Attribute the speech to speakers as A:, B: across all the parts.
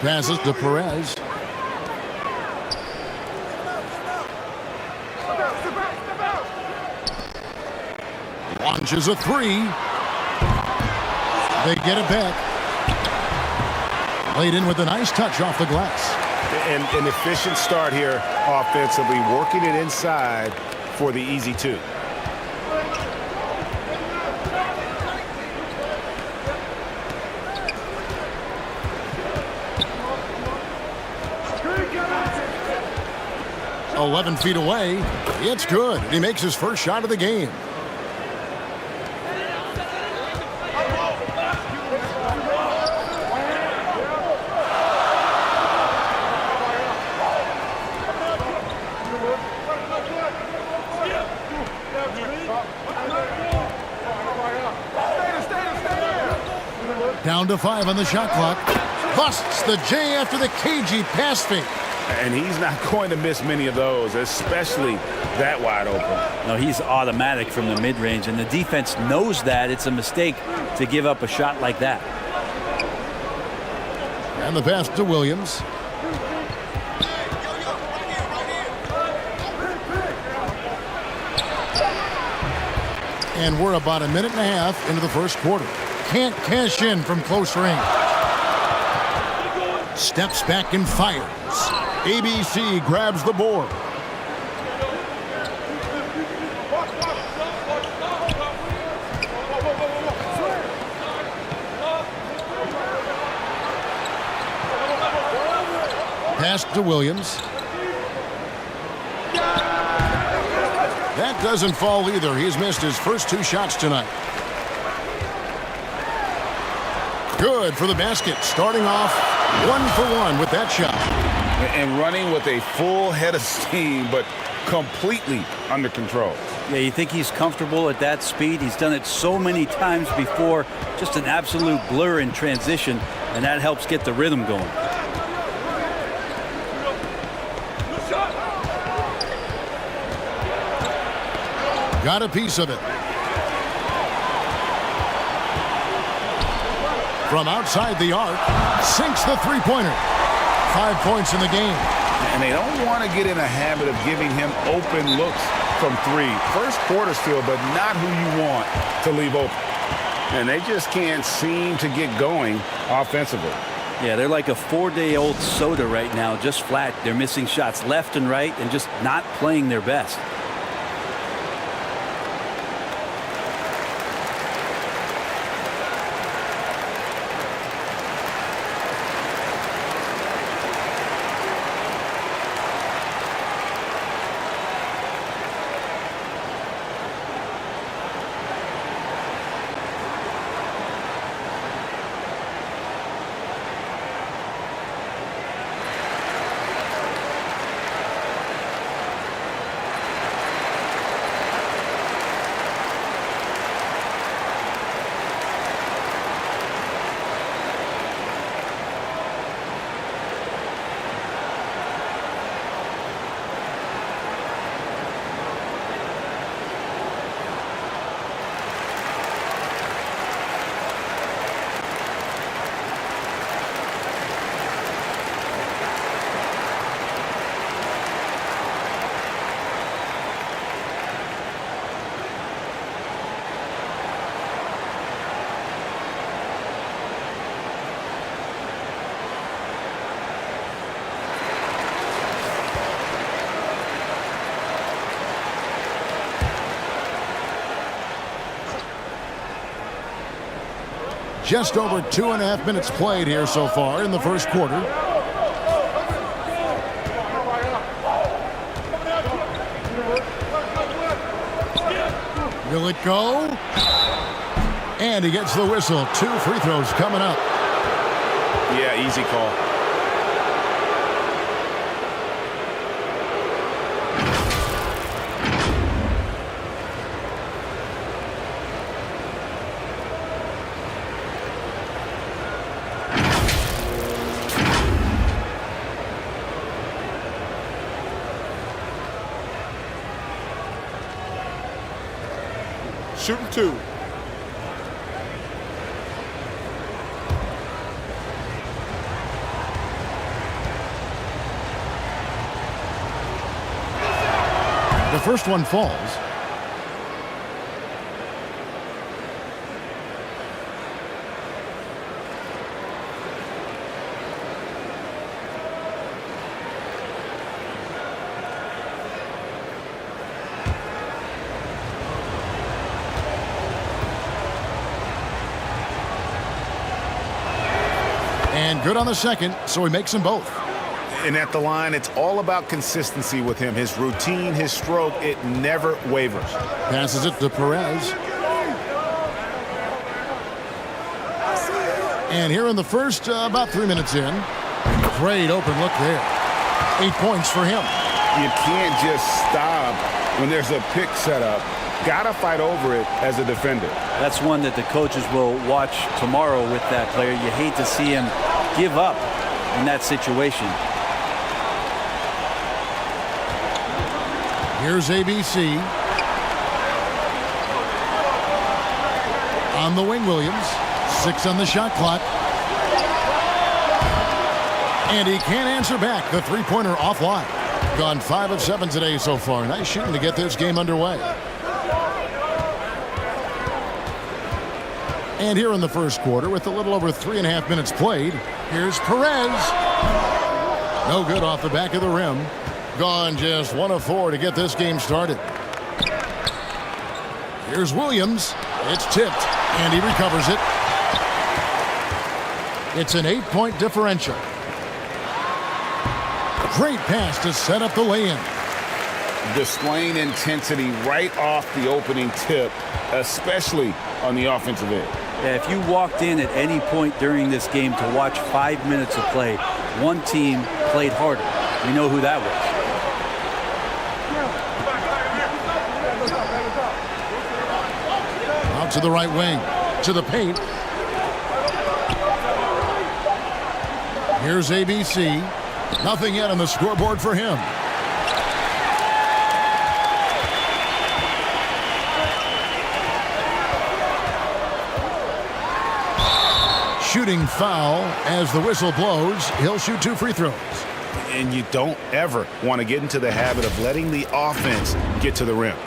A: Passes to Perez. Launches a three. They get it back. Laid in with a nice touch off the glass.
B: And an efficient start here offensively, working it inside for the easy two.
A: "11 feet away. It's good. He makes his first shot of the game. Down to 5 on the shot clock. Busts the J after the cagey pass fake.
B: And he's not going to miss many of those, especially that wide open.
C: No, he's automatic from the mid-range, and the defense knows that. It's a mistake to give up a shot like that.
A: And the pass to Williams. And we're about a minute and a half into the first quarter. Can't cash in from close range. Steps back and fires. ABC grabs the board. Pass to Williams. That doesn't fall either. He's missed his first 2 shots tonight. Good for the basket. Starting off 1 for 1 with that shot.
B: And running with a full head of steam, but completely under control.
C: Yeah, you think he's comfortable at that speed? He's done it so many times before. Just an absolute blur in transition, and that helps get the rhythm going.
A: Got a piece of it. From outside the arc, sinks the three-pointer. 5 points in the game.
B: And they don't want to get in a habit of giving him open looks from 3. First quarter still, but not who you want to leave open. And they just can't seem to get going offensively.
C: Yeah, they're like a 4-day-old soda right now, just flat. They're missing shots left and right and just not playing their best.
A: Just over 2.5 minutes played here so far in the first quarter. Will it go? And he gets the whistle. 2 free throws coming up.
B: Yeah, easy call. Shooting 2.
A: first one falls. And good on the second, so he makes them both.
B: And at the line, it's all about consistency with him. His routine, his stroke, it never wavers.
A: Passes it to Perez. And here in the first, about 3 minutes in, great open look there. 8 points for him.
B: You can't just stop when there's a pick set up. Gotta fight over it as a defender.
C: That's one that the coaches will watch tomorrow with that player. You hate to see him give up in that situation.
A: Here's ABC. On the wing, Williams. 6 on the shot clock. And he can't answer back. The three-pointer offline. Gone 5 of 7 today so far. Nice shooting to get this game underway. And here in the first quarter, with a little over 3.5 minutes played, here's Perez. No good off the back of the rim. Gone just 1 of 4 to get this game started. Here's Williams. It's tipped, and he recovers it. It's an 8-point differential. Great pass to set up the lay-in.
B: Displaying intensity right off the opening tip, especially on the offensive end.
C: Yeah, if you walked in at any point during this game to watch 5 minutes of play, one team played harder. We know who that was.
A: Out to the right wing, to the paint. Here's ABC. Nothing yet on the scoreboard for him. Shooting foul as the whistle blows. He'll shoot 2 free throws.
B: And you don't ever want to get into the habit of letting the offense get to the rim.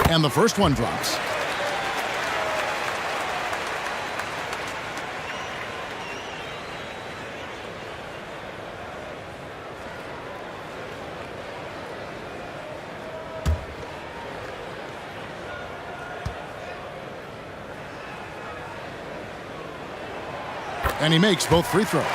A: And the first one drops. And he makes both free throws.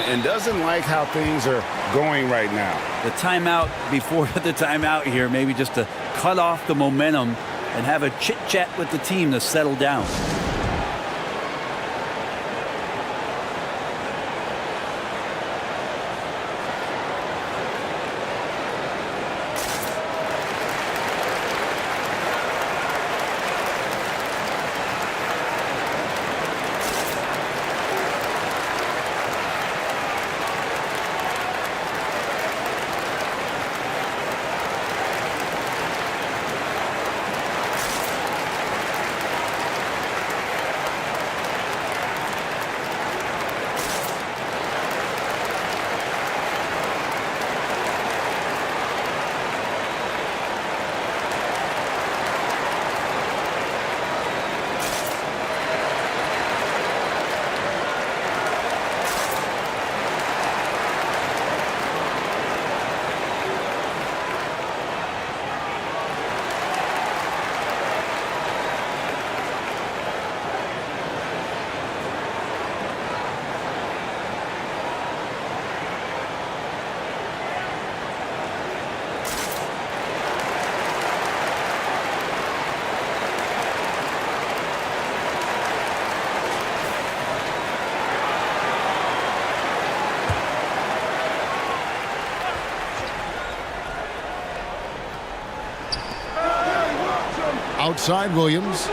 B: And doesn't like how things are going right now.
C: The timeout before the timeout here, maybe just to cut off the momentum and have a chit-chat with the team to settle down.
A: Outside Williams.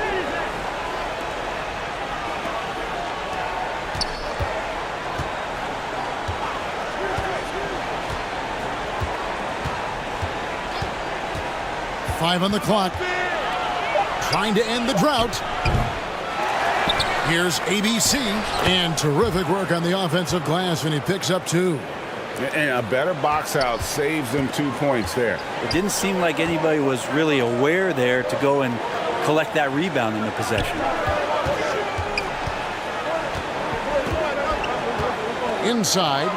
A: Five on the clock. Trying to end the drought. Here's ABC. And terrific work on the offensive glass, and he picks up 2.
B: And a better box out saves them 2 points there.
C: It didn't seem like anybody was really aware there to go and collect that rebound in the possession.
A: Inside.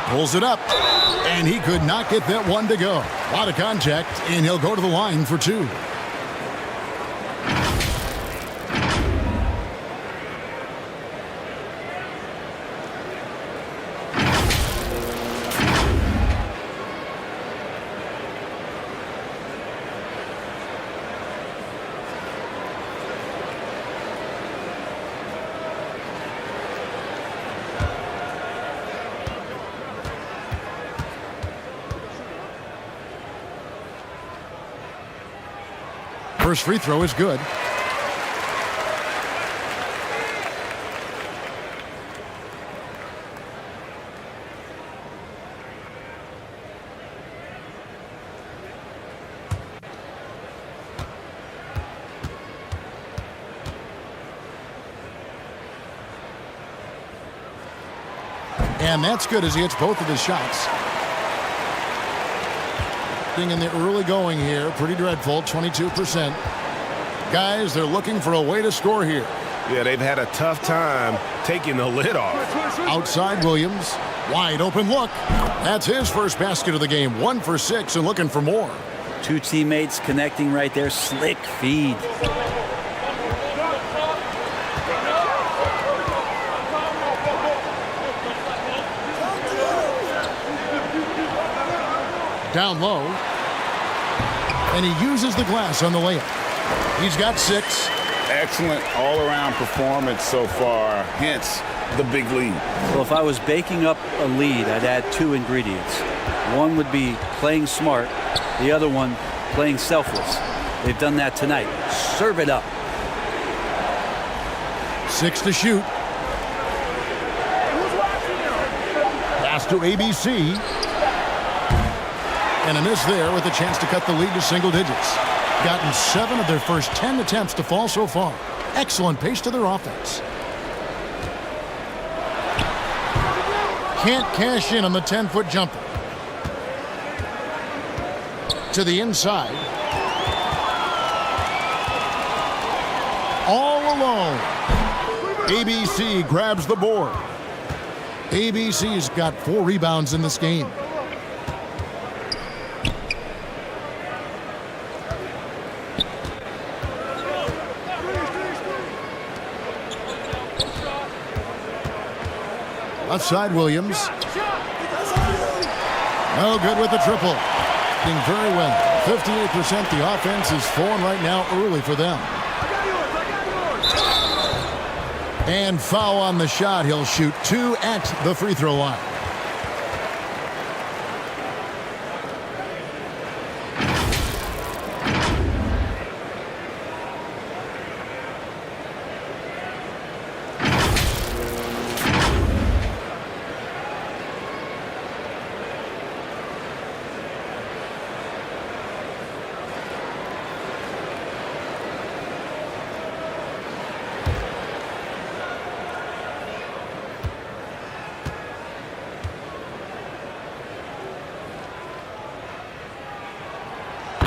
A: Pulls it up. And he could not get that one to go. A lot of contact, and he'll go to the line for 2. First free throw is good. And that's good as he hits both of his shots. In the early going here, pretty dreadful, 22%. Guys, they're looking for a way to score here.
D: Yeah, they've had a tough time taking the lid off.
A: Outside Williams, wide open look. That's his first basket of the game, 1 for 6 and looking for more.
C: 2 teammates connecting right there, slick feed.
A: Down low. And he uses the glass on the layup. He's got 6.
B: Excellent all-around performance so far, hence the big lead.
C: Well, if I was baking up a lead, I'd add 2 ingredients. One would be playing smart. The other one, playing selfless. They've done that tonight. Serve it up.
A: 6 to shoot. Pass to ABC. And a miss there with a chance to cut the lead to single digits. Gotten 7 of their first 10 attempts to fall so far. Excellent pace to their offense. Can't cash in on the 10-foot jumper. To the inside. All alone. ABC grabs the board. ABC's got 4 rebounds in this game. Left side Williams. No good with the triple. Doing very well. 58%. The offense is falling right now early for them. And foul on the shot. He'll shoot 2 at the free throw line.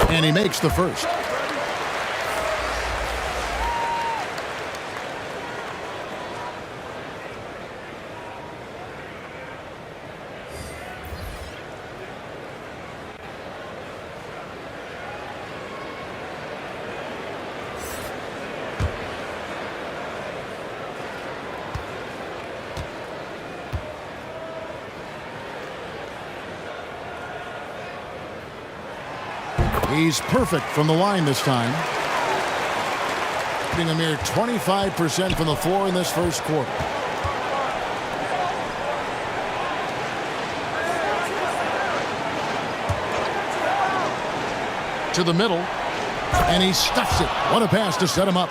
A: And he makes the first. He's perfect from the line this time. Shooting a mere 25% from the floor in this first quarter. To the middle. And he stuffs it. What a pass to set him up.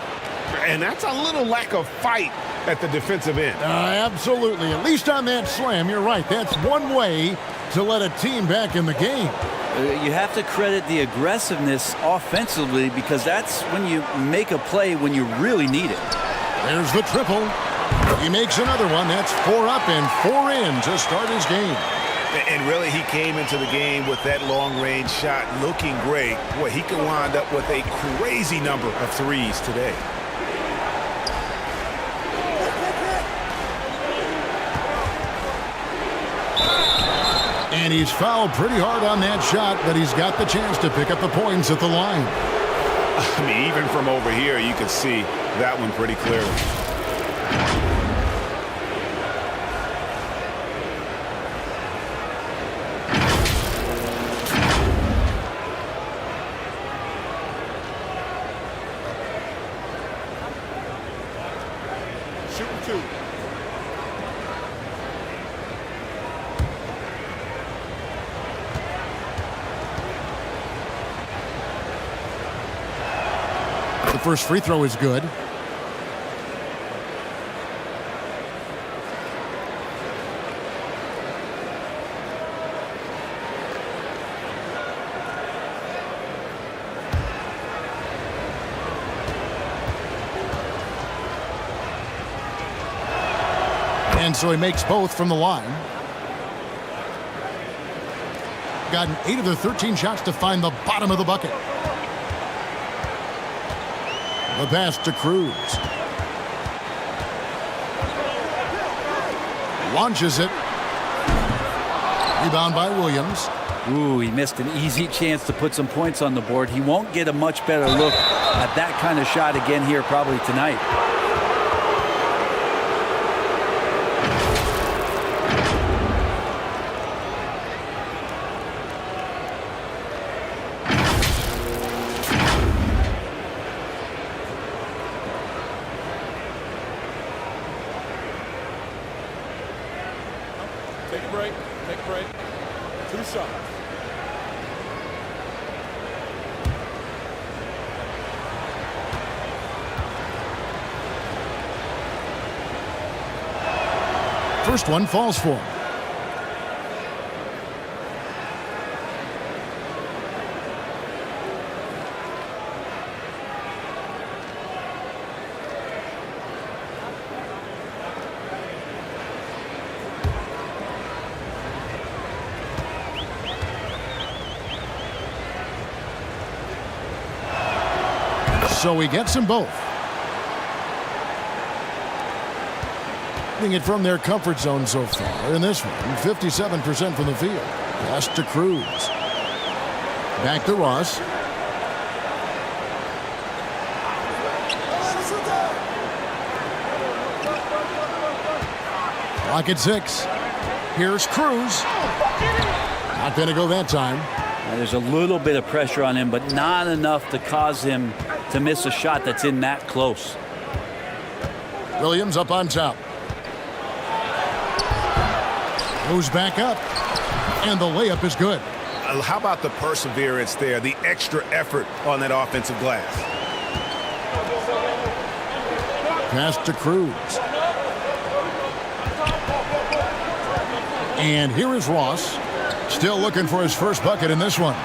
D: And that's a little lack of fight at the defensive end.
A: Absolutely. At least on that slam, you're right. That's one way to let a team back in the game.
C: You have to credit the aggressiveness offensively, because that's when you make a play when you really need it.
A: There's the triple. He makes another one. That's 4 up and 4 in to start his game.
D: And really, he came into the game with that long-range shot looking great. Boy, he can wind up with a crazy number of threes today.
A: And he's fouled pretty hard on that shot, but he's got the chance to pick up the points at the line.
B: I mean, even from over here, you can see that one pretty clearly.
A: Shooting 2. The first free throw is good. And so he makes both from the line. Gotten 8 of the 13 shots to find the bottom of the bucket. The pass to Cruz. Launches it. Rebound by Williams.
C: Ooh, he missed an easy chance to put some points on the board. He won't get a much better look at that kind of shot again here probably tonight.
E: Take a break. Take a break. 2 shots.
A: First one falls for him. So he gets them both. Getting it from their comfort zone so far in this one. 57% from the field. Pass to Cruz. Back to Ross. Clock at 6. Here's Cruz. Not going to go that time.
C: There's a little bit of pressure on him, but not enough to cause him to miss a shot that's in that close.
A: Williams up on top. Goes back up. And the layup is good.
D: How about the perseverance there, the extra effort on that offensive glass?
A: Pass to Cruz. And here is Ross. Still looking for his first bucket in this one.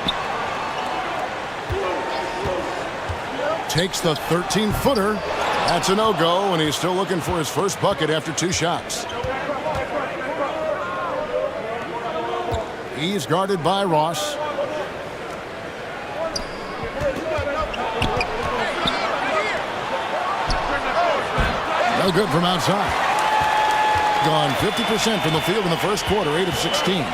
A: Takes the 13-footer. That's a no-go, and he's still looking for his first bucket after 2 shots. He's guarded by Ross. No good from outside. Gone 50% from the field in the first quarter, 8 of 16.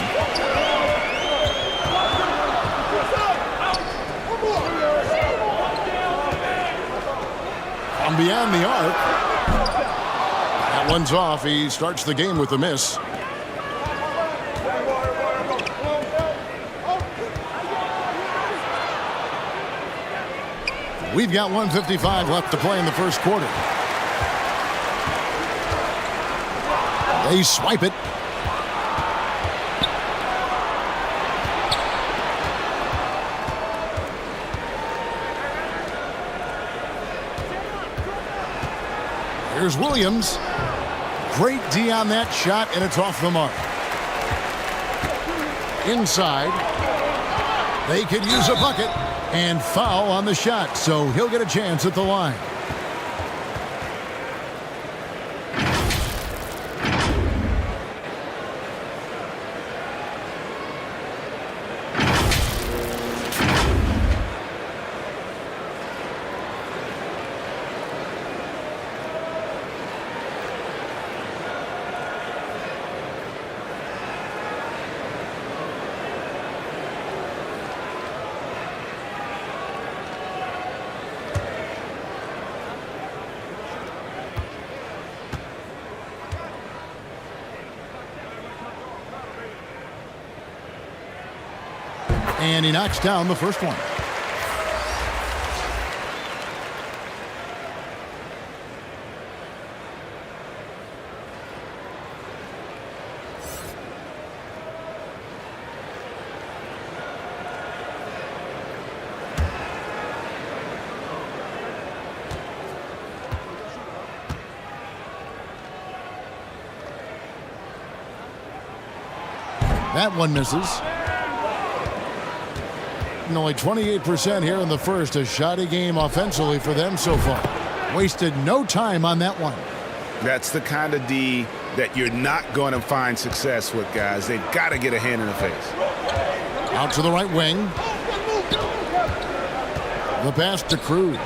A: From beyond the arc. That one's off. He starts the game with a miss. We've got 1:55 left to play in the first quarter. They swipe it. Here's Williams. Great D on that shot, and it's off the mark. Inside. They could use a bucket, and foul on the shot, so he'll get a chance at the line. And he knocks down the first one. That one misses. And only 28% here in the first. A shoddy game offensively for them so far. Wasted no time on that one.
B: That's the kind of D that you're not going to find success with, guys. They've got to get a hand in the face.
A: Out to the right wing. The pass to Cruz.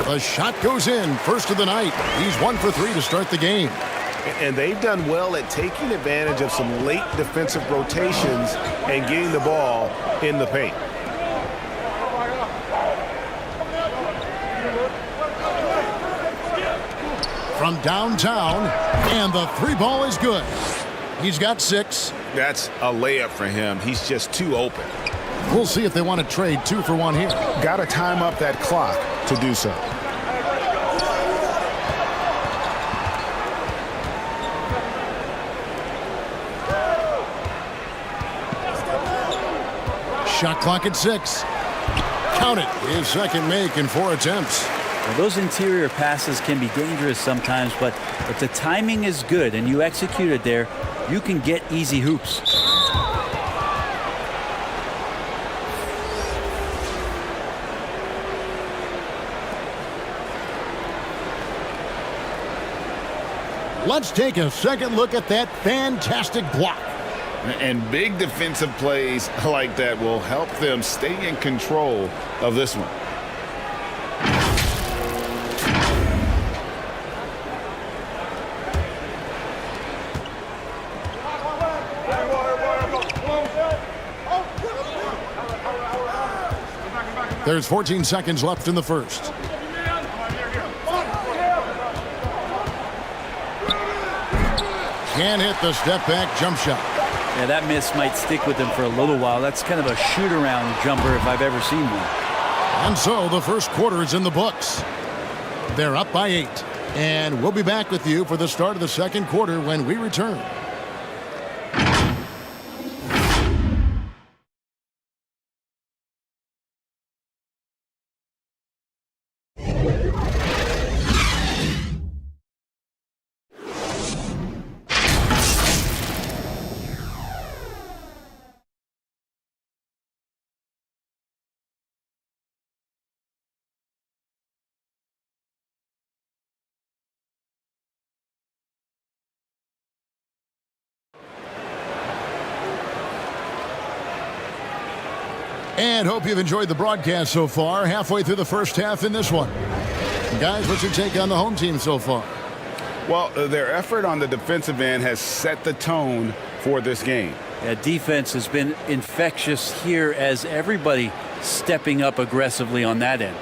A: The shot goes in. First of the night. He's 1 for 3 to start the game.
D: And they've done well at taking advantage of some late defensive rotations and getting the ball in the paint.
A: From downtown, and the three ball is good. He's got 6.
B: That's a layup for him. He's just too open.
A: We'll see if they want to trade 2 for 1 here.
B: Got to time up that clock to do so.
A: Shot clock at 6. Count it. His second make in 4 attempts.
C: Well, those interior passes can be dangerous sometimes, but if the timing is good and you execute it there, you can get easy hoops.
A: Let's take a second look at that fantastic block.
B: And big defensive plays like that will help them stay in control of this one.
A: There's 14 seconds left in the first. Can't hit the step-back jump shot.
C: Yeah, that miss might stick with him for a little while. That's kind of a shoot-around jumper if I've ever seen one.
A: And so the first quarter is in the books. They're up by 8. And we'll be back with you for the start of the second quarter when we return. And hope you've enjoyed the broadcast so far. Halfway through the first half in this one. Guys, what's your take on the home team so far?
B: Well, their effort on the defensive end has set the tone for this game.
C: Yeah, defense has been infectious here as everybody stepping up aggressively on that end.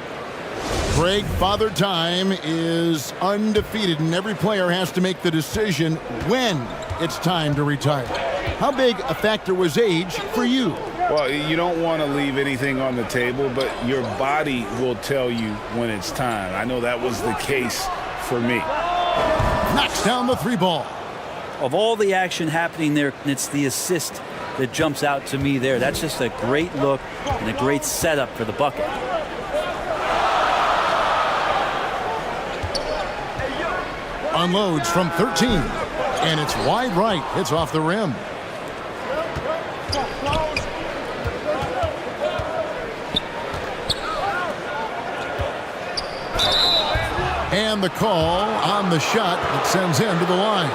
A: Craig, Father Time is undefeated, and every player has to make the decision when it's time to retire. How big a factor was age for you?
B: Well, you don't want to leave anything on the table, but your body will tell you when it's time. I know that was the case for me.
A: Knocks down the 3 ball.
C: Of all the action happening there, it's the assist that jumps out to me there. That's just a great look and a great setup for the bucket.
A: Unloads from 13, and it's wide right. It's off the rim. And the call on the shot that sends him to the line.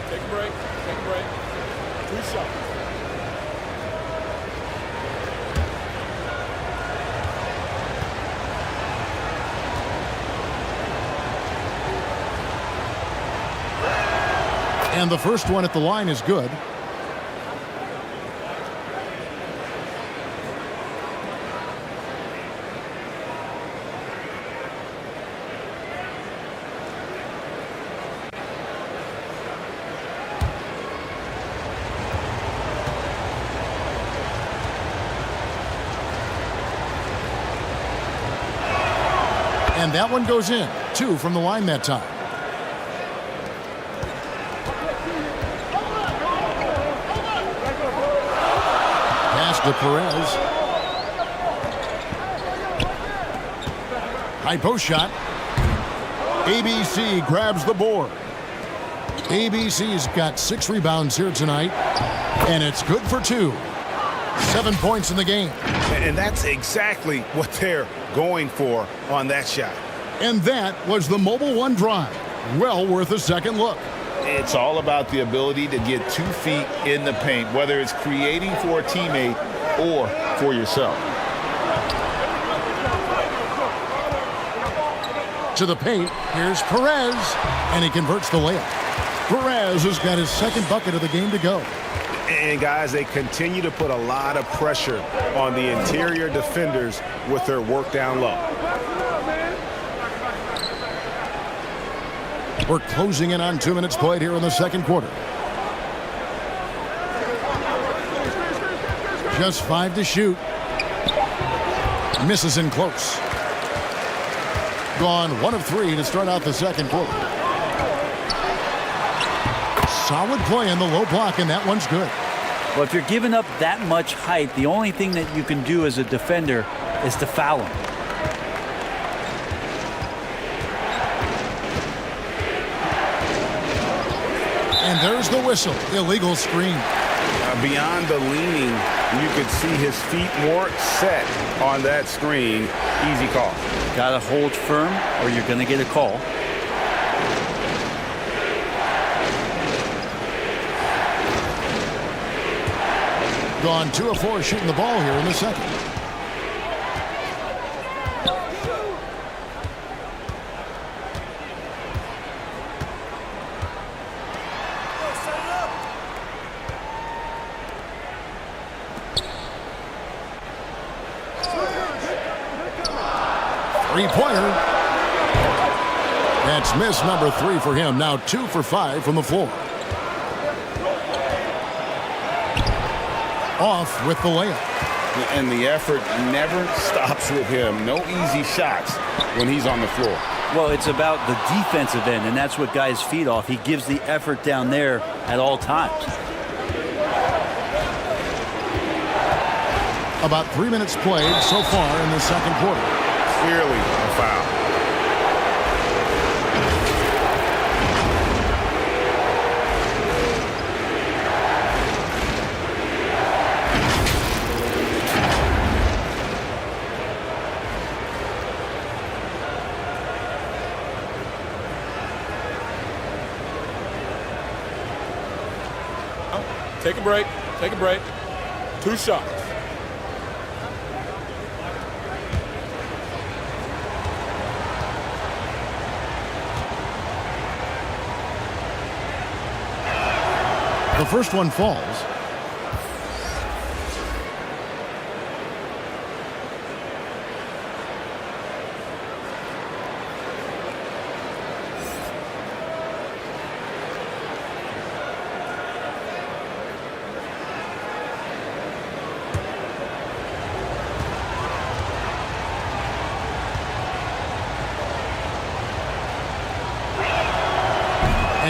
E: Take a break. Take a break. 2 shots.
A: And the first one at the line is good. And that one goes in. 2 from the line that time. Pass to Perez. High post shot. ABC grabs the board. ABC's got 6 rebounds here tonight, and it's good for 2. 7 points in the game.
D: And that's exactly what they're going for on that shot.
A: And that was the Mobile One drive. Well worth a second look.
B: It's all about the ability to get 2 feet in the paint, whether it's creating for a teammate or for yourself.
A: To the paint, here's Perez, and he converts the layup. Perez has got his second bucket of the game to go.
D: And guys, they continue to put a lot of pressure on the interior defenders with their work down low.
A: We're closing in on 2 minutes played here in the second quarter. Just 5 to shoot. Misses in close. Gone 1 of 3 to start out the second quarter. Solid play in the low block, and that one's good.
C: Well, if you're giving up that much height, the only thing that you can do as a defender is to foul him.
B: And there's the whistle. Illegal screen.
D: Beyond the leaning, you could see his feet more set on that screen. Easy call.
C: Got to hold firm or you're going to get a call.
A: Gone 2 of 4 shooting the ball here in the second. Three-pointer. That's miss number 3 for him. Now 2 for 5 from the floor. Off with the layup.
B: And the effort never stops with him. No easy shots when he's on the floor.
C: Well, it's about the defensive end, and that's what guys feed off. He gives the effort down there at all times.
A: About 3 minutes played so far in the second quarter.
D: Clearly a foul.
E: Take a break. Take a break. 2 shots.
A: The first one falls.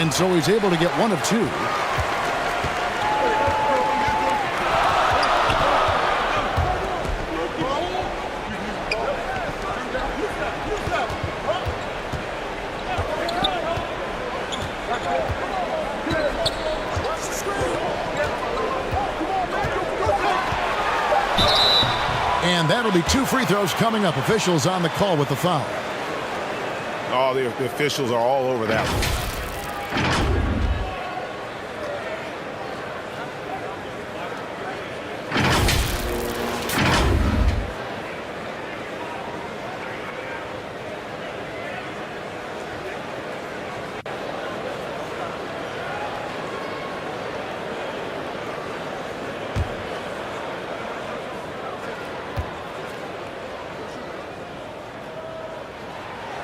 A: And so he's able to get one of two. And that'll be two free throws coming up. Officials on the call with the foul.
B: Oh, the officials are all over that one.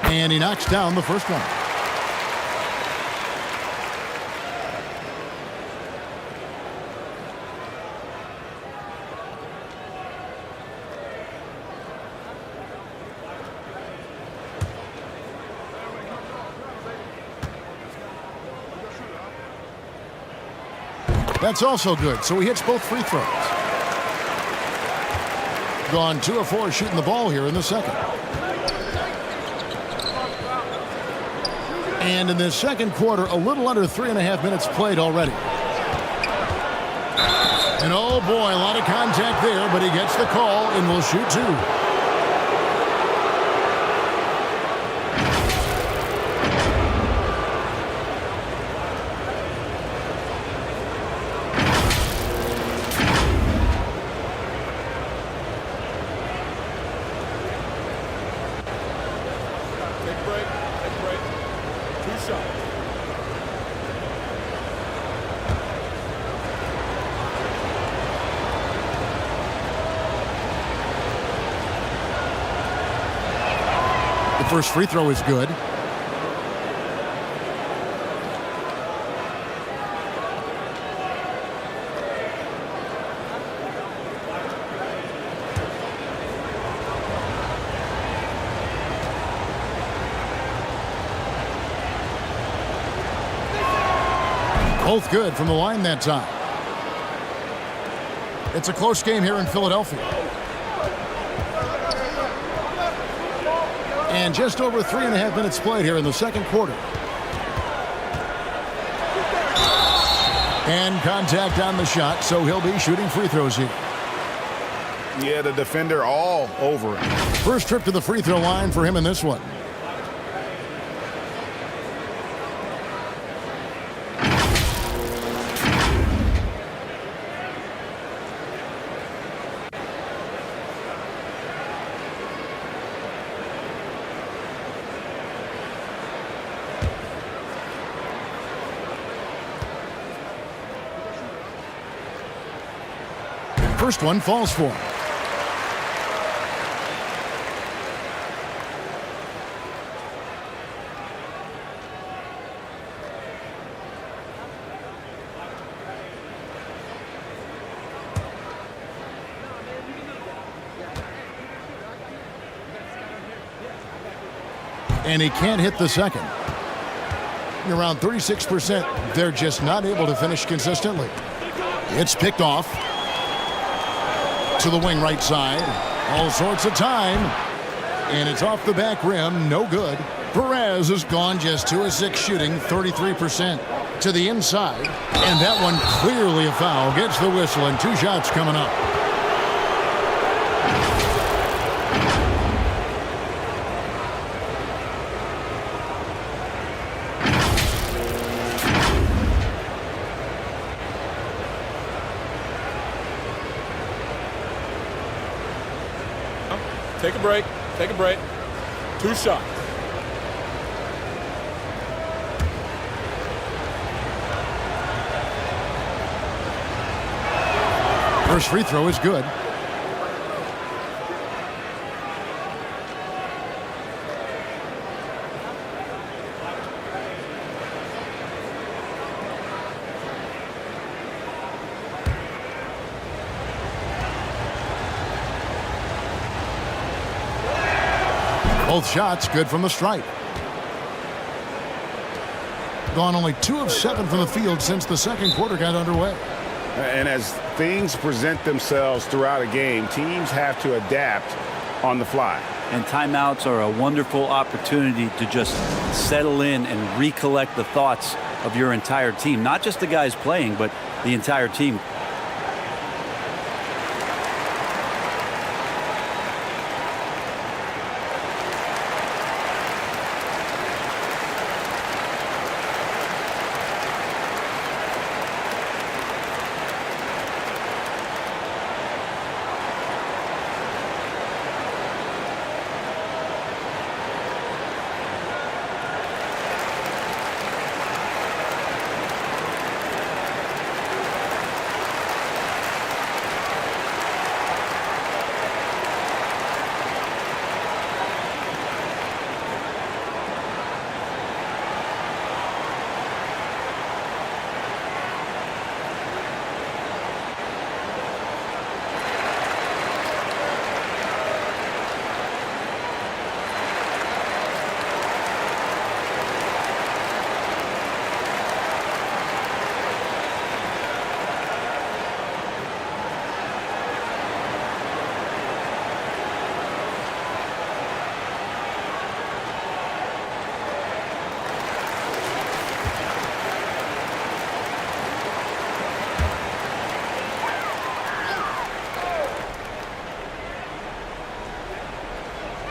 A: And he knocks down the first one. That's also good, so he hits both free throws. Gone 2 of 4 shooting the ball here in the second. And in this second quarter, a little under 3.5 minutes played already. And oh boy, a lot of contact there, but he gets the call and will shoot two.
E: Take a break. Take a break. 2 shots.
A: The first free throw is good. Both good from the line that time. It's a close game here in Philadelphia. And just over 3.5 minutes played here in the second quarter. And contact on the shot, so he'll be shooting free throws here.
B: Yeah, the defender all over him.
A: First trip to the free throw line for him in this one. First one falls for him. And he can't hit the second. Around 36%, they're just not able to finish consistently. It's picked off. To the wing right side. All sorts of time. And it's off the back rim. No good. Perez has gone just 2 of 6 shooting, 33%. To the inside. And that one clearly a foul. Gets the whistle and 2 shots coming up.
E: Take a break. Take a break. 2 shots.
A: First free throw is good. Both shots good from the stripe. gone only 2 of 7 from the field since the second quarter got underway.
B: And as things present themselves throughout a game, teams have to adapt on the fly.
C: And timeouts are a wonderful opportunity to just settle in and recollect the thoughts of your entire team. Not just the guys playing, but the entire team.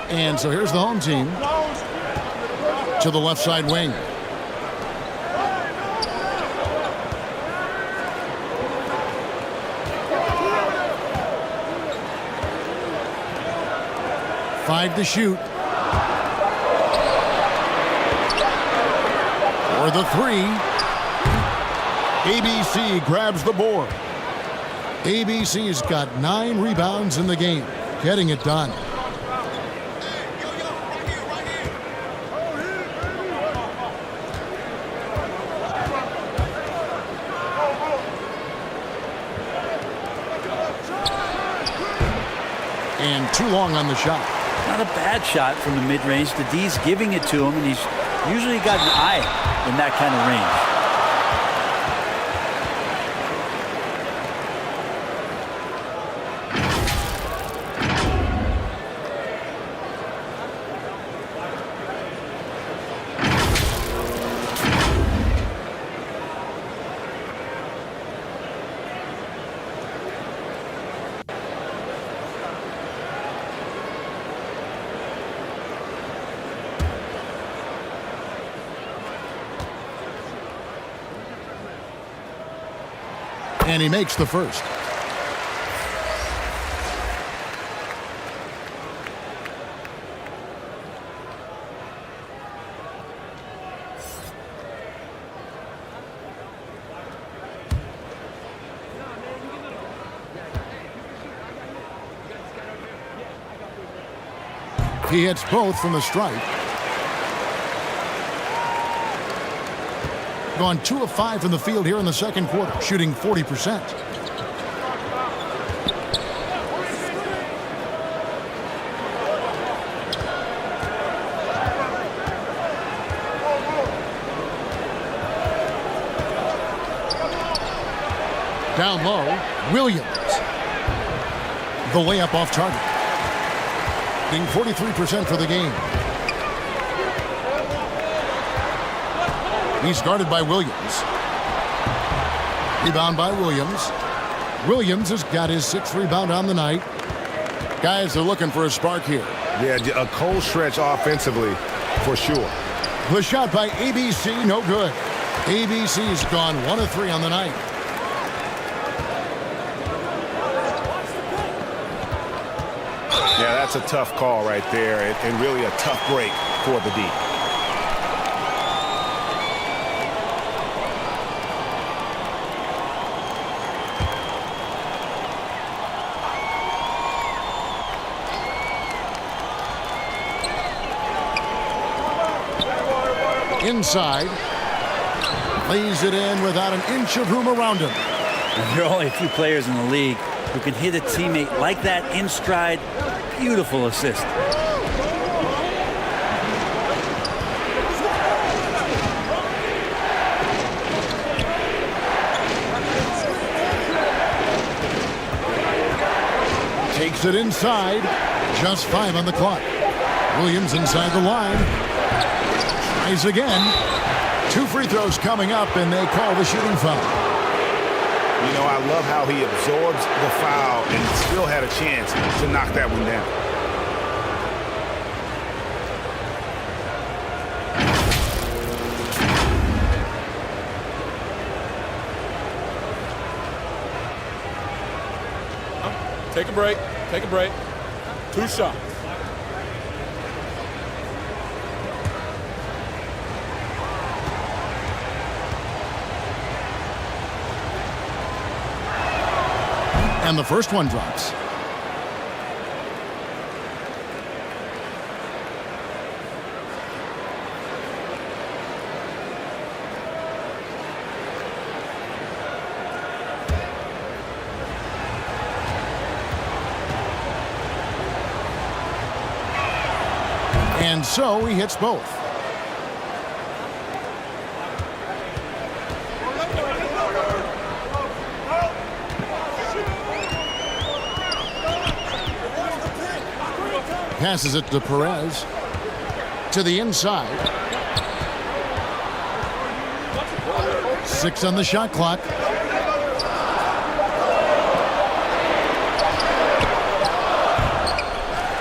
A: And so here's the home team to the left side wing. Five to shoot. For the three. ABC grabs the board. ABC's got 9 rebounds in the game, getting it done. And too long on the shot.
C: Not a bad shot from the mid-range. The D's giving it to him, and he's usually got an eye in that kind of range.
A: And he makes the first. He hits both from the stripe. Gone 2 of 5 from the field here in the second quarter, shooting 40%. Down low, Williams. The layup off target. Being 43% for the game. He's guarded by Williams. Rebound by Williams. Williams has got his 6th rebound on the night. Guys are looking for a spark here.
B: Yeah, a cold stretch offensively for sure.
A: The shot by ABC, no good. ABC's gone 1 of 3 on the night.
B: Yeah, that's a tough call right there, and really a tough break for the D.
A: Inside. Lays it in without an inch of room around him.
C: And there are only a few players in the league who can hit a teammate like that in stride. Beautiful assist.
A: Puts it inside. Just 5 on the clock. Williams inside the line. Tries again. 2 free throws coming up, and they call the shooting foul.
B: You know, I love how he absorbs the foul and still had a chance to knock that one down.
E: Take a break. Take a break. 2 shots.
A: And the first one drops. And so he hits both. Passes it to Perez. To the inside. 6 on the shot clock.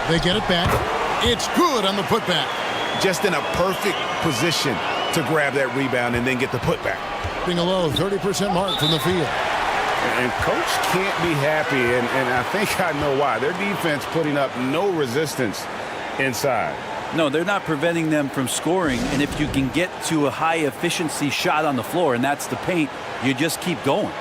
A: They get it back. It's good on the putback.
B: Just in a perfect position to grab that rebound and then get the putback.
A: Being a low 30% mark from the field.
B: And coach can't be happy, and I think I know why. Their defense putting up no resistance inside.
C: No, they're not preventing them from scoring, and if you can get to a high-efficiency shot on the floor, and that's the paint, you just keep going.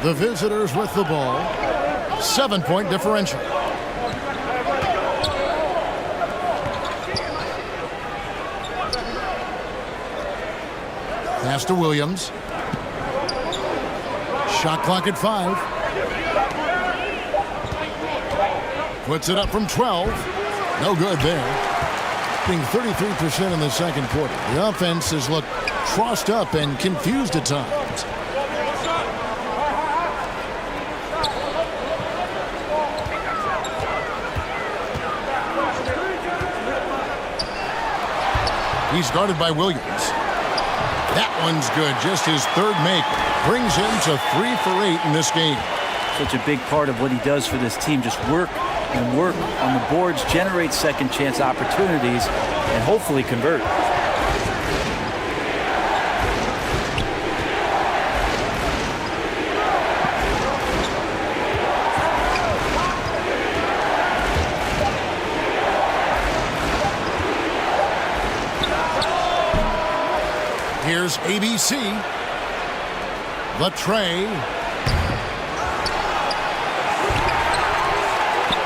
A: The visitors with the ball. 7-point differential. Pass to Williams. Shot clock at 5. Puts it up from 12. No good there. Being 33% in the second quarter. The offense has looked crossed up and confused at times. He's guarded by Williams. That one's good. Just his third make. Brings him to 3 for 8 in this game.
C: Such a big part of what he does for this team. Just work and work on the boards, generate second chance opportunities, and hopefully convert.
A: Here's ABC. The tray.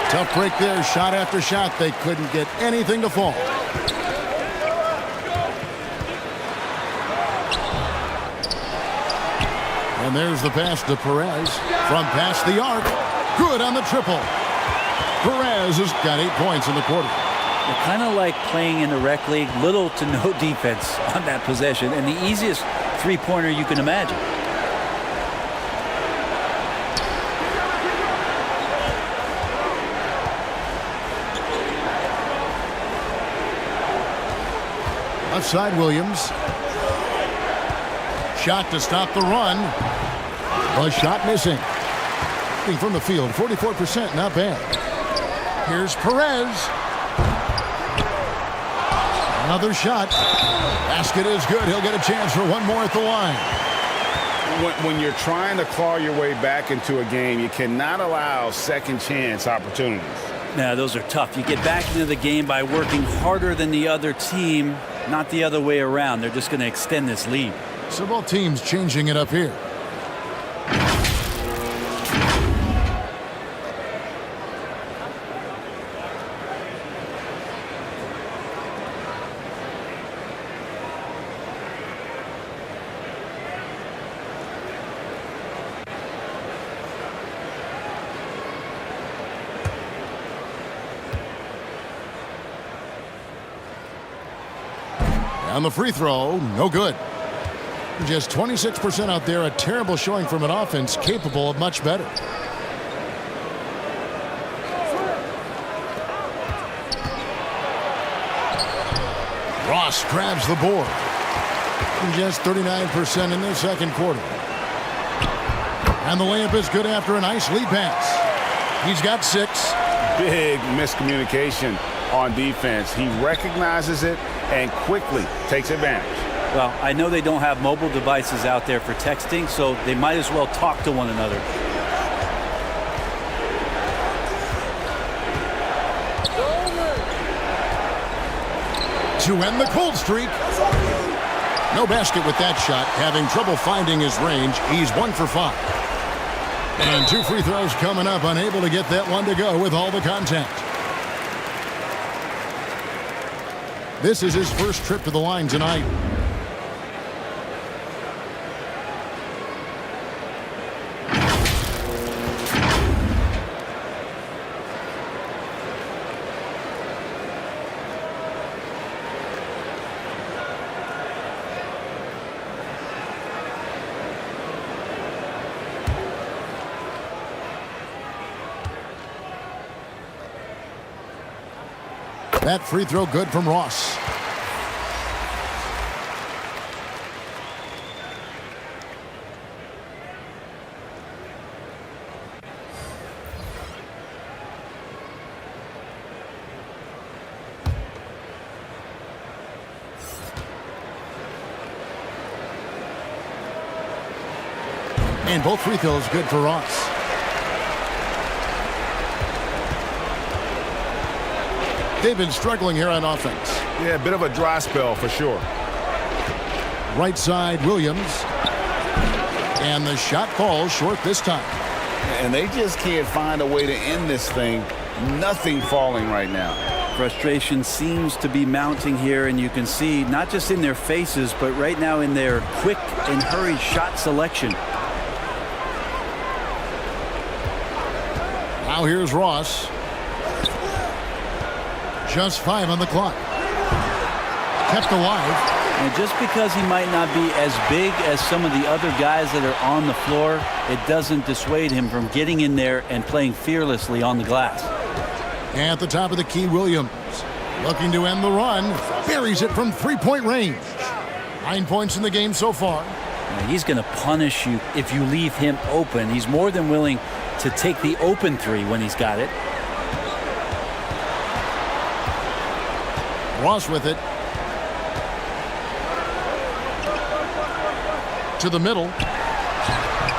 A: Tough break there. Shot after shot. They couldn't get anything to fall. And there's the pass to Perez. From past the arc. Good on the triple. Perez has got 8 points in the quarter.
C: Kind of like playing in the rec league, little to no defense on that possession. And the easiest three-pointer you can imagine.
A: Left side, Williams. Shot to stop the run. A shot missing. From the field, 44%, not bad. Here's Perez. Another shot. Basket is good. He'll get a chance for one more at the line.
B: When you're trying to claw your way back into a game, you cannot allow second chance opportunities.
C: Now, those are tough. You get back into the game by working harder than the other team, not the other way around. They're just going to extend this lead.
A: So both teams changing it up here. On the free throw, no good. Just 26% out there, a terrible showing from an offense capable of much better. Ross grabs the board. Just 39% in the second quarter. And the layup is good after a nice lead pass. He's got 6.
B: Big miscommunication on defense. He recognizes it and quickly takes advantage.
C: Well, I know they don't have mobile devices out there for texting, so they might as well talk to one another.
A: To end the cold streak. No basket with that shot. Having trouble finding his range. He's 1 for 5. And 2 free throws coming up. Unable to get that one to go with all the contact. This is his first trip to the line tonight. That free throw good from Ross. And both free throws good for Ross. They've been struggling here on offense.
B: Yeah, a bit of a dry spell for sure.
A: Right side, Williams. And the shot falls short this time.
B: And they just can't find a way to end this thing. Nothing falling right now.
C: Frustration seems to be mounting here, and you can see not just in their faces, but right now in their quick and hurried shot selection.
A: Now here's Ross. Just 5 on the clock. Kept alive.
C: And just because he might not be as big as some of the other guys that are on the floor, it doesn't dissuade him from getting in there and playing fearlessly on the glass.
A: At the top of the key, Williams. Looking to end the run. Buries it from three-point range. 9 points in the game so far.
C: Now, he's going to punish you if you leave him open. He's more than willing to take the open three when he's got it.
A: Ross with it. To the middle.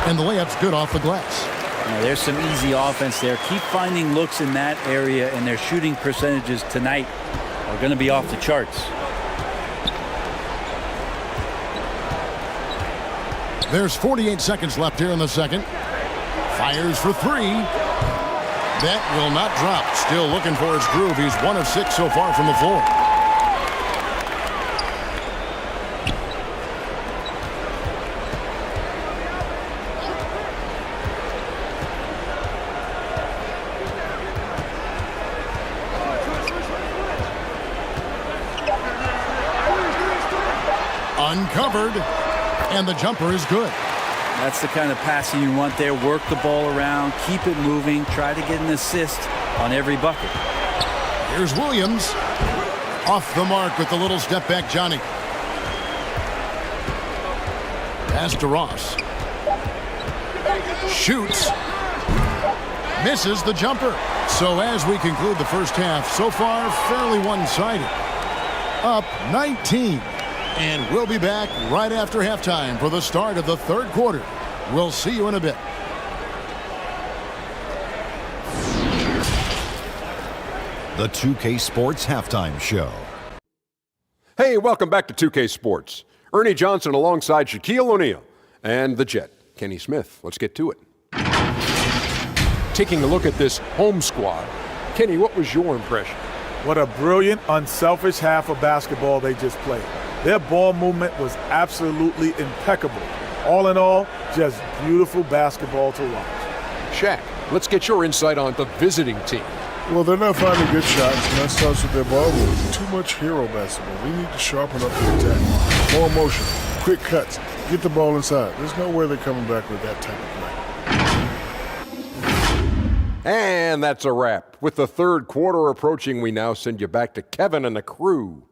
A: And the layup's good off the glass.
C: Now, there's some easy offense there. Keep finding looks in that area, and their shooting percentages tonight are going to be off the charts.
A: There's 48 seconds left here in the second. Fires for 3. That will not drop. Still looking for his groove. He's 1 of 6 so far from the floor. Uncovered. And the jumper is good.
C: That's the kind of passing you want there. Work the ball around, keep it moving, try to get an assist on every bucket.
A: Here's Williams. Off the mark with the little step back, Johnny. Pass to Ross. Shoots. Misses the jumper. So as we conclude the first half, so far fairly one-sided. Up 19. And we'll be back right after halftime for the start of the third quarter. We'll see you in a bit.
F: The 2K Sports Halftime Show.
G: Hey, welcome back to 2K Sports. Ernie Johnson alongside Shaquille O'Neal and the Jet, Kenny Smith. Let's get to it. Taking a look at this home squad. Kenny, what was your impression?
D: What a brilliant, unselfish half of basketball they just played. Their ball movement was absolutely impeccable. All in all, just beautiful basketball to watch.
G: Shaq, let's get your insight on the visiting team.
H: Well, they're not finding good shots, and that starts with their ball movement. Too much hero basketball. We need to sharpen up the attack. More motion, quick cuts, get the ball inside. There's no way they're coming back with that type of play.
G: And that's a wrap. With the third quarter approaching, we now send you back to Kevin and the crew.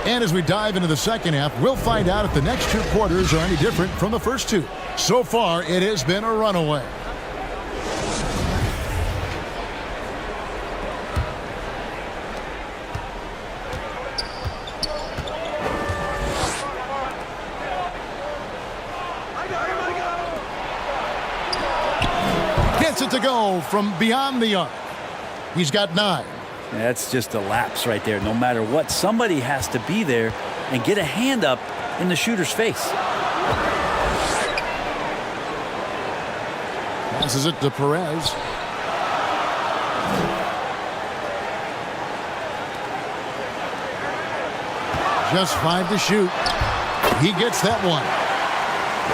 A: And as we dive into the second half, we'll find out if the next two quarters are any different from the first two. So far, it has been a runaway. Gets it to go from beyond the arc. He's got 9.
C: That's just a lapse right there. No matter what, somebody has to be there and get a hand up in the shooter's face.
A: Passes it to Perez. Just 5 to shoot. He gets that one.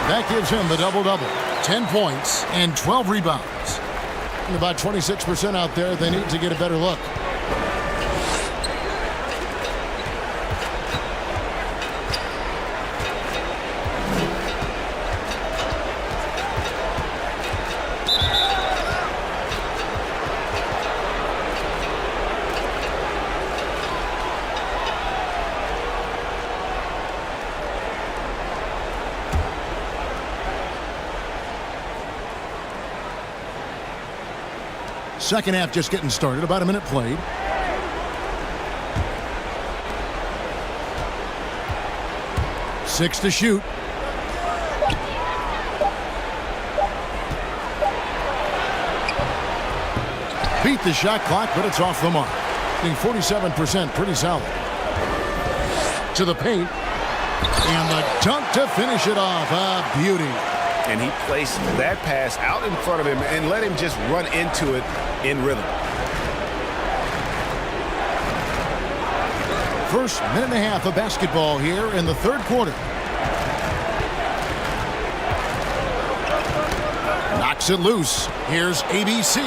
A: That gives him the double-double. 10 points and 12 rebounds. And about 26% out there, they need to get a better look. Second half just getting started. About a minute played. Six to shoot. Beat the shot clock, but it's off the mark. Being 47%, pretty solid. To the paint. And the dunk to finish it off. A beauty.
D: And he placed that pass out in front of him and let him just run into it in rhythm.
A: First minute and a half of basketball here in the third quarter. Knocks it loose. Here's ABC.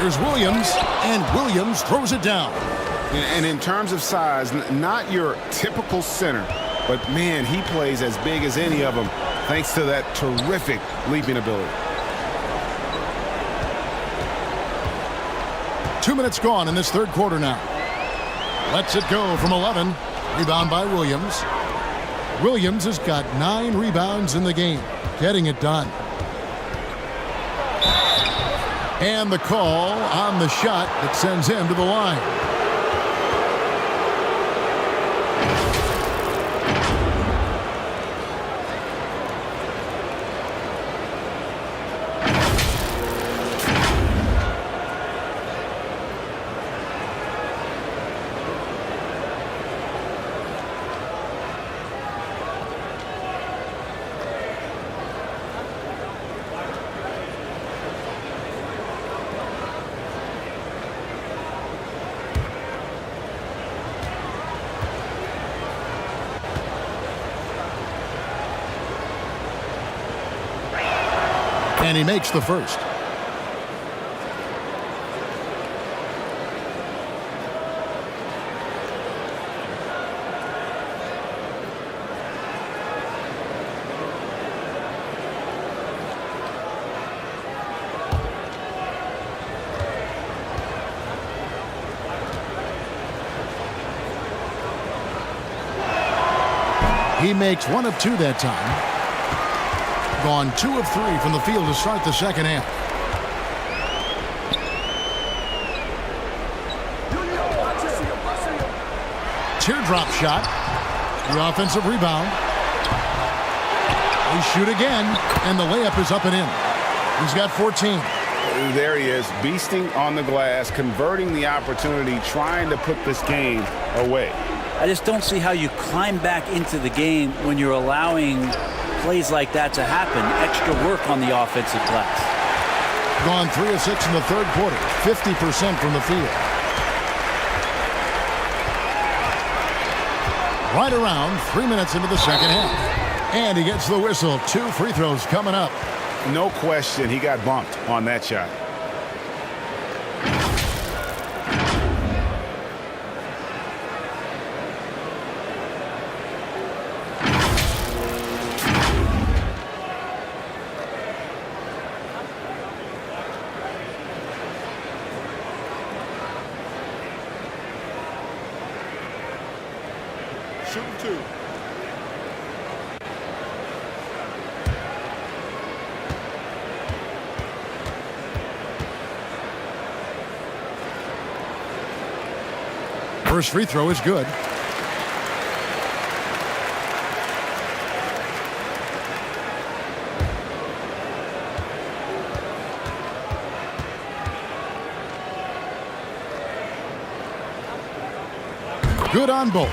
A: Here's Williams. And Williams throws it down.
B: And in terms of size, not your typical center, but man, he plays as big as any of them thanks to that terrific leaping ability.
A: 2 minutes gone in this third quarter now. Lets it go from 11. Rebound by Williams. Williams has got 9 rebounds in the game. Getting it done. And the call on the shot that sends him to the line. And he makes the first. He makes 1 of 2 that time. Gone 2 of 3 from the field to start the second half. Teardrop shot. The offensive rebound. They shoot again, and the layup is up and in. He's got 14.
B: There he is, beasting on the glass, converting the opportunity, trying to put this game away.
C: I just don't see how you climb back into the game when you're allowing plays like that to happen. Extra work on the offensive glass.
A: Gone 3 of 6 in the third quarter. 50% from the field. Right around 3 minutes into the second half. And he gets the whistle. 2 free throws coming up.
B: No question he got bumped on that shot.
H: Shooting 2.
A: First free throw is good. Good on both.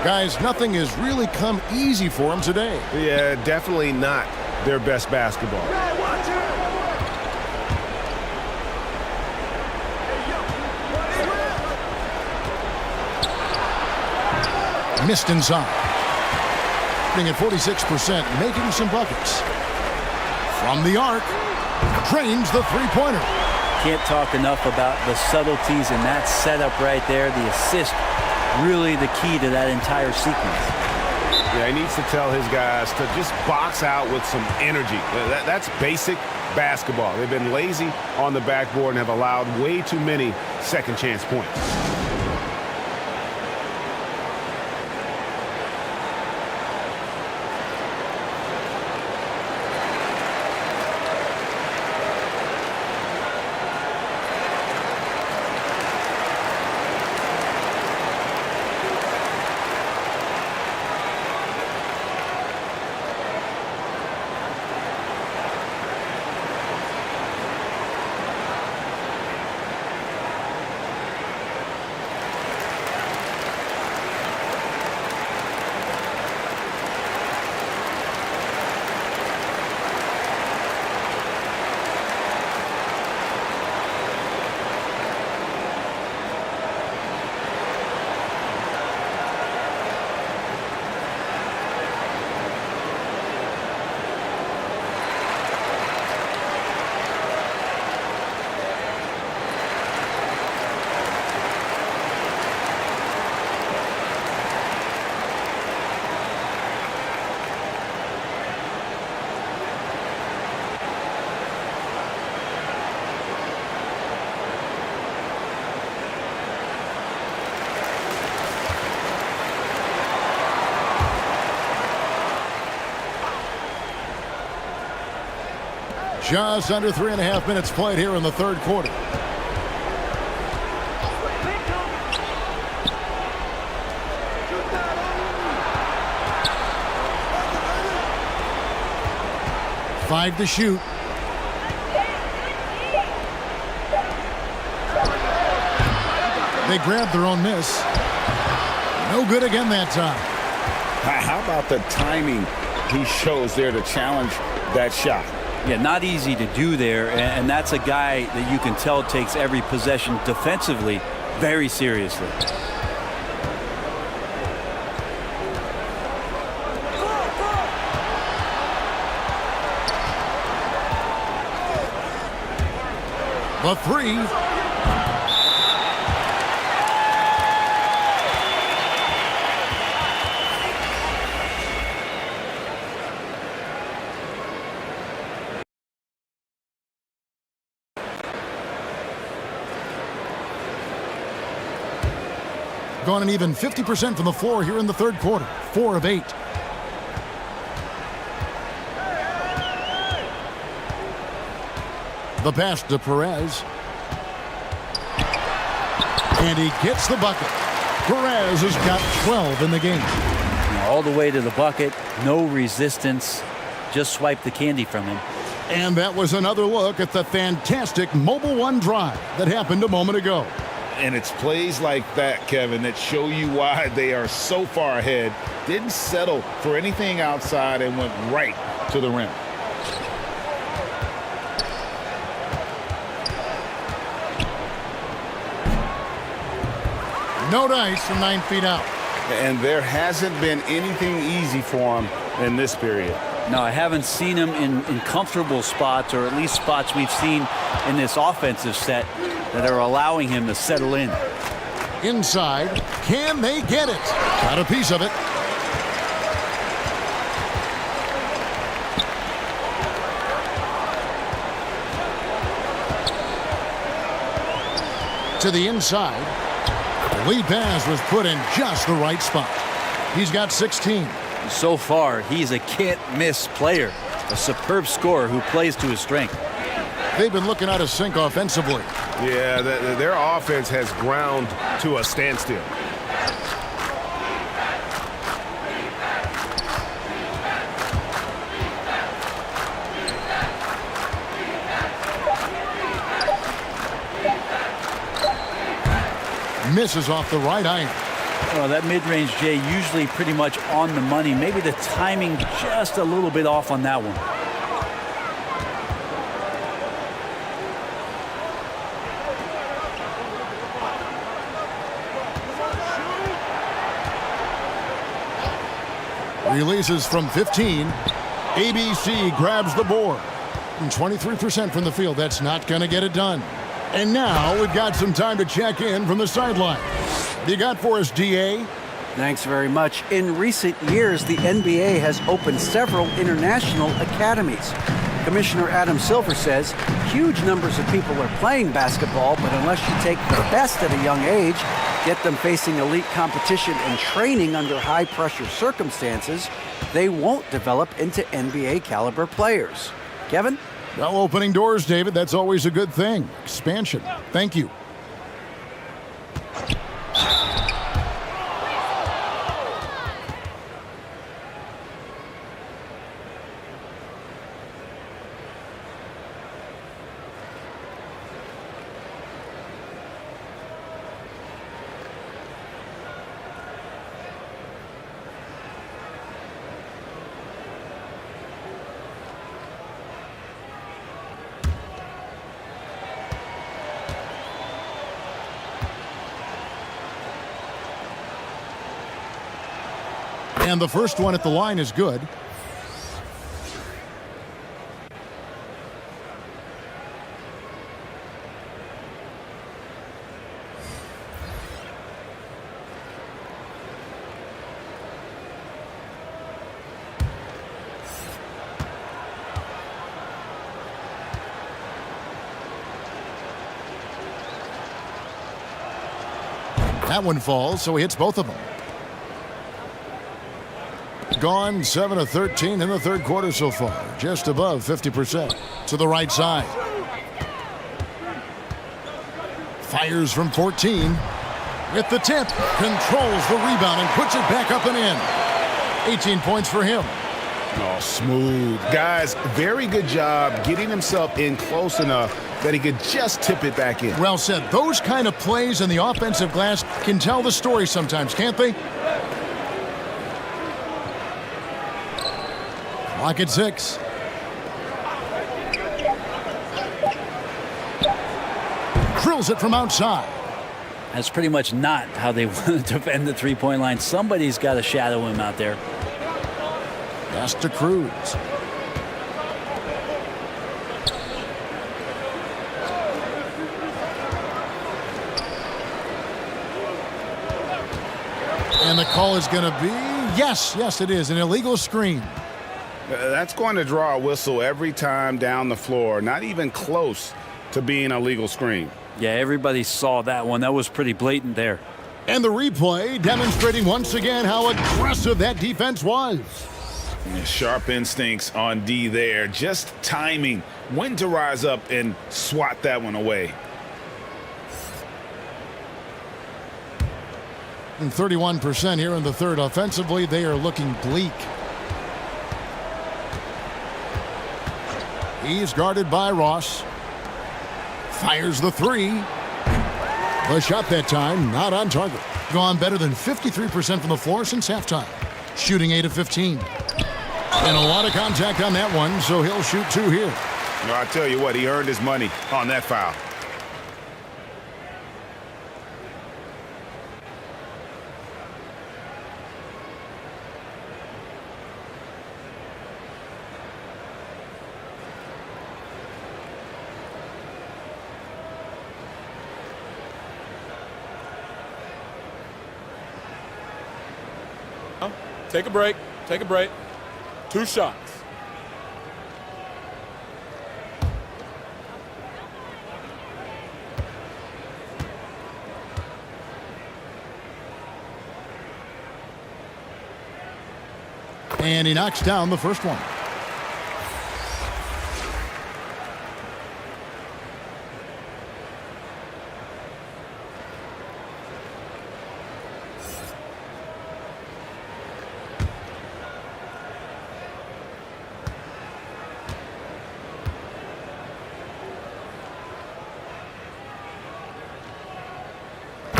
A: Guys, nothing has really come easy for him today.
B: Yeah, definitely not their best basketball.
A: Missed inside. Being at 46%, making some buckets. From the arc, drains the three-pointer.
C: Can't talk enough about the subtleties in that setup right there. The assist, really the key to that entire sequence.
B: Yeah, he needs to tell his guys to just box out with some energy. That's basic basketball. They've been lazy on the backboard and have allowed way too many second chance points.
A: Just under 3.5 minutes played here in the third quarter. Five to shoot. They grabbed their own miss. No good again that time.
B: How about the timing he shows there to challenge that shot?
C: Yeah, not easy to do there, and that's a guy that you can tell takes every possession defensively very seriously.
A: The three. Gone an even 50% from the floor here in the third quarter. 4 of 8. The pass to Perez. And he gets the bucket. Perez has got 12 in the game.
C: All the way to the bucket. No resistance. Just swipe the candy from him.
A: And that was another look at the fantastic Mobile One drive that happened a moment ago.
B: And it's plays like that, Kevin, that show you why they are so far ahead. Didn't settle for anything outside and went right to the rim.
A: No dice from 9 feet out.
B: And there hasn't been anything easy for him in this period.
C: No, I haven't seen him in comfortable spots, or at least spots we've seen in this offensive set that are allowing him to settle in.
A: Inside, can they get it? Got a piece of it. To the inside. The lead pass was put in just the right spot. He's got 16.
C: So far, he's a can't-miss player, a superb scorer who plays to his strength.
A: They've been looking out of sync offensively.
E: Yeah, their offense has ground to a standstill.
A: Misses off the right iron.
C: Well, that mid-range, Jay, usually pretty much on the money. Maybe the timing just a little bit off on that one.
A: Releases from 15. ABC grabs the board. And 23% from the field. That's not going to get it done. And now we've got some time to check in from the sideline. What you got for us, DA?
I: Thanks very much. In recent years, the NBA has opened several international academies. Commissioner Adam Silver says huge numbers of people are playing basketball, but unless you take the best at a young age, get them facing elite competition and training under high-pressure circumstances, they won't develop into NBA-caliber players. Kevin?
A: Well, opening doors, David, that's always a good thing. Expansion. Thank you. And the first one at the line is good. That one falls, so he hits both of them. Gone 7 of 13 in the third quarter so far, just above 50%. To the right side. Fires from 14. With the tip, controls the rebound and puts it back up and in. 18 points for him.
B: Oh, smooth. Guys, very good job getting himself in close enough that he could just tip it back in.
A: Well said. Those kind of plays in the offensive glass can tell the story sometimes, can't they? Lock at 6. Drills it from outside.
C: That's pretty much not how they want to defend the three-point line. Somebody's got to shadow him out there.
A: Pass to Cruz. And the call is going to be, yes, it is, an illegal screen.
B: That's going to draw a whistle every time down the floor. Not even close to being a legal screen.
C: Yeah, everybody saw that one. That was pretty blatant there.
A: And the replay demonstrating once again how aggressive that defense was.
B: Sharp instincts on D there. Just timing when to rise up and swat that one away.
A: And 31% here in the third. Offensively, they are looking bleak. He's guarded by Ross. Fires the three. The shot that time, not on target. Gone better than 53% from the floor since halftime. Shooting 8 of 15. And a lot of contact on that one, so he'll shoot 2 here.
B: Well, I tell you what, he earned his money on that foul.
E: Take a break. Take a break. 2 shots.
A: And he knocks down the first one.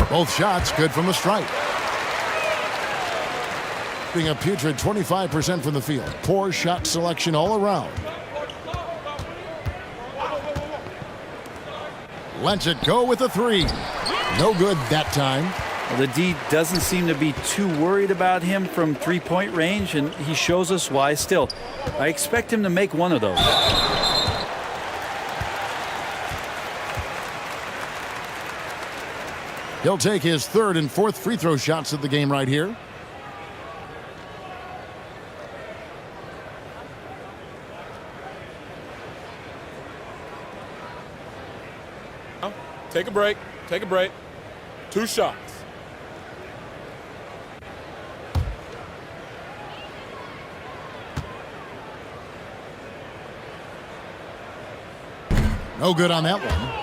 A: Both shots good from the stripe. Being a putrid 25% from the field. Poor shot selection all around. Lets it go with a 3. No good that time.
C: Well, the D doesn't seem to be too worried about him from three-point range, and he shows us why still. I expect him to make one of those.
A: He'll take his third and fourth free throw shots of the game right here.
E: Take a break. Take a break. 2 shots.
A: No good on that one.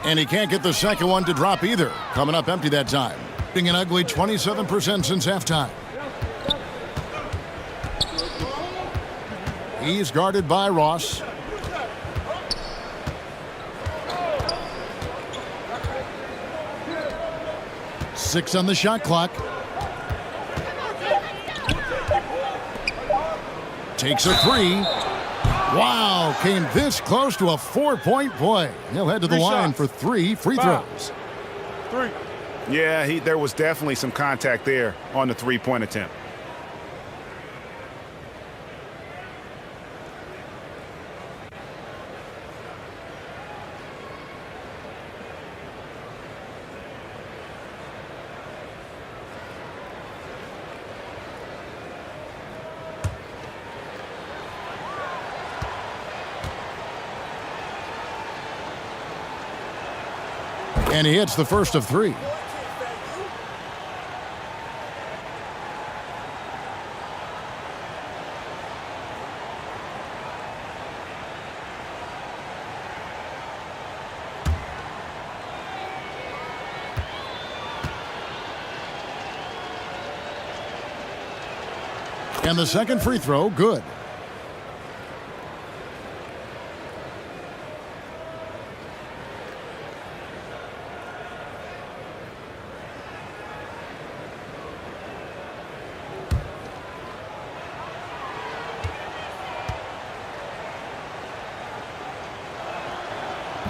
A: And he can't get the second one to drop either. Coming up empty that time. Being an ugly 27% since halftime. He's guarded by Ross. Six on the shot clock. Takes a 3. Wow, came this close to a 4-point play. He'll head to the line for 3 free throws.
E: 3.
B: Yeah, there was definitely some contact there on the three-point attempt.
A: And he hits the first of 3. And the second free throw, good.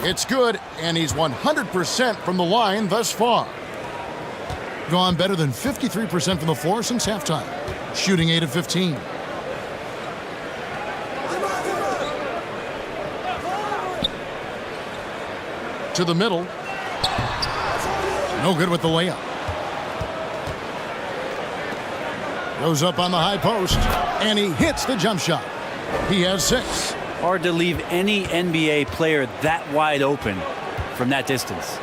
A: It's good, and he's 100% from the line thus far. Gone better than 53% from the floor since halftime. Shooting 8 of 15. To the middle. No good with the layup. Goes up on the high post, and he hits the jump shot. He has 6.
C: Hard to leave any NBA player that wide open from that distance.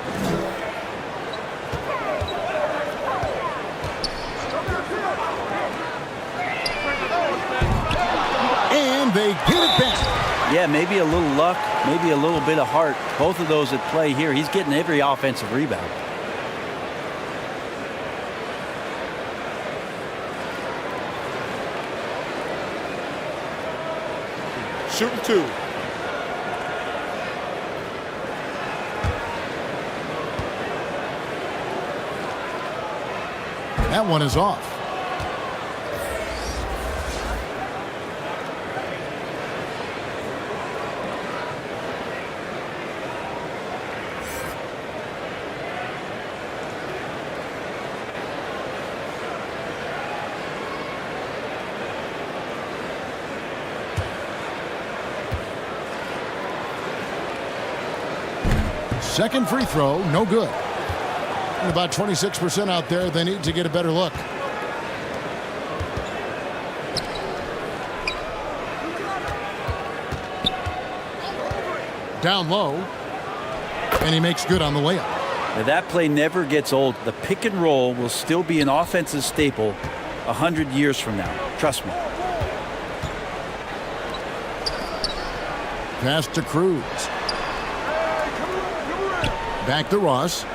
A: And they get it back.
C: Yeah, maybe a little luck, maybe a little bit of heart. Both of those at play here. He's getting every offensive rebound.
E: Shooting 2.
A: That one is off. Second free throw, no good. And about 26% out there. They need to get a better look. Down low. And he makes good on the layup.
C: Now that play never gets old. The pick and roll will still be an offensive staple 100 years from now. Trust me.
A: Pass to Cruz. Back to Ross.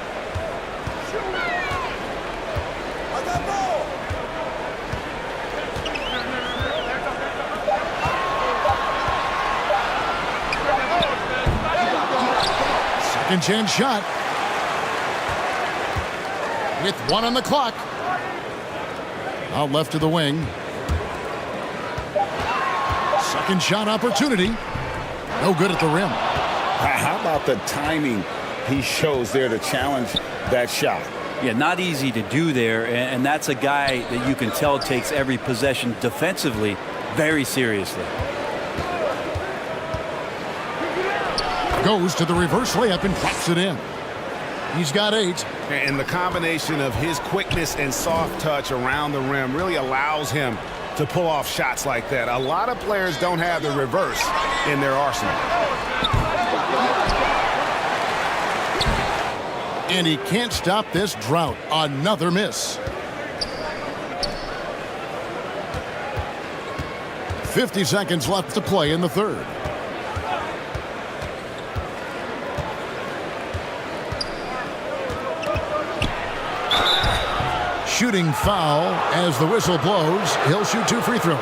A: Second chance shot. With 1 on the clock. Out left to the wing. Second shot opportunity. No good at the rim.
B: How about the timing he shows there to challenge that shot?
C: Yeah, not easy to do there, and that's a guy that you can tell takes every possession defensively very seriously.
A: Goes to the reverse layup and drops it in. He's got 8.
B: And the combination of his quickness and soft touch around the rim really allows him to pull off shots like that. A lot of players don't have the reverse in their arsenal.
A: And he can't stop this drought. Another miss. 50 seconds left to play in the third. Shooting foul as the whistle blows. He'll shoot 2 free throws.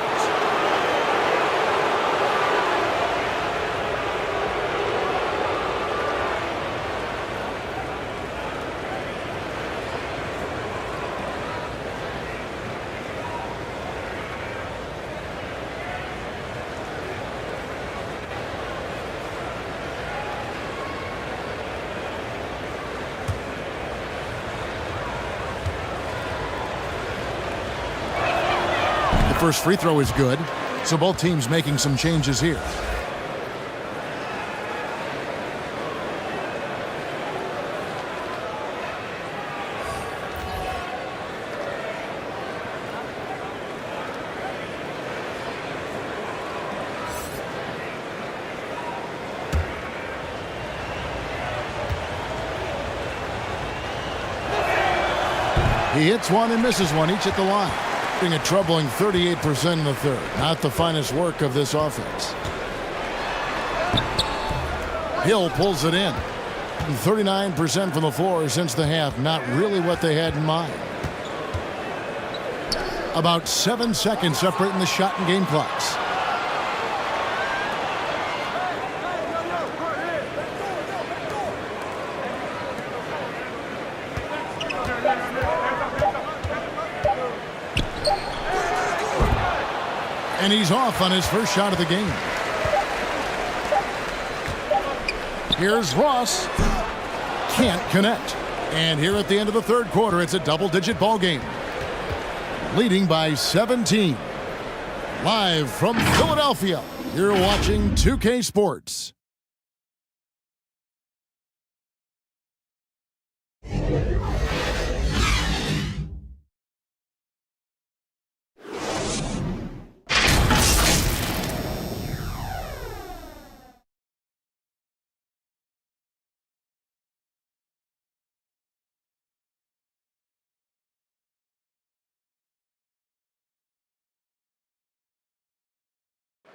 A: First free throw is good, so both teams making some changes here. He hits one and misses one, each at the line. A troubling 38% in the third. Not the finest work of this offense. Hill pulls it in. 39% from the floor since the half. Not really what they had in mind. About 7 seconds separating the shot and game clocks. And he's off on his first shot of the game. Here's Ross. Can't connect. And here at the end of the third quarter, it's a double-digit ball game. Leading by 17. Live from Philadelphia, you're watching 2K Sports.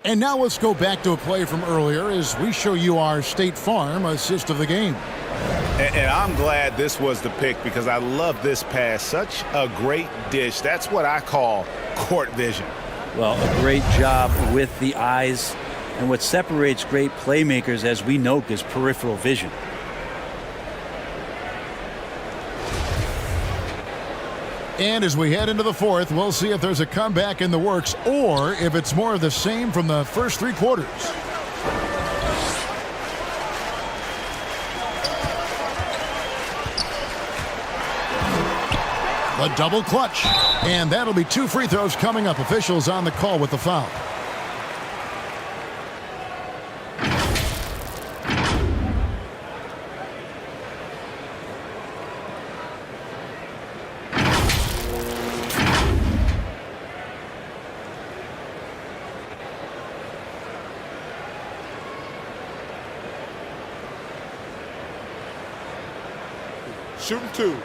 A: And now let's go back to a play from earlier as we show you our State Farm assist of the game.
B: And I'm glad this was the pick because I love this pass. Such a great dish. That's what I call court vision.
C: Well, a great job with the eyes. And what separates great playmakers, as we know, is peripheral vision.
A: And as we head into the fourth, we'll see if there's a comeback in the works or if it's more of the same from the first three quarters. The double clutch. And that'll be 2 free throws coming up. Officials on the call with the foul.
E: Shooting 2.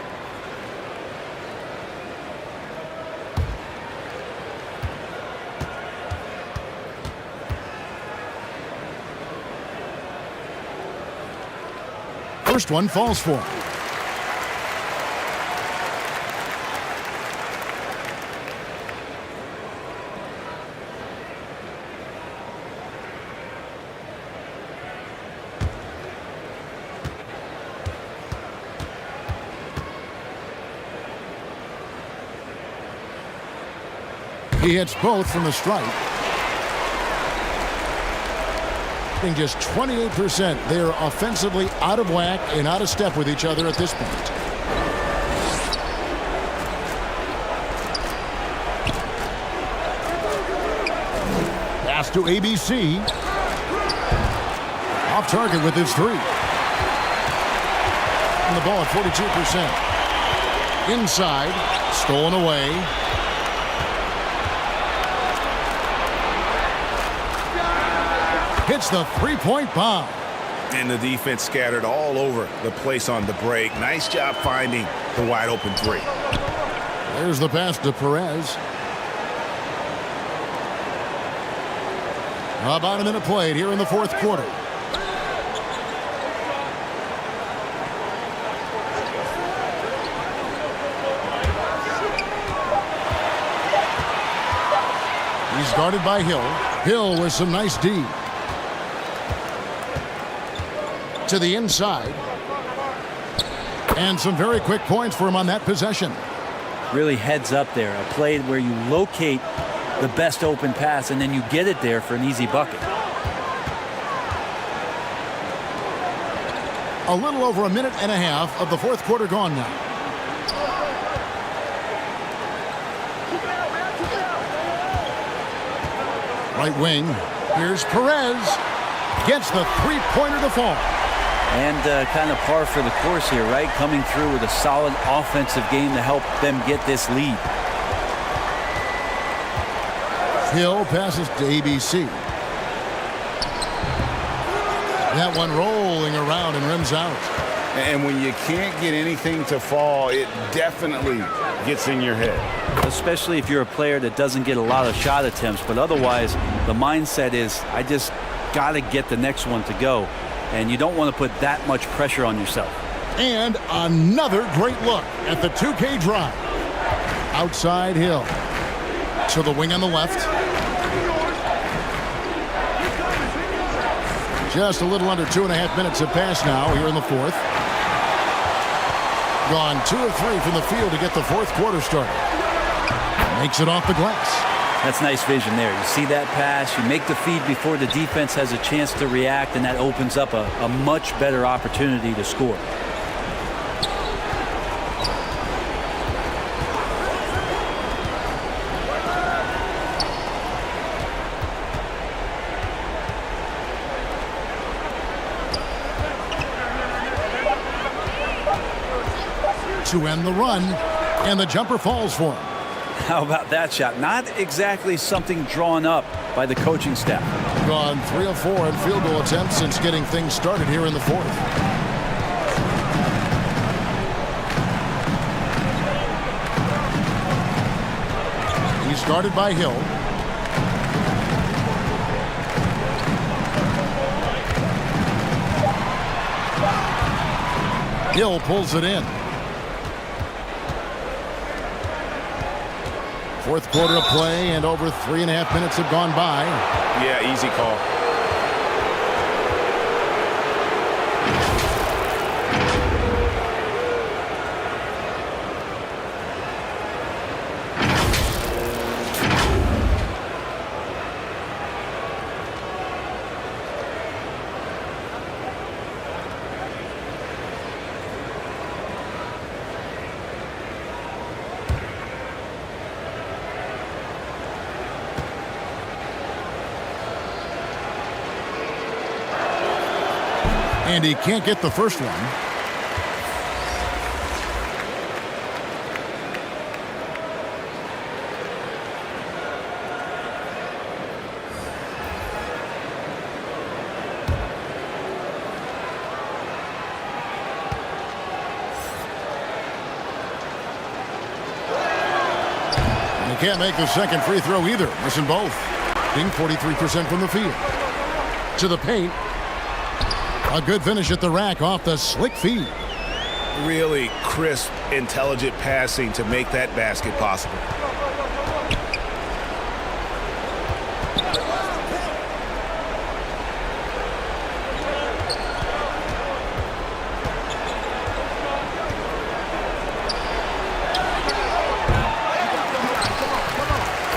A: First one falls for him. He hits both from the stripe. Just 28%. They are offensively out of whack and out of step with each other at this point. Pass to ABC. Off target with his 3. And the ball at 42%. Inside. Stolen away. Hits the three-point bomb.
B: And the defense scattered all over the place on the break. Nice job finding the wide open 3.
A: There's the pass to Perez. About a minute played here in the fourth quarter. He's guarded by Hill. Hill with some nice D. To the inside. And some very quick points for him on that possession.
C: Really heads up there. A play where you locate the best open pass and then you get it there for an easy bucket.
A: A little over a minute and a half of the fourth quarter gone now. Right wing. Here's Perez. Gets the three-pointer to fall.
C: And kind of par for the course here, right? Coming through with a solid offensive game to help them get this lead.
A: Hill passes to ABC. That one rolling around and rims out.
B: And when you can't get anything to fall, it definitely gets in your head.
C: Especially if you're a player that doesn't get a lot of shot attempts. But otherwise, the mindset is, I just got to get the next one to go. And you don't want to put that much pressure on yourself.
A: And another great look at the 2K drive. Outside Hill. To the wing on the left. Just a little under 2.5 minutes have passed now here in the fourth. Gone 2 of 3 from the field to get the fourth quarter started. Makes it off the glass.
C: That's nice vision there. You see that pass, you make the feed before the defense has a chance to react, and that opens up a much better opportunity to score.
A: To end the run, and the jumper falls for him.
C: How about that shot? Not exactly something drawn up by the coaching staff.
A: Gone 3 of 4 in field goal attempts since getting things started here in the fourth. He's guarded by Hill. Hill pulls it in. Fourth quarter of play, and over 3.5 minutes have gone by.
B: Yeah, easy call.
A: And he can't get the first one. And he can't make the second free throw either, missing both. Being 43% from the field. To the paint. A good finish at the rack off the slick feed.
B: Really crisp, intelligent passing to make that basket possible.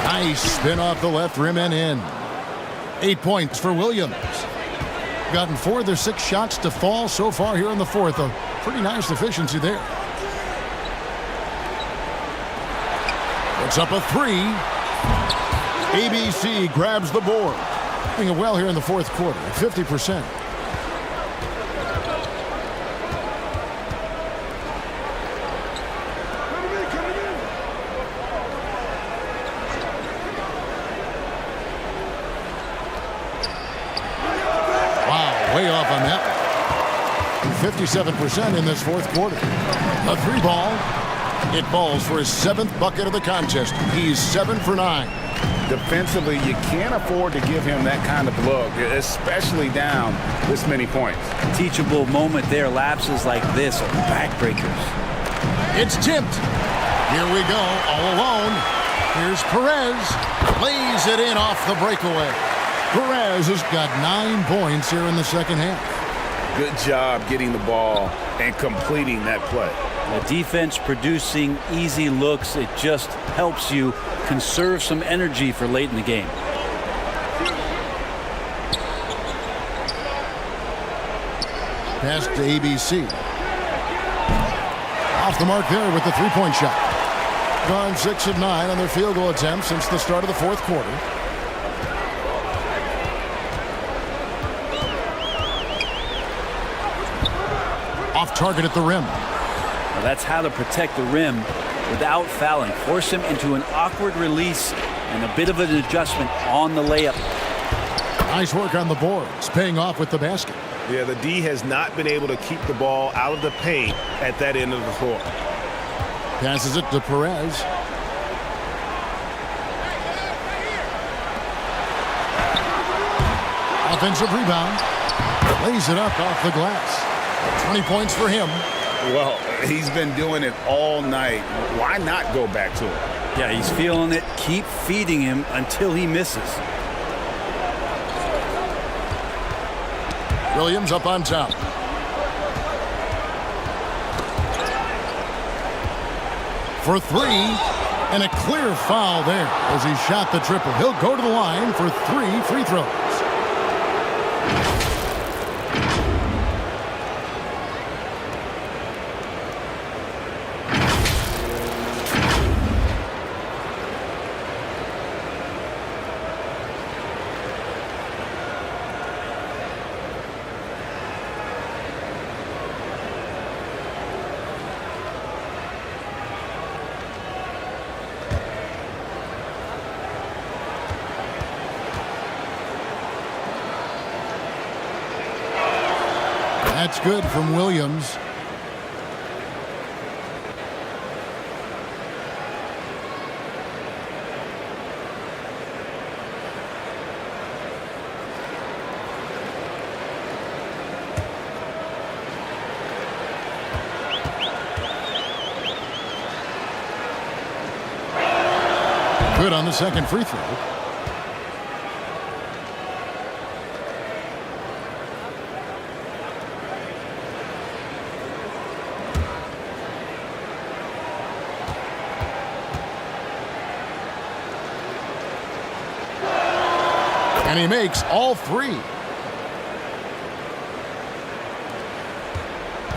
A: Nice spin off the left rim and in. 8 points for Williams. Gotten 4 of their 6 shots to fall so far here in the fourth. A pretty nice efficiency there. It's up a 3. ABC grabs the board. Doing it well here in the fourth quarter, 50%. Way off on that one. 57% in this fourth quarter. A 3 ball. It falls for his 7th bucket of the contest. He's 7 for 9.
B: Defensively, you can't afford to give him that kind of look, especially down this many points.
C: Teachable moment there. Lapses like this are backbreakers.
A: It's tipped. Here we go, all alone. Here's Perez. Lays it in off the breakaway. Perez has got 9 points here in the second half.
B: Good job getting the ball and completing that play.
C: The defense producing easy looks. It just helps you conserve some energy for late in the game.
A: Pass to ABC. Off the mark there with the 3-point shot. Gone 6 of 9 on their field goal attempts since the start of the fourth quarter. Off target at the rim.
C: Well, that's how to protect the rim without fouling. Force him into an awkward release and a bit of an adjustment on the layup.
A: Nice work on the boards, paying off with the basket.
B: Yeah, the D has not been able to keep the ball out of the paint at that end of the floor.
A: Passes it to Perez. Offensive rebound. Lays it up off the glass. 20 points for him.
B: Well, he's been doing it all night. Why not go back to it?
C: Yeah, he's feeling it. Keep feeding him until he misses.
A: Williams up on top. For 3. And a clear foul there as he shot the triple. He'll go to the line for 3 free throws. That's good from Williams. Good on the second free throw. And he makes all 3.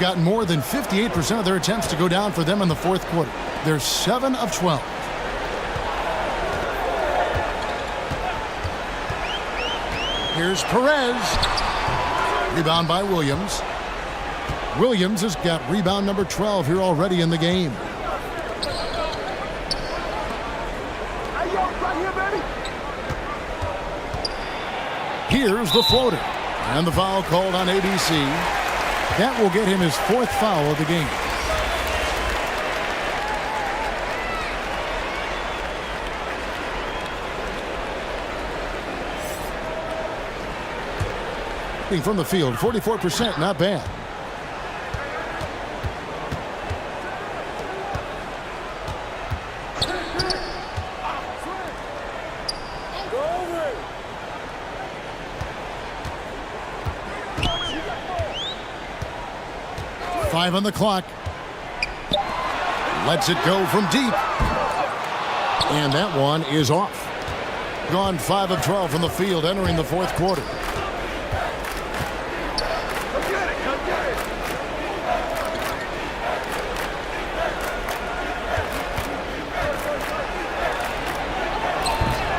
A: Gotten more than 58% of their attempts to go down for them in the fourth quarter. They're 7 of 12. Here's Perez. Rebound by Williams. Williams has got rebound number 12 here already in the game. Here's the floater. And the foul called on ABC. That will get him his 4th foul of the game. From the field, 44%, not bad. Five on the clock. Lets it go from deep. And that one is off. Gone 5 of 12 from the field entering the fourth quarter.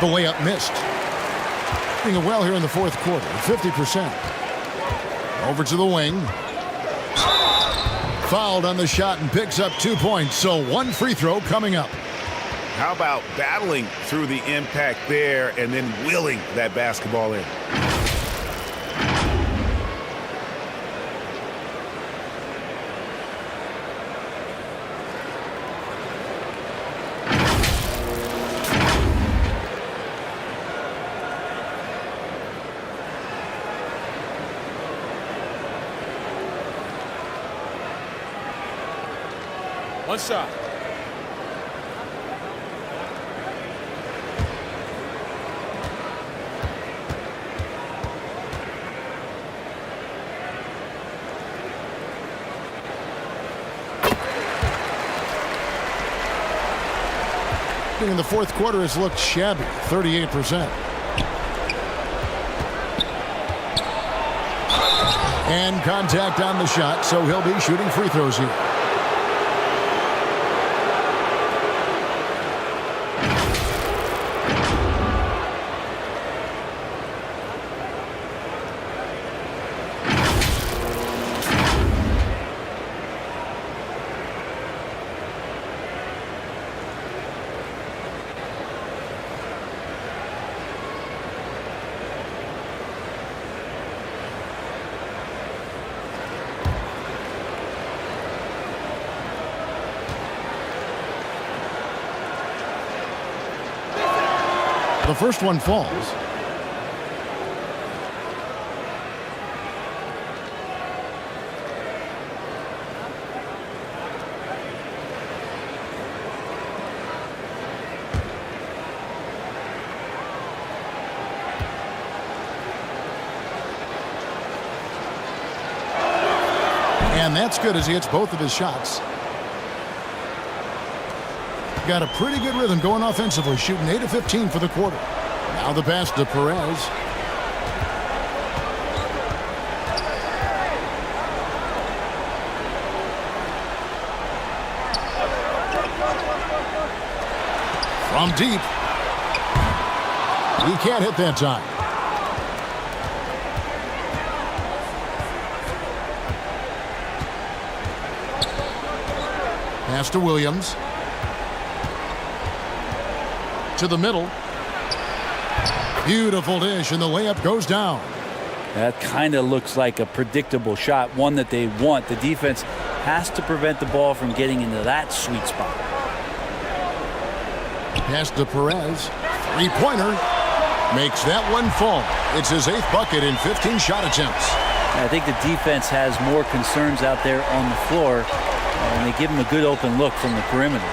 A: The layup missed. Doing well here in the fourth quarter, 50%. Over to the wing. Fouled on the shot and picks up 2 points, so 1 free throw coming up.
B: How about battling through the impact there and then willing that basketball in?
E: One shot.
A: In the fourth quarter has looked shabby, 38%. And contact on the shot, so he'll be shooting free throws here. The first one falls. And that's good as he hits both of his shots. Got a pretty good rhythm going offensively, shooting 8 of 15 for the quarter. Now the pass to Perez. From deep. He can't hit that time. Pass to Williams. To the middle. Beautiful dish, and the layup goes down.
C: That kind of looks like a predictable shot, one that they want. The defense has to prevent the ball from getting into that sweet spot.
A: Pass to Perez. Three-pointer. Makes that one fall. It's his 8th bucket in 15 shot attempts.
C: I think the defense has more concerns out there on the floor, and they give him a good open look from the perimeter.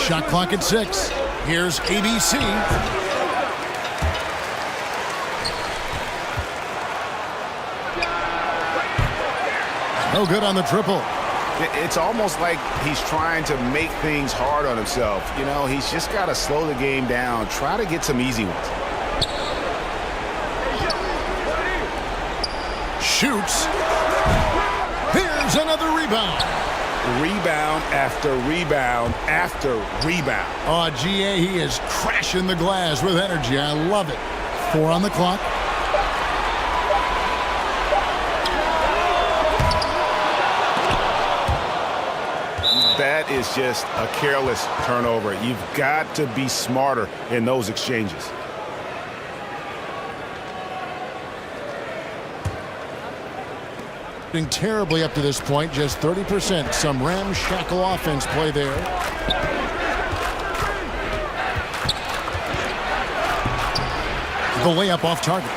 A: Shot clock at 6. Here's ABC. No good on the triple.
B: It's almost like he's trying to make things hard on himself. You know, he's just got to slow the game down. Try to get some easy ones.
A: Shoots. Here's another rebound.
B: Rebound after rebound after rebound.
A: Oh, GA, he is crashing the glass with energy. I love it. 4 on the clock.
B: That is just a careless turnover. You've got to be smarter in those exchanges.
A: Doing terribly up to this point, just 30%. Some ramshackle offense play there. The layup off target.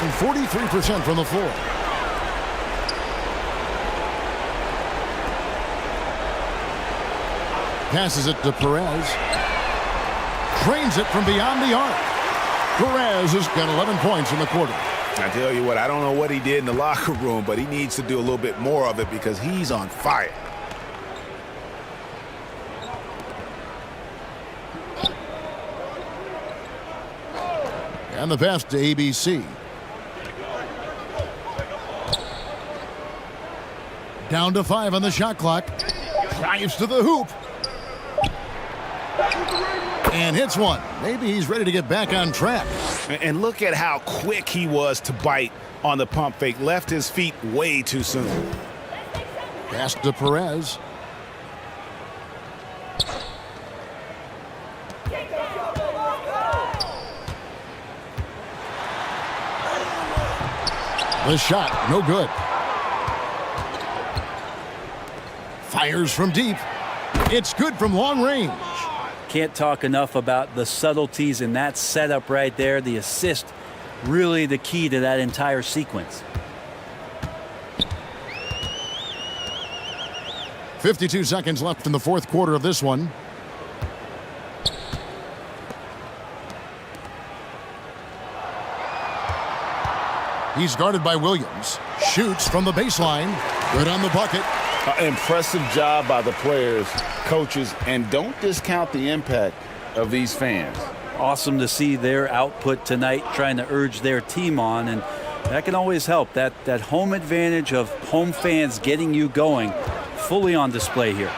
A: And 43% from the floor. Passes it to Perez. Drains it from beyond the arc. Perez has got 11 points in the quarter.
B: I tell you what, I don't know what he did in the locker room, but he needs to do a little bit more of it because he's on fire.
A: And the pass to ABC. Down to 5 on the shot clock. Drives to the hoop. And hits one. Maybe he's ready to get back on track.
B: And look at how quick he was to bite on the pump fake. Left his feet way too soon.
A: Pass to Perez. The shot, no good. Fires from deep. It's good from long range.
C: Can't talk enough about the subtleties in that setup right there. The assist, really the key to that entire sequence.
A: 52 seconds left in the fourth quarter of this one. He's guarded by Williams. Shoots from the baseline. Good on the bucket.
B: Impressive job by the players, coaches, and don't discount the impact of these fans.
C: Awesome to see their output tonight, trying to urge their team on, and that can always help. That home advantage of home fans getting you going, fully on display here.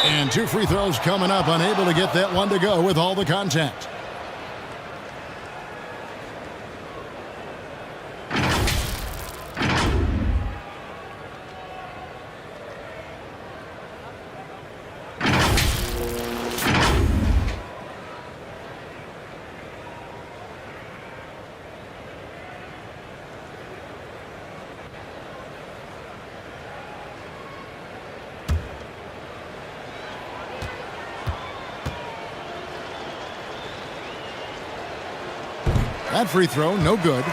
A: And 2 free throws coming up, unable to get that one to go with all the contact. That free throw, no good.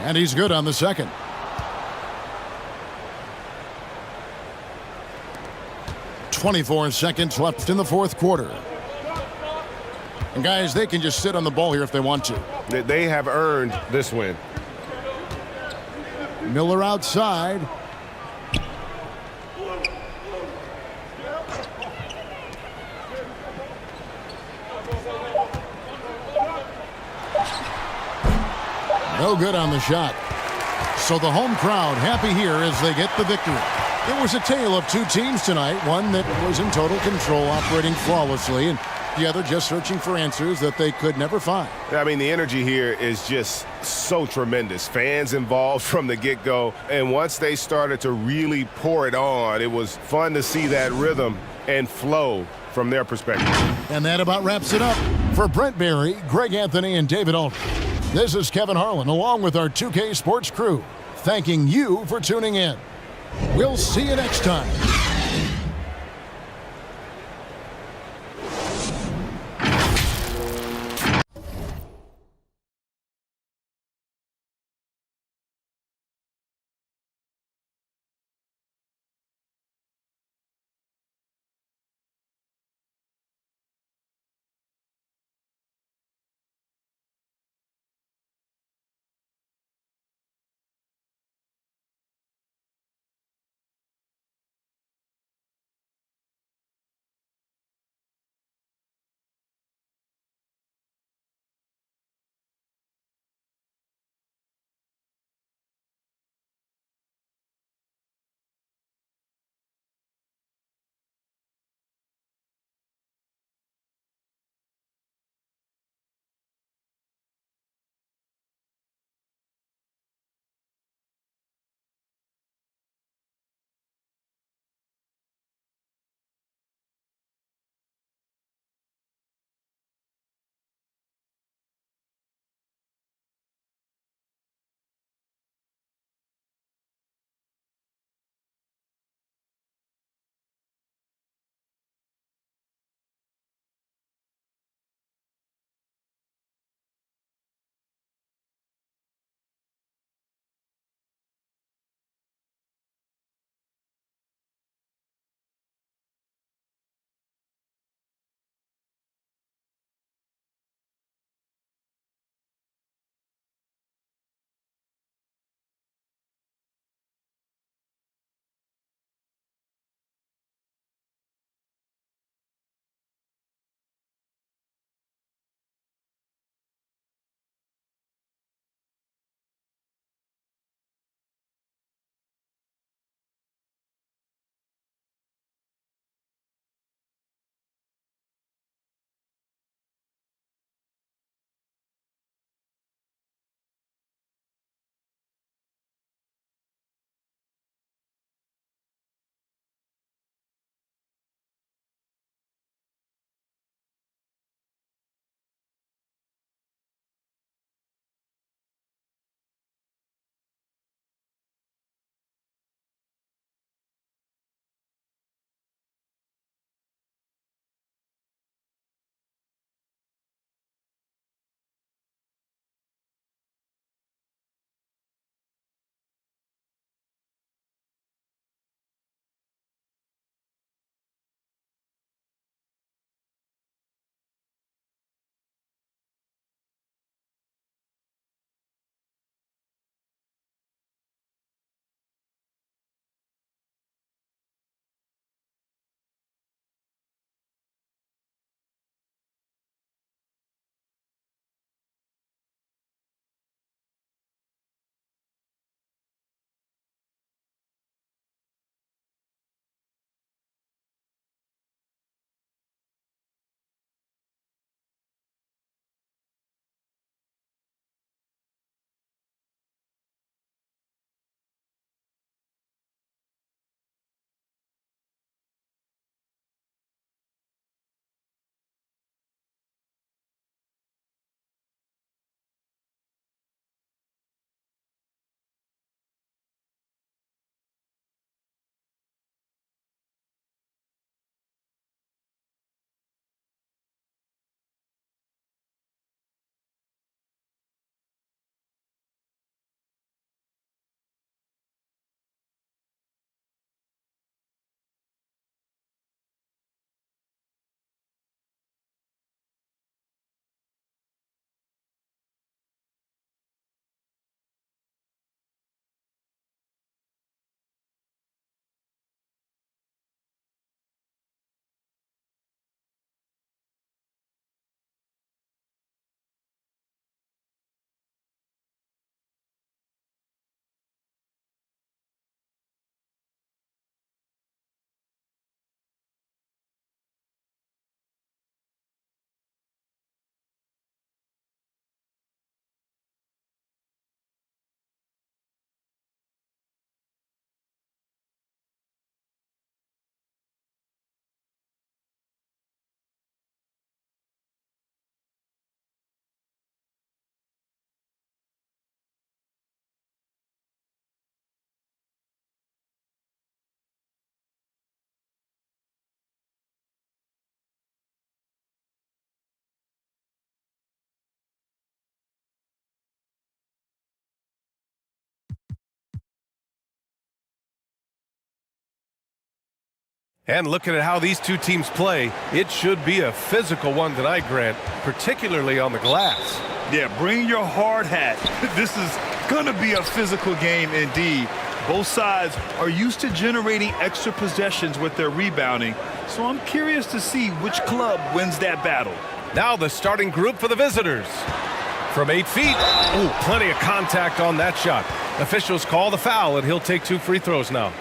A: And he's good on the second. .24 seconds left in the fourth quarter. And guys, they can just sit on the ball here if they want to.
J: They have earned this win.
A: Miller outside. No good on the shot. So the home crowd happy here as they get the victory. It was a tale of two teams tonight, one that was in total control, operating flawlessly, and the other just searching for answers that they could never find.
J: I mean, the energy here is just so tremendous. Fans involved from the get-go, and once they started to really pour it on, it was fun to see that rhythm and flow from their perspective.
A: And that about wraps it up. For Brent Barry, Greg Anthony, and David Aldridge, this is Kevin Harlan along with our 2K Sports crew, thanking you for tuning in. We'll see you next time.
K: And looking at how these two teams play, it should be a physical one tonight, Grant, particularly on the glass.
L: Yeah, bring your hard hat. This is going to be a physical game indeed. Both sides are used to generating extra possessions with their rebounding, so I'm curious to see which club wins that battle.
K: Now the starting group for the visitors. From 8 feet, ooh, plenty of contact on that shot. Officials call the foul, and he'll take 2 free throws now.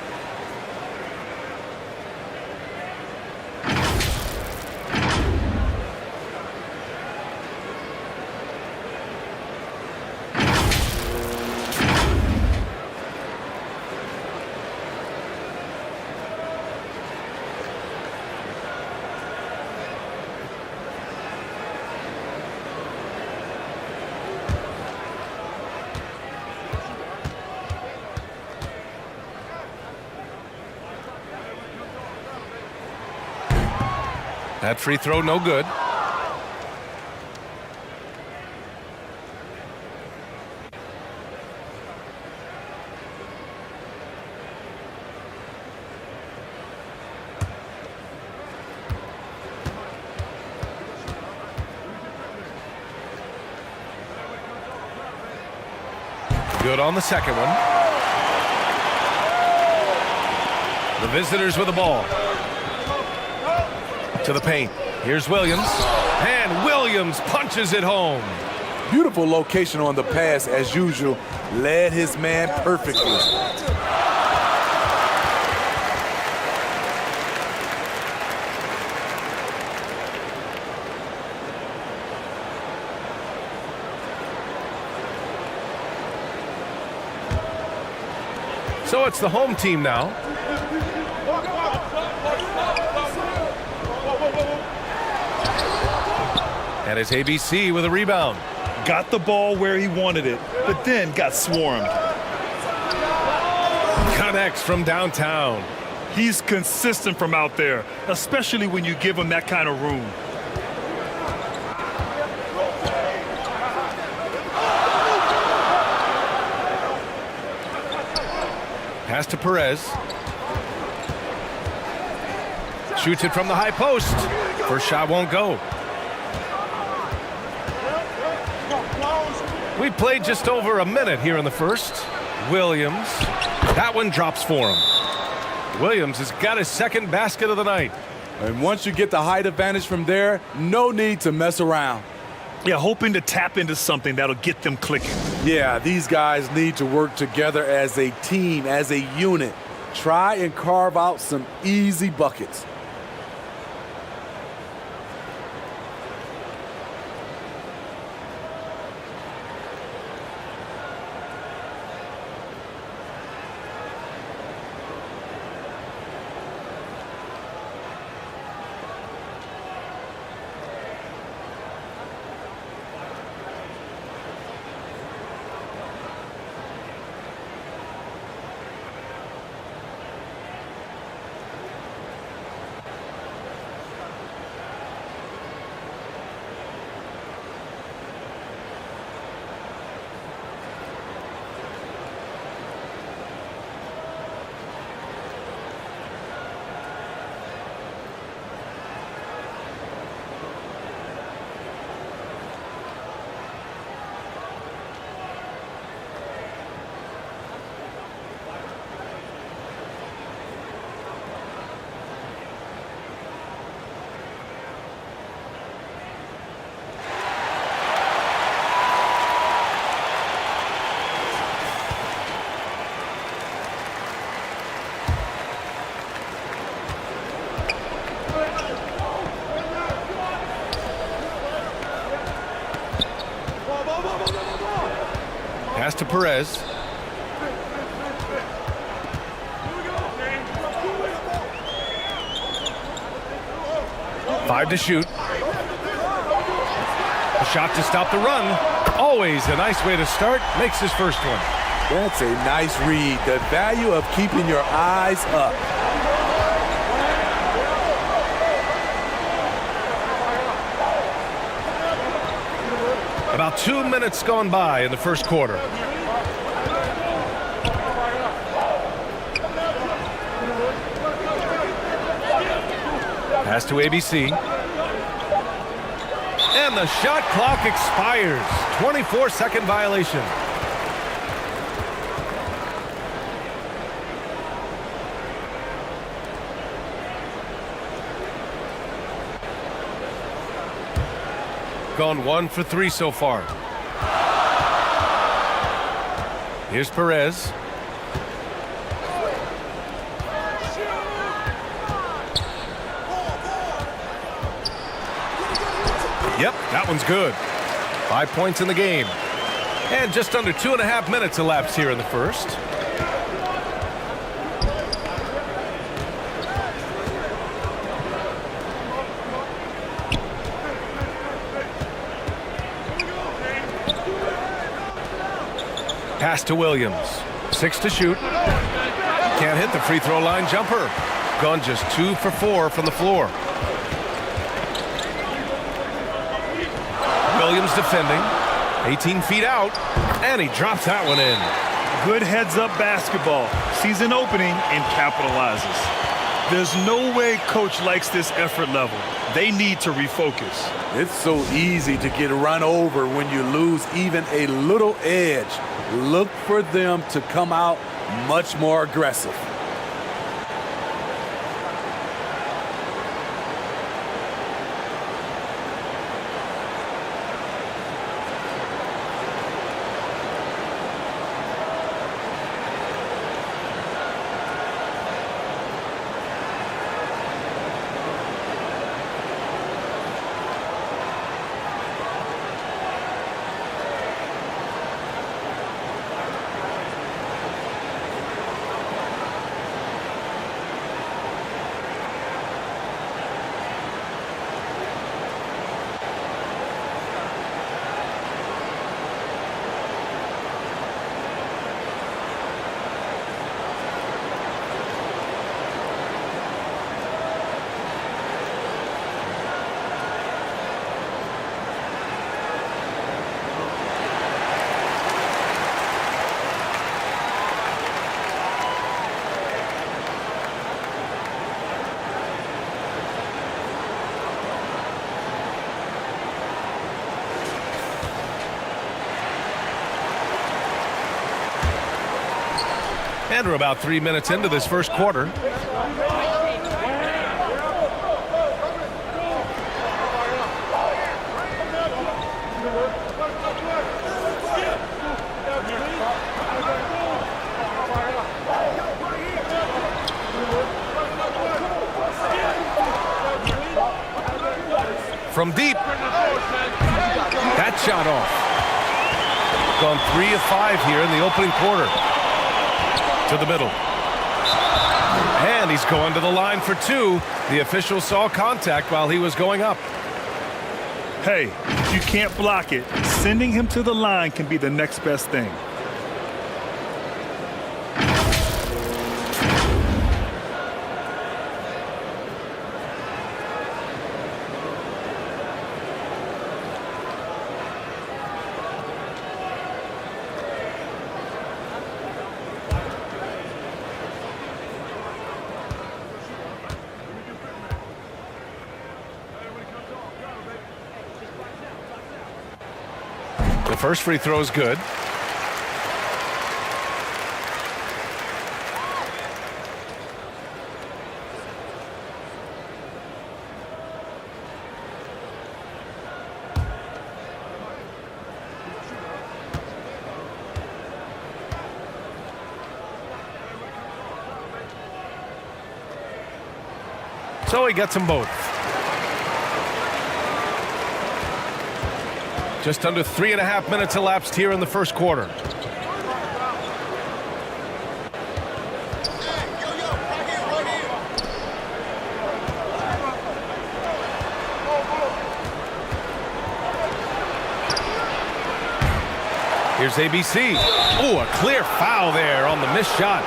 K: That free throw, no good. Good on the second one. The visitors with the ball. To the paint. Here's Williams. And Williams punches it home.
M: Beautiful location on the pass as usual. Led his man perfectly.
K: So it's the home team now. And it's ABC with a rebound.
L: Got the ball where he wanted it, but then got swarmed.
K: Connects from downtown.
L: He's consistent from out there, especially when you give him that kind of room.
K: Pass to Perez. Shoots it from the high post. First shot won't go. We played just over a minute here in the first. Williams. That one drops for him. Williams has got his second basket of the night.
M: And once you get the height advantage from there, no need to mess around.
L: Yeah, hoping to tap into something that'll get them clicking.
M: Yeah, these guys need to work together as a team, as a unit. Try and carve out some easy buckets.
K: Pass to Perez. Five to shoot. A shot to stop the run. Always a nice way to start. Makes his first one.
M: That's a nice read. The value of keeping your eyes up.
K: About 2 minutes gone by in the first quarter. Pass to ABC. And the shot clock expires. 24-second violation. Gone 1 for 3 so far. Here's Perez. Yep, that one's good. 5 points in the game. And just under 2.5 minutes elapsed here in the first. Pass to Williams. 6 to shoot. Can't hit the free throw line jumper. Gone just 2 for 4 from the floor. Williams defending. 18 feet out. And he drops that one in.
L: Good heads-up basketball. Sees an opening and capitalizes. There's no way coach likes this effort level. They need to refocus.
M: It's so easy to get run over when you lose even a little edge. Look for them to come out much more aggressive.
K: And we're about 3 minutes into this first quarter. From deep. That shot off. Gone 3 of 5 here in the opening quarter. To the middle. And he's going to the line for 2. The official saw contact while he was going up.
L: Hey, if you can't block it, sending him to the line can be the next best thing.
K: The first free throw is good. So he gets them both. Just under 3.5 minutes elapsed here in the first quarter. Here's ABC. Oh, a clear foul there on the missed shot.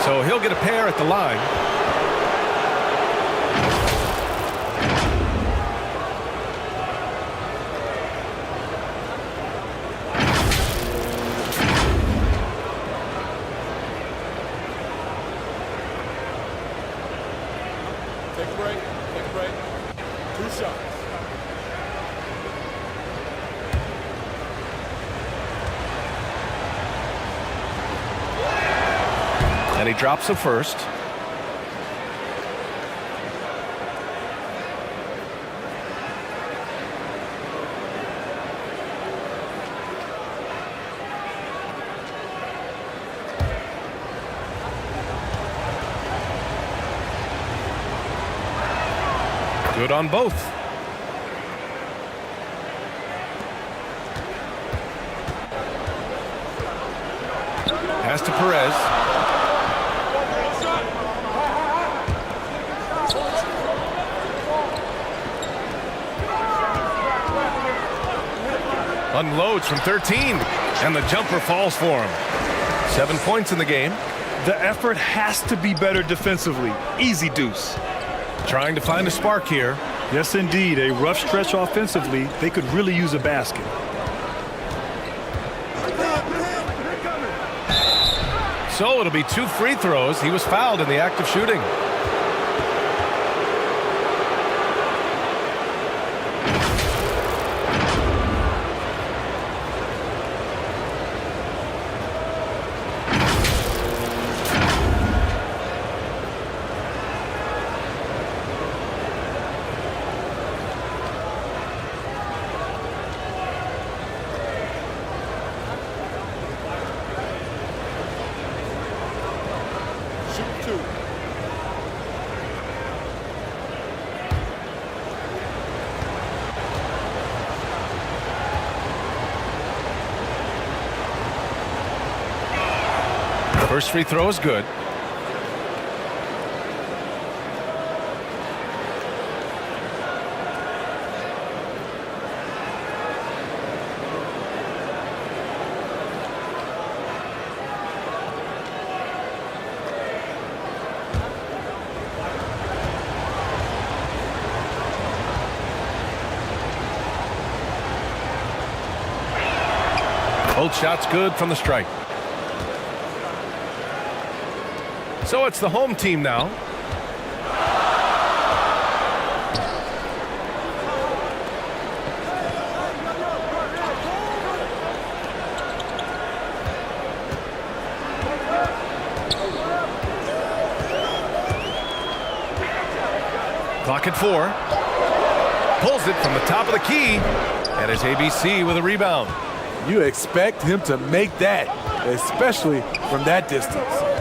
K: So he'll get a pair at the line.
E: Take a break. Take a break.
K: And he drops the first. Good on both. Pass to Perez. Unloads from 13, and the jumper falls for him. 7 points in the game.
L: The effort has to be better defensively. Easy deuce.
K: Trying to find a spark here.
L: Yes, indeed. A rough stretch offensively. They could really use a basket.
K: So it'll be 2 free throws. He was fouled in the act of shooting. First free throw is good. Both shots good from the stripe. So it's the home team now. Clock at 4. Pulls it from the top of the key. And it's ABC with a rebound.
M: You expect him to make that, especially from that distance.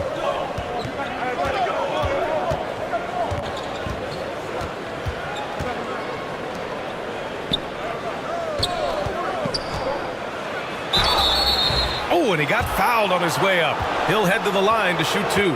K: Oh, and he got fouled on his way up. He'll head to the line to shoot 2.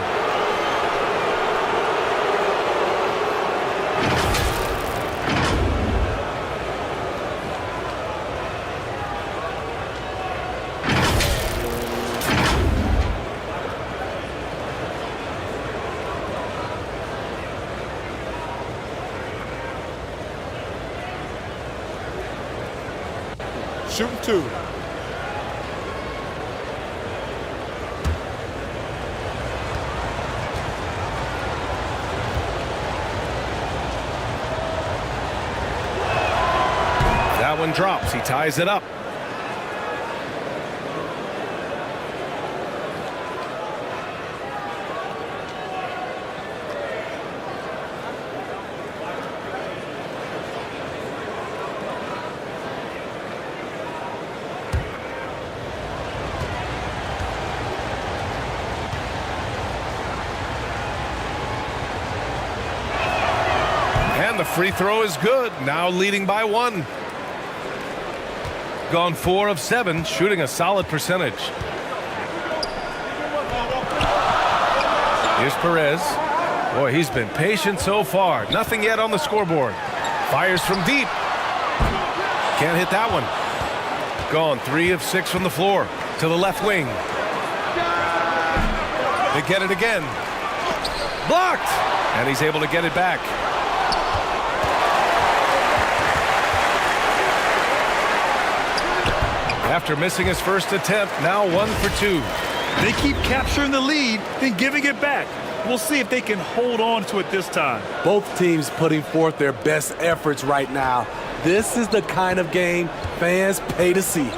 E: Shooting 2.
K: That one drops. He ties it up. And the free throw is good. Now leading by 1. Gone 4 of 7, shooting a solid percentage. Here's Perez. Boy, he's been patient so far. Nothing yet on the scoreboard. Fires from deep. Can't hit that one. Gone 3 of 6 from the floor to the left wing. They get it again. Blocked! And he's able to get it back. After missing his first attempt, now 1 for 2.
L: They keep capturing the lead, then giving it back. We'll see if they can hold on to it this time.
M: Both teams putting forth their best efforts right now. This is the kind of game fans pay to see.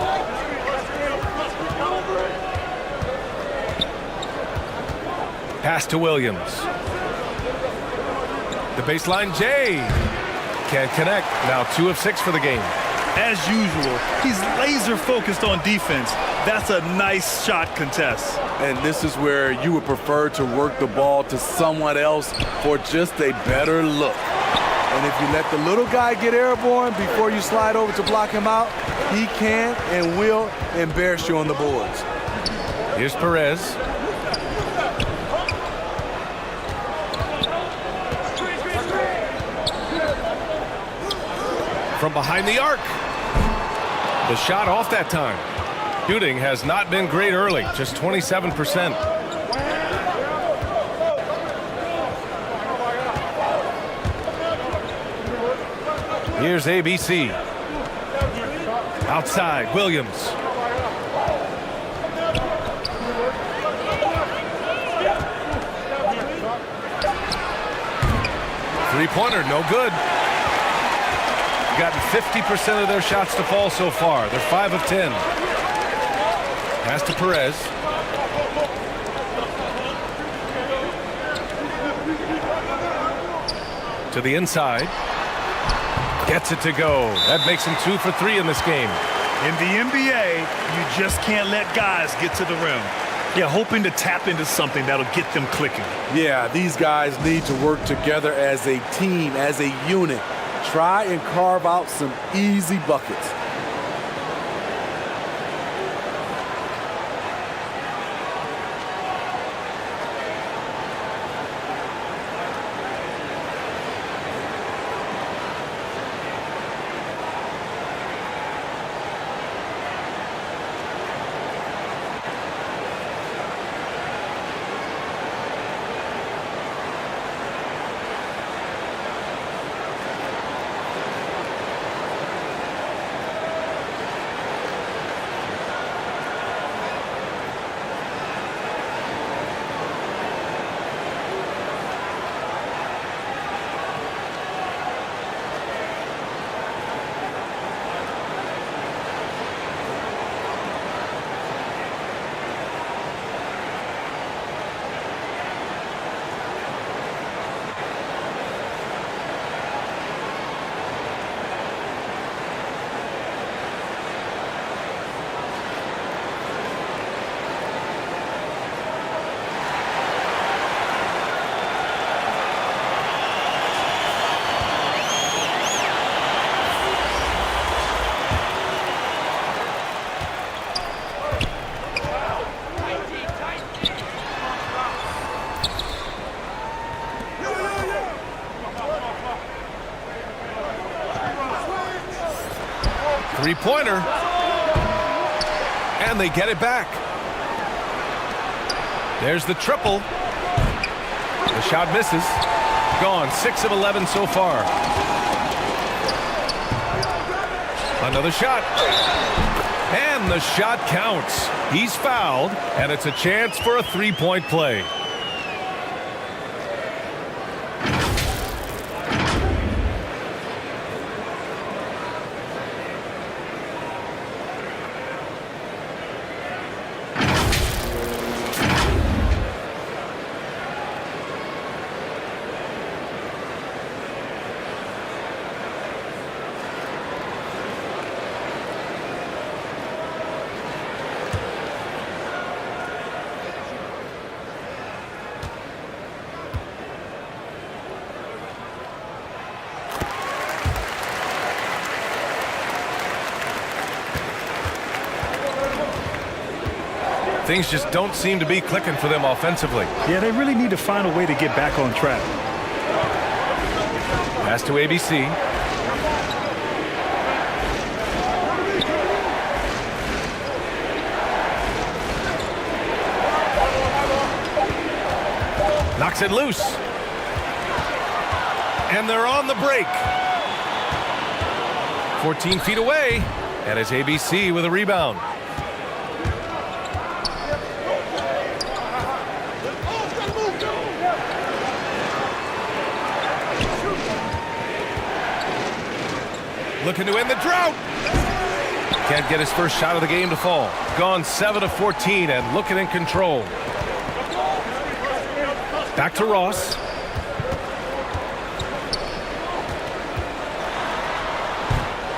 K: Pass to Williams. The baseline, Jay. Can't connect. Now 2 of 6 for the game.
L: As usual, he's laser focused on defense. That's a nice shot contest.
M: And this is where you would prefer to work the ball to someone else for just a better look. And if you let the little guy get airborne before you slide over to block him out, he can and will embarrass you on the boards.
K: Here's Perez. From behind the arc. The shot off that time. Shooting has not been great early, just 27%. Here's ABC. Outside, Williams. Three-pointer, no good. Gotten 50% of their shots to fall so far. They're 5 of 10. Pass to Perez. To the inside. Gets it to go. That makes him 2 for 3 in this game.
L: In the NBA, you just can't let guys get to the rim. Yeah, hoping to tap into something that'll get them clicking.
M: Yeah, these guys need to work together as a team, as a unit. Try and carve out some easy buckets.
K: Three-pointer. And they get it back. There's the triple. The shot misses. Gone. 6 of 11 so far. Another shot. And the shot counts. He's fouled, and it's a chance for a three-point play. Things just don't seem to be clicking for them offensively.
L: Yeah, they really need to find a way to get back on track.
K: Pass to ABC. Knocks it loose. And they're on the break. 14 feet away. And it's ABC with a rebound. Looking to end the drought. Can't get his first shot of the game to fall. Gone 7 of 14 and looking in control. Back to Ross.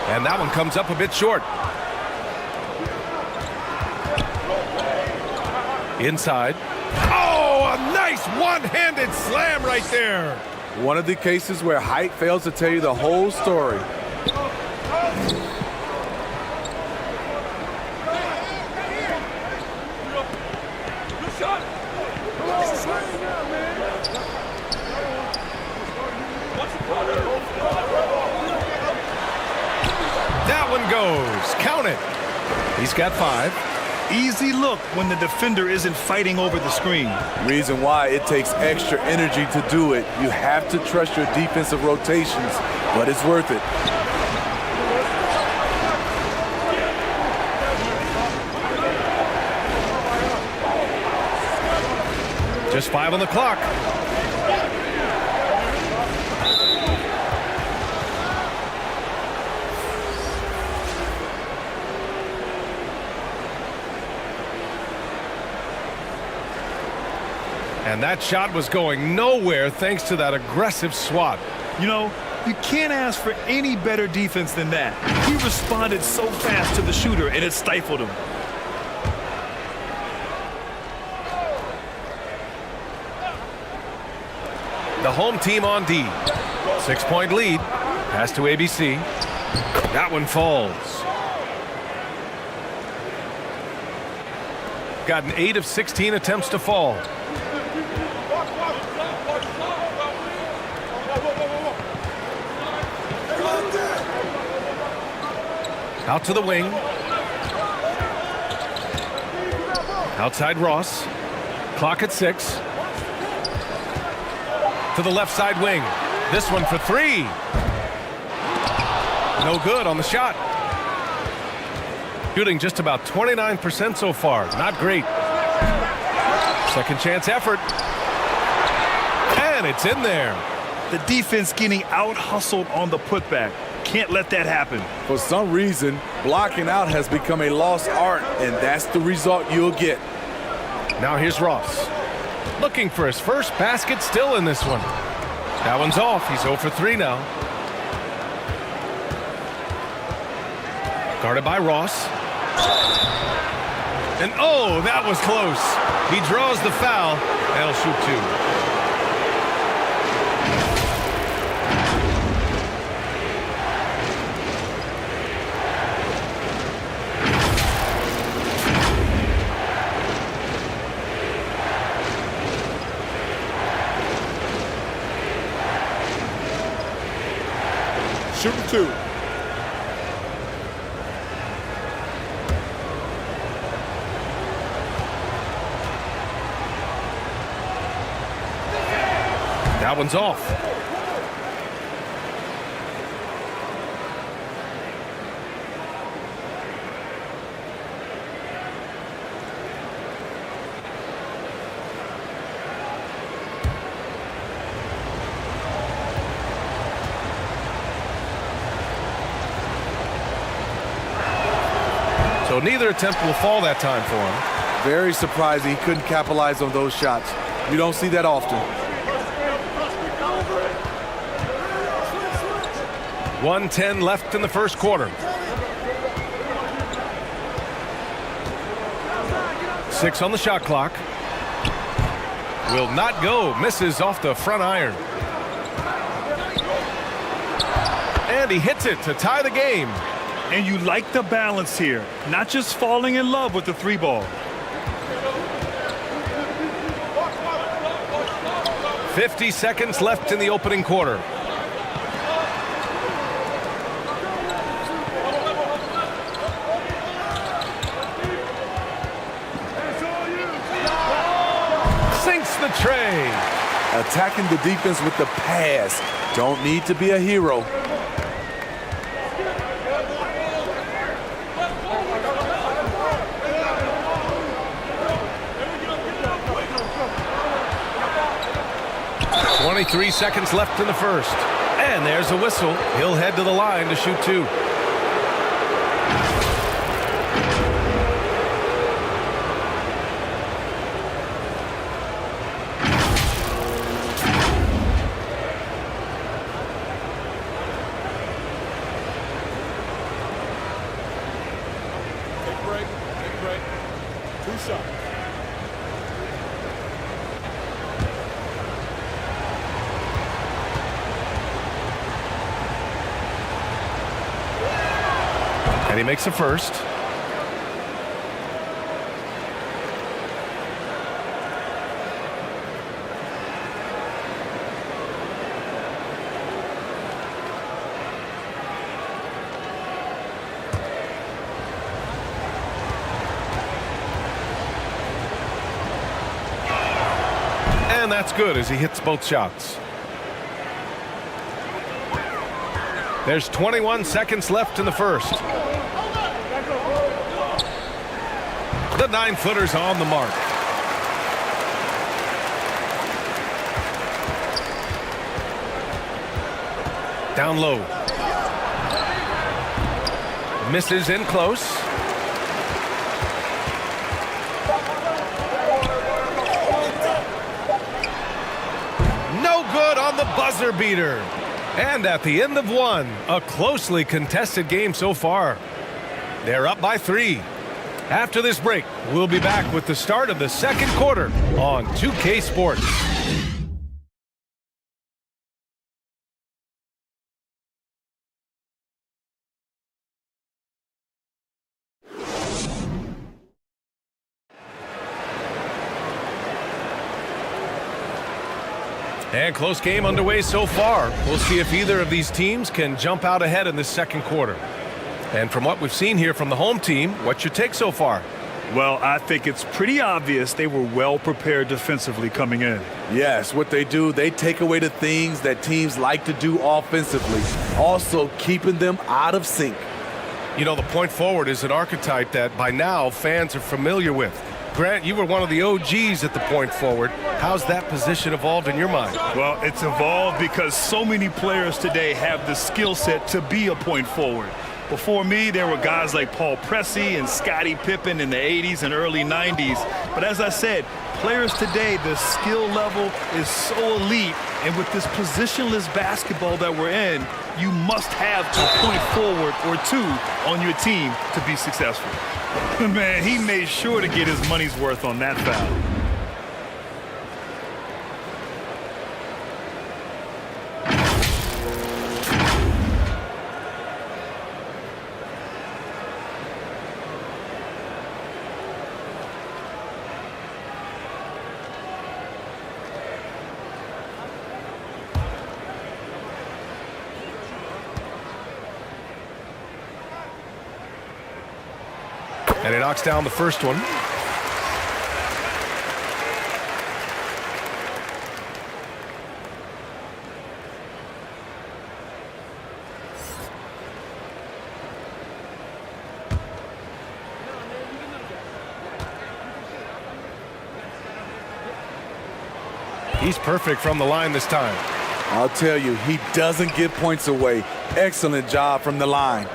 K: And that one comes up a bit short. Inside. Oh, a nice one-handed slam right there.
M: One of the cases where height fails to tell you the whole story.
K: That one goes. Count it. He's got 5.
L: Easy look when the defender isn't fighting over the screen.
M: Reason why it takes extra energy to do it. You have to trust your defensive rotations, but it's worth it.
K: Just 5 on the clock. And that shot was going nowhere thanks to that aggressive swat.
L: You know, you can't ask for any better defense than that. He responded so fast to the shooter, and it stifled him.
K: The home team on D. 6-point lead. Pass to ABC. That one falls. Got an 8 of 16 attempts to fall. Out to the wing. Outside Ross. Clock at 6. To the left side wing. This one for 3. No good on the shot. Shooting just about 29% so far. Not great. Second chance effort. And it's in there.
L: The defense getting out-hustled on the putback. Can't let that happen.
M: For some reason, blocking out has become a lost art, and that's the result you'll get.
K: Now here's Ross. Looking for his first basket still in this one. That one's off. He's 0 for 3 now. Guarded by Ross. And oh, that was close. He draws the foul, and he'll shoot 2.
H: Shooting 2.
K: That one's off. So neither attempt will fall that time for him.
M: Very surprising he couldn't capitalize on those shots. You don't see that often.
K: 1:10 left in the first quarter. 6 on the shot clock. Will not go. Misses off the front iron. And he hits it to tie the game.
L: And you like the balance here. Not just falling in love with the 3 ball.
K: 50 seconds left in the opening quarter. Sinks the tray.
M: Attacking the defense with the pass. Don't need to be a hero.
K: Three seconds left in the first. And there's a whistle. He'll head to the line to shoot 2.
E: Free shot.
K: And he makes the first. And that's good as he hits both shots. There's 21 seconds left in the first. The 9-footer's on the mark. Down low. Misses in close. No good on the buzzer beater. And at the end of one, a closely contested game so far. They're up by 3. After this break, we'll be back with the start of the second quarter on 2K Sports. And close game underway so far. We'll see if either of these teams can jump out ahead in this second quarter. And from what we've seen here from the home team, what's your take so far?
L: Well, I think it's pretty obvious they were well prepared defensively coming in.
M: Yes, what they do, they take away the things that teams like to do offensively, also keeping them out of sync.
K: You know, the point forward is an archetype that by now fans are familiar with. Grant, you were one of the OGs at the point forward. How's that position evolved in your mind?
L: Well, it's evolved because so many players today have the skill set to be a point forward. Before me, there were guys like Paul Pressey and Scottie Pippen in the 80s and early 90s. But as I said, players today, the skill level is so elite. And with this positionless basketball that we're in, you must have a point forward or two on your team to be successful. Man, he made sure to get his money's worth on that foul.
K: And he knocks down the first one. He's perfect from the line this time.
M: I'll tell you, he doesn't give points away. Excellent job from the line.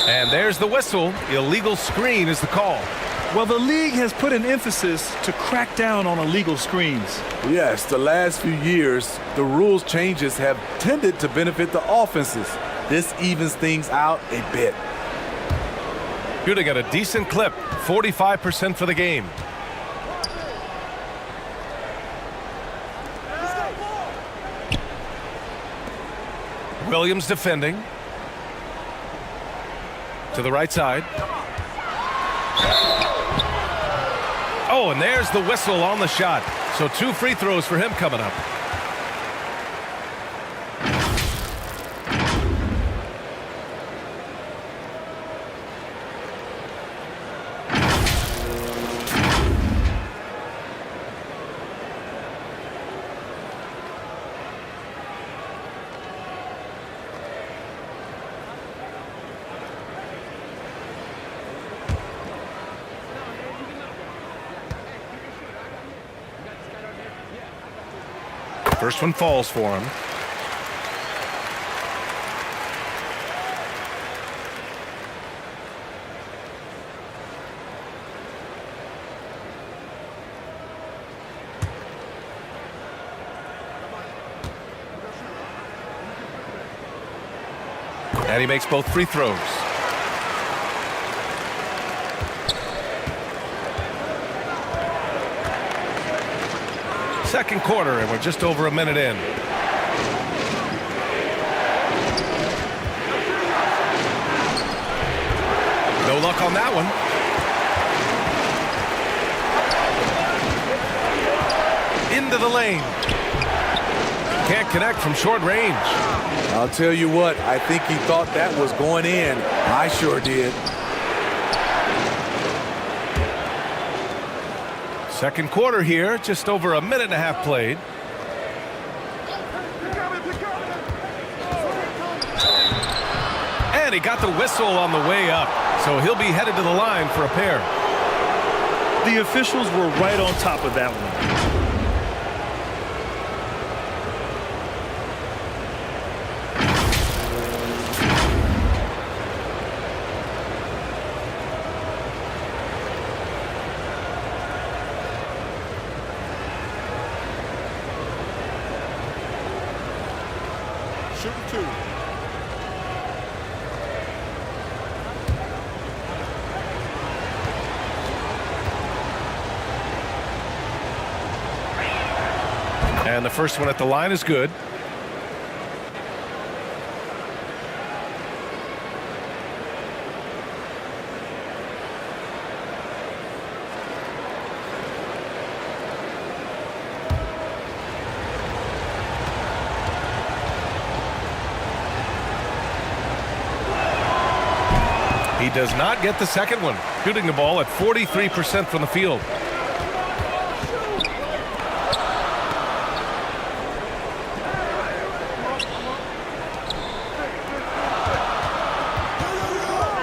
K: And there's the whistle. Illegal screen is the call.
L: Well, the league has put an emphasis to crack down on illegal screens.
M: Yes, the last few years, the rules changes have tended to benefit the offenses. This evens things out a bit.
K: Shooting at a decent clip, 45% for the game. Williams defending. To the right side. Oh, and there's the whistle on the shot. So 2 free throws for him coming up. First one falls for him. And he makes both free throws. Second quarter, and we're just over a minute in. No luck on that one. Into the lane. Can't connect from short range.
M: I'll tell you what, I think he thought that was going in. I sure did.
K: Second quarter here, just over a minute and a half played. And he got the whistle on the way up, so he'll be headed to the line for a pair.
L: The officials were right on top of that one.
E: Shooting 2.
K: And the first one at the line is good. He does not get the second one, shooting the ball at 43% from the field.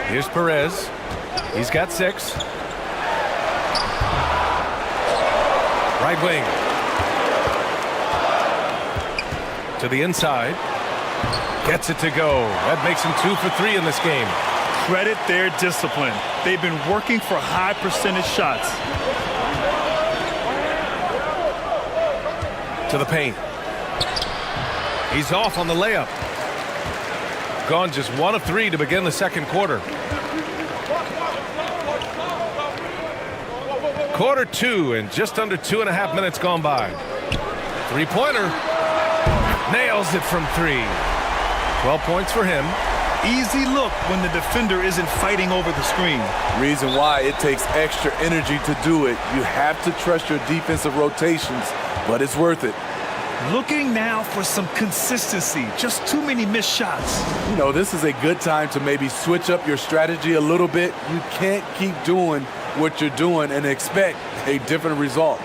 K: Here's Perez. He's got 6. Right wing. To the inside. Gets it to go. That makes him 2 for 3 in this game.
L: Credit their discipline. They've been working for high percentage shots.
K: To the paint. He's off on the layup. Gone just 1 of 3 to begin the second quarter. Quarter 2 and just under 2.5 minutes gone by. Three-pointer. Nails it from 3. 12 points for him.
L: Easy look when the defender isn't fighting over the screen.
M: Reason why it takes extra energy to do it. You have to trust your defensive rotations, but it's worth it.
L: Looking now for some consistency. Just too many missed shots.
M: You know, this is a good time to maybe switch up your strategy a little bit. You can't keep doing what you're doing and expect a different result.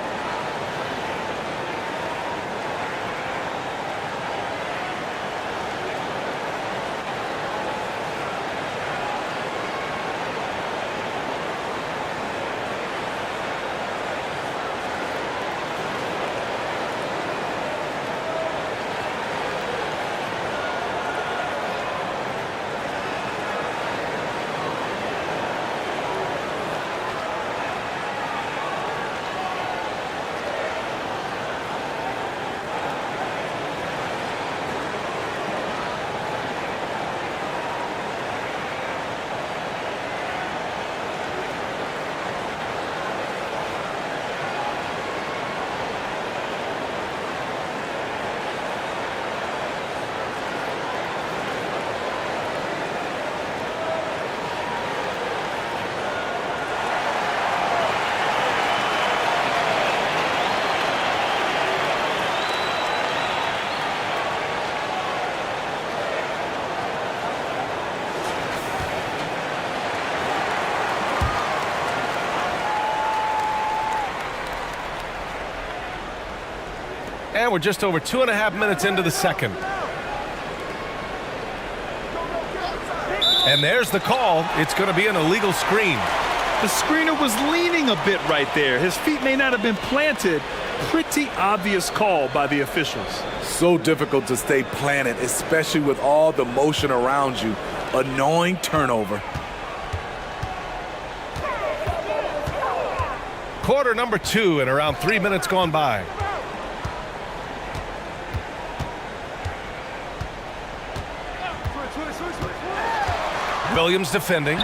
K: And we're just over 2.5 minutes into the second. And there's the call. It's going to be an illegal screen.
L: The screener was leaning a bit right there. His feet may not have been planted. Pretty obvious call by the officials.
M: So difficult to stay planted, especially with all the motion around you. Annoying turnover.
K: Quarter number 2 and around 3 minutes gone by. Williams defending.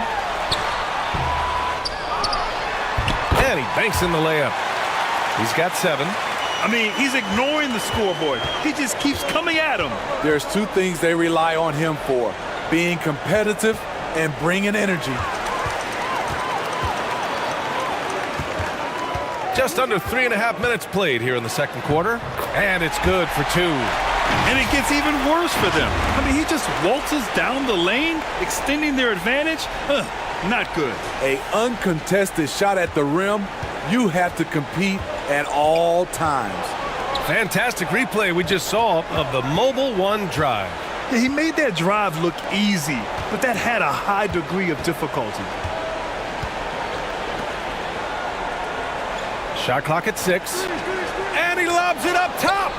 K: And he banks in the layup. He's got 7.
L: I mean, he's ignoring the scoreboard. He just keeps coming at him.
M: There's 2 things they rely on him for: being competitive and bringing energy.
K: Just under 3.5 minutes played here in the second quarter. And it's good for 2.
L: And it gets even worse for them. I mean, he just waltzes down the lane, extending their advantage. Not good.
M: An uncontested shot at the rim, you have to compete at all times.
K: Fantastic replay we just saw of the Mobile One drive.
L: Yeah, he made that drive look easy, but that had a high degree of difficulty.
K: Shot clock at 6. And he lobs it up top.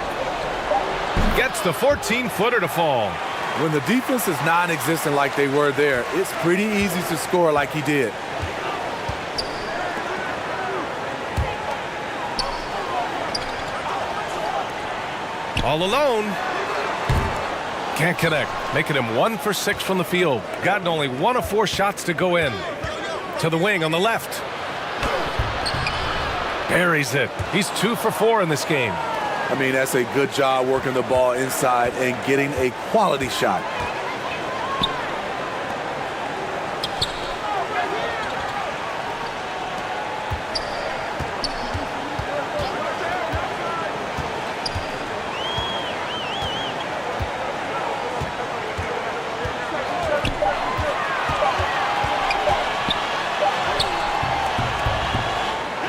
K: Gets the 14-footer to fall.
M: When the defense is non-existent like they were there, it's pretty easy to score like he did.
K: All alone. Can't connect, making him 1 for 6 from the field. Gotten only 1 of 4 shots to go in. To the wing on the left. Buries it. He's 2 for 4 in this game.
M: I mean, that's a good job working the ball inside and getting a quality shot.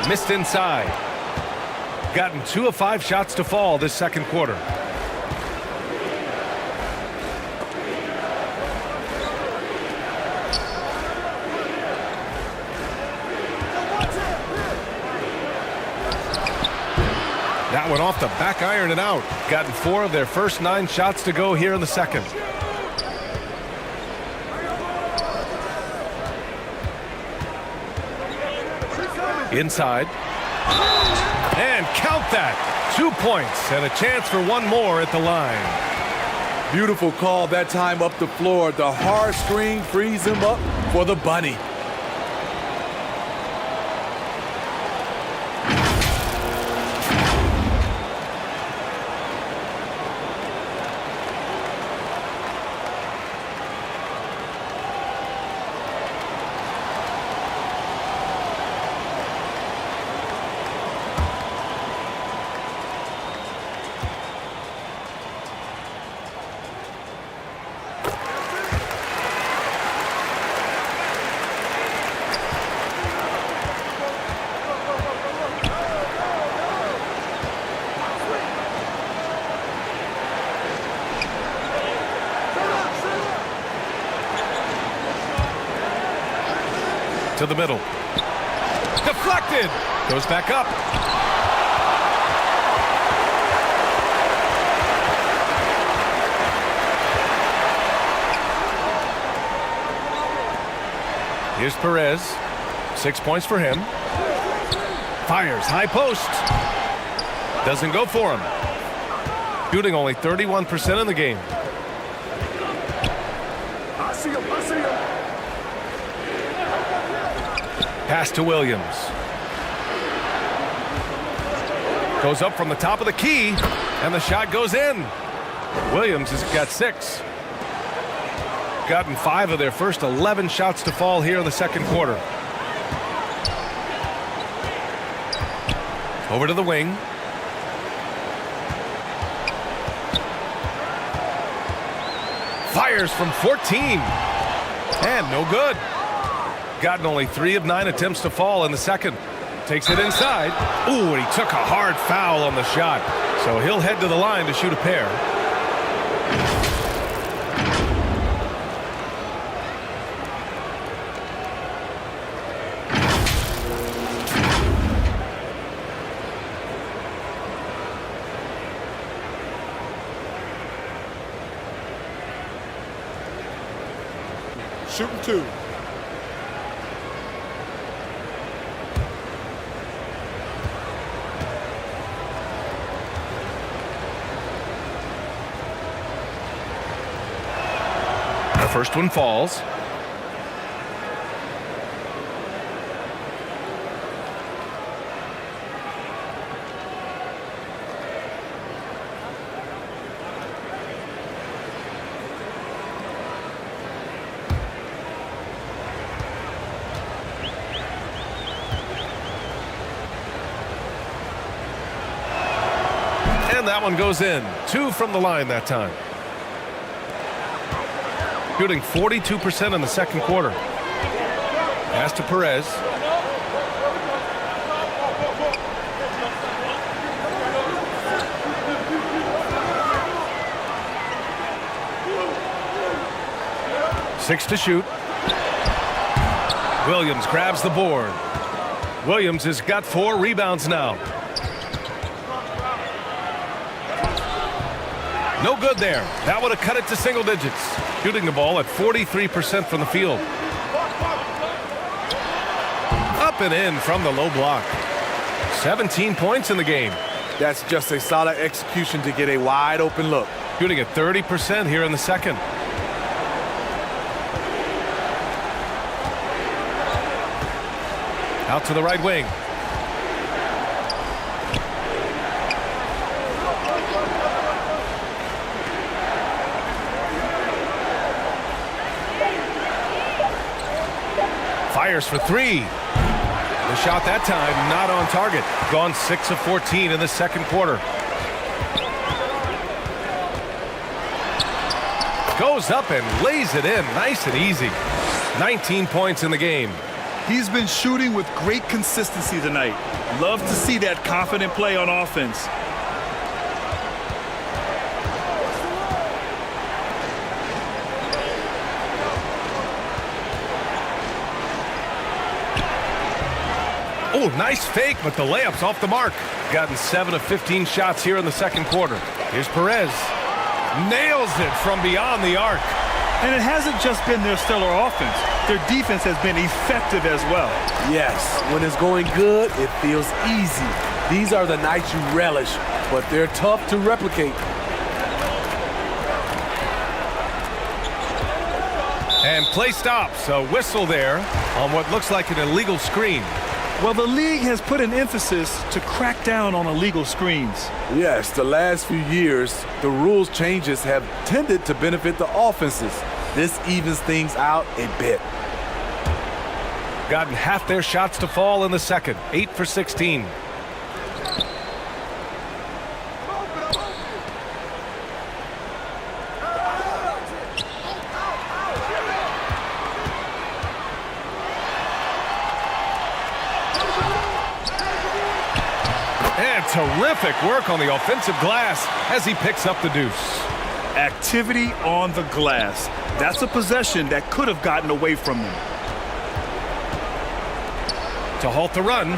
K: Missed inside. Gotten 2 of 5 shots to fall this second quarter. That one off the back iron and out. Gotten 4 of their first 9 shots to go here in the second. Inside. And count that. 2 points and a chance for 1 more at the line.
M: Beautiful call that time up the floor. The hard screen frees him up for the bunny.
K: To the middle. Deflected. Goes back up. Here's Perez. 6 points for him. Fires high post. Doesn't go for him. Shooting only 31% in the game.
H: I see him.
K: Pass to Williams. Goes up from the top of the key, and the shot goes in. Williams has got 6. Gotten 5 of their first 11 shots to fall here in the second quarter. Over to the wing. Fires from 14. And no good. Gotten only 3 of 9 attempts to fall in the second. Takes it inside. Ooh, and he took a hard foul on the shot. So he'll head to the line to shoot a pair.
H: Shooting 2.
K: The first one falls. And that one goes in. 2 from the line that time. Shooting 42% in the second quarter. Pass to Perez. Six to shoot. Williams grabs the board. Williams has got 4 rebounds now. No good there. That would have cut it to single digits. Shooting the ball at 43% from the field. Up and in from the low block. 17 points in the game.
M: That's just a solid execution to get a wide open look.
K: Shooting at 30% here in the second. Out to the right wing. Fires for 3. The shot that time not on target. Gone 6 of 14 in the second quarter. Goes up and lays it in nice and easy. 19 points in the game.
L: He's been shooting with great consistency tonight. Love to see that confident play on offense.
K: Oh, nice fake, but the layup's off the mark. Gotten 7 of 15 shots here in the second quarter. Here's Perez. Nails it from beyond the arc.
L: And it hasn't just been their stellar offense. Their defense has been effective as well.
M: Yes, when it's going good, it feels easy. These are the nights you relish, but they're tough to replicate.
K: And play stops. A whistle there on what looks like an illegal screen.
L: Well, the league has put an emphasis to crack down on illegal screens.
M: Yes, the last few years, the rules changes have tended to benefit the offenses. This evens things out a bit.
K: Gotten half their shots to fall in the second. 8 for 16. And terrific work on the offensive glass as he picks up the deuce.
L: Activity on the glass. That's a possession that could have gotten away from them.
K: To halt the run.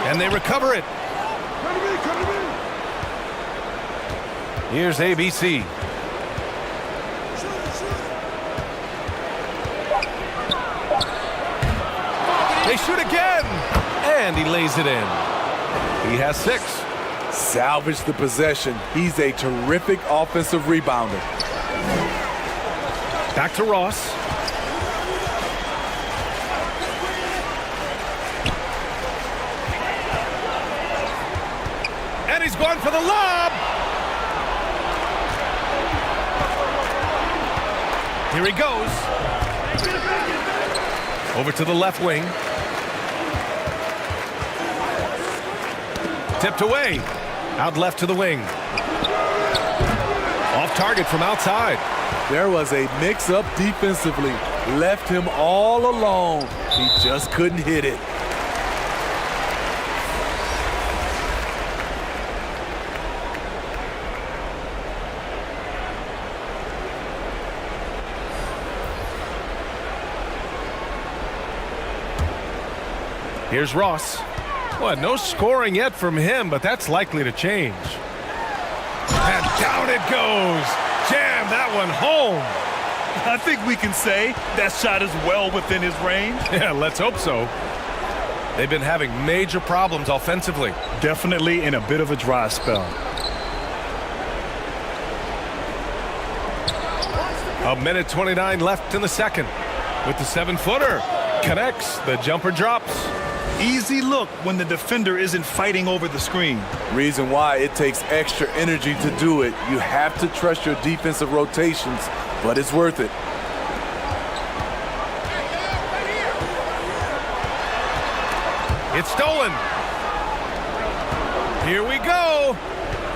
K: And they recover it. Here's ABC. They shoot again. And he lays it in. He has 6.
M: Salvage the possession. He's a terrific offensive rebounder.
K: Back to Ross. And he's going for the lob. Here he goes. Over to the left wing. Tipped away. Out left to the wing. Off target from outside.
M: There was a mix-up defensively. Left him all alone. He just couldn't hit it.
K: Here's Ross. Well, no scoring yet from him, but that's likely to change. And down it goes. Jam that one home.
L: I think we can say that shot is well within his range.
K: Yeah, let's hope so. They've been having major problems offensively.
L: Definitely in a bit of a dry spell.
K: A minute 29 left in the second. With the 7-footer. Connects. The jumper drops.
L: Easy look when the defender isn't fighting over the screen.
M: Reason why it takes extra energy to do it. You have to trust your defensive rotations, but it's worth it.
K: It's stolen. Here we go.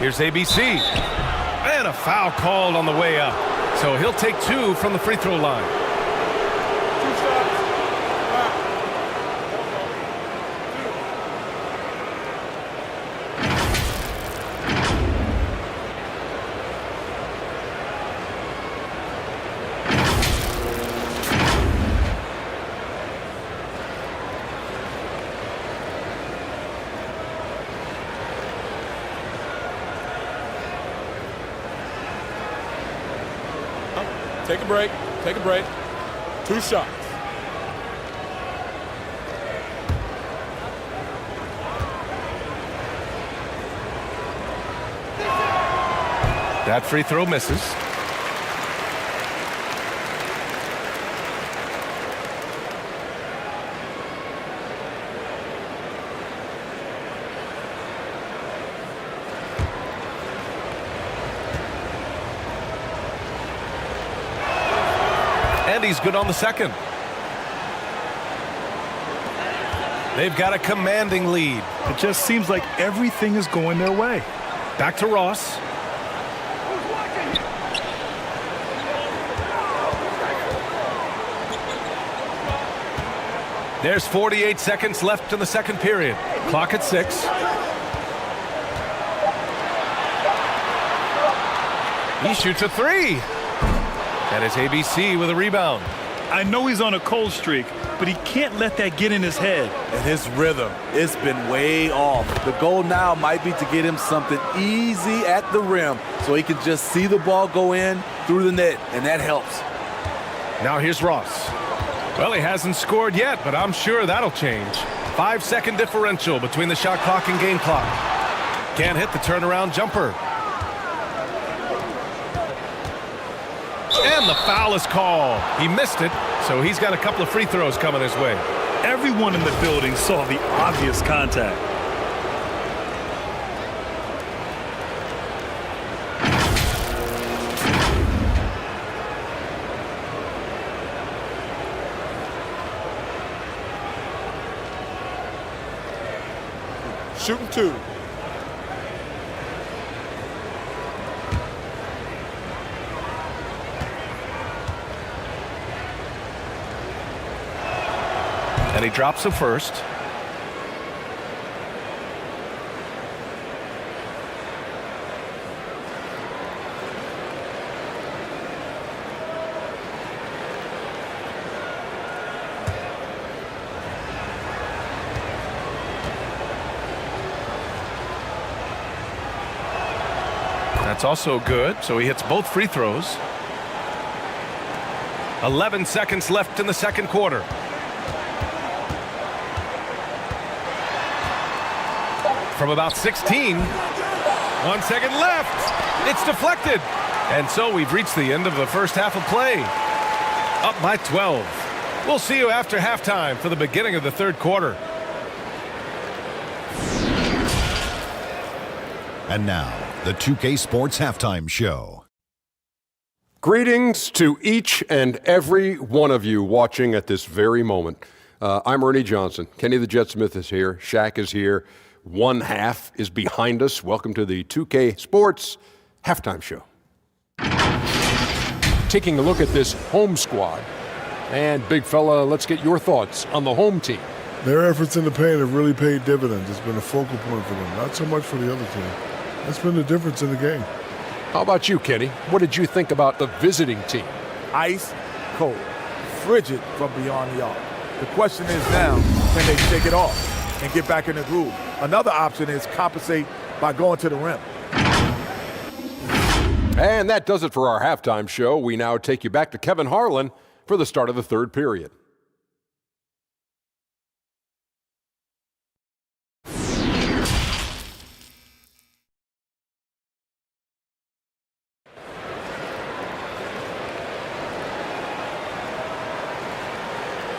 K: Here's ABC. And a foul called on the way up. So he'll take 2 from the free throw line.
E: Take a break. Take a break. 2 shots.
K: That free throw misses. And he's good on the second. They've got a commanding lead.
L: It just seems like everything is going their way.
K: Back to Ross. There's 48 seconds left in the second period. Clock at 6. He shoots a 3. That is ABC with a rebound.
L: I know he's on a cold streak, but he can't let that get in his head.
M: And his rhythm, it's been way off. The goal now might be to get him something easy at the rim so he can just see the ball go in through the net, and that helps.
K: Now here's Ross. Well, he hasn't scored yet, but I'm sure that'll change. 5-second differential between the shot clock and game clock. Can't hit the turnaround jumper. And the foul is called. He missed it, so he's got a couple of free throws coming his way.
L: Everyone in the building saw the obvious contact.
E: Shooting 2.
K: And he drops the first. That's also good, so he hits both free throws. 11 seconds left in the second quarter. From about 16. 1 second left. It's deflected. And so we've reached the end of the first half of play. Up by 12. We'll see you after halftime for the beginning of the third quarter.
F: And now, the 2K Sports Halftime Show.
G: Greetings to each and every one of you watching at this very moment. I'm Ernie Johnson. Kenny the Jet Smith is here. Shaq is here. One half is behind us. Welcome to the 2K Sports Halftime Show. Taking a look at this home squad. And big fella, let's get your thoughts on the home team.
H: Their efforts in the paint have really paid dividends. It's been a focal point for them, not so much for the other team. That's been the difference in the game.
G: How about you, Kenny? What did you think about the visiting team?
M: Ice cold, frigid from beyond the arc. The question is now, can they shake it off and get back in the groove? Another option is compensate by going to the rim.
G: And that does it for our halftime show. We now take you back to Kevin Harlan for the start of the third period.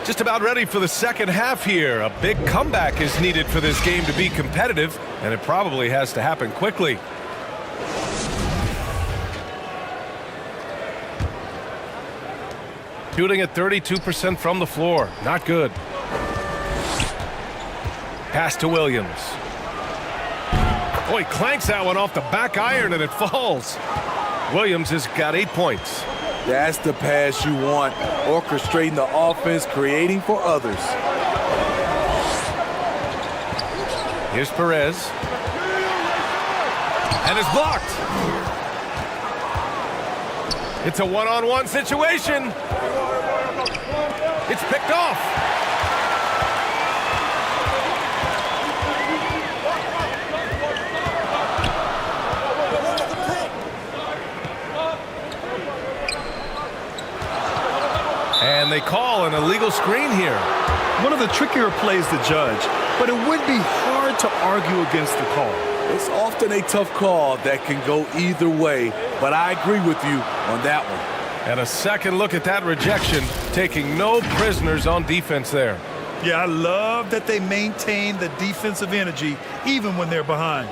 K: Just about ready for the second half here. A big comeback is needed for this game to be competitive, and it probably has to happen quickly. Shooting at 32% from the floor. Not good. Pass to Williams. Oh, he clanks that one off the back iron and it falls. Williams has got 8 points.
M: That's the pass you want. Orchestrating the offense, creating for others.
K: Here's Perez. And it's blocked. It's a one-on-one situation. It's picked off. And they call an illegal screen here.
L: One of the trickier plays to judge, but it would be hard to argue against the call.
M: It's often a tough call that can go either way, but I agree with you on that one.
K: And a second look at that rejection, taking no prisoners on defense there.
L: Yeah, I love that they maintain the defensive energy even when they're behind.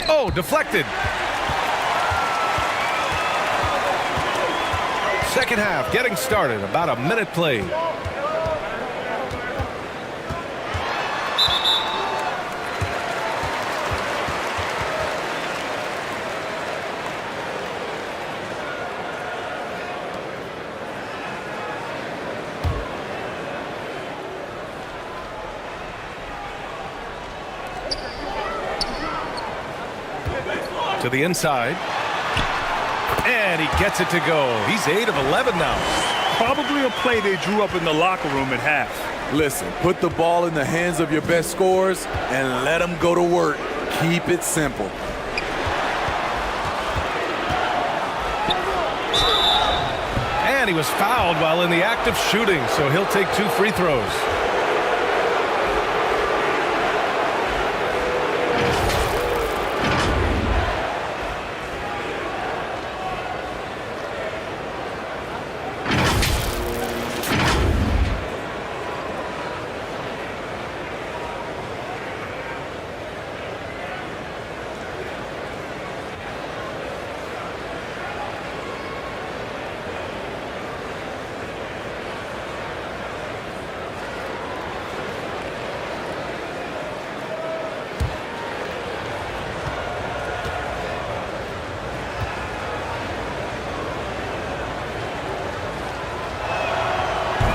K: Oh, deflected. Second half getting started, about a minute played. To the inside. And he gets it to go. He's 8 of 11 now.
L: Probably a play they drew up in the locker room at half.
M: Listen, put the ball in the hands of your best scorers and let them go to work. Keep it simple.
K: And he was fouled while in the act of shooting, so he'll take 2 free throws.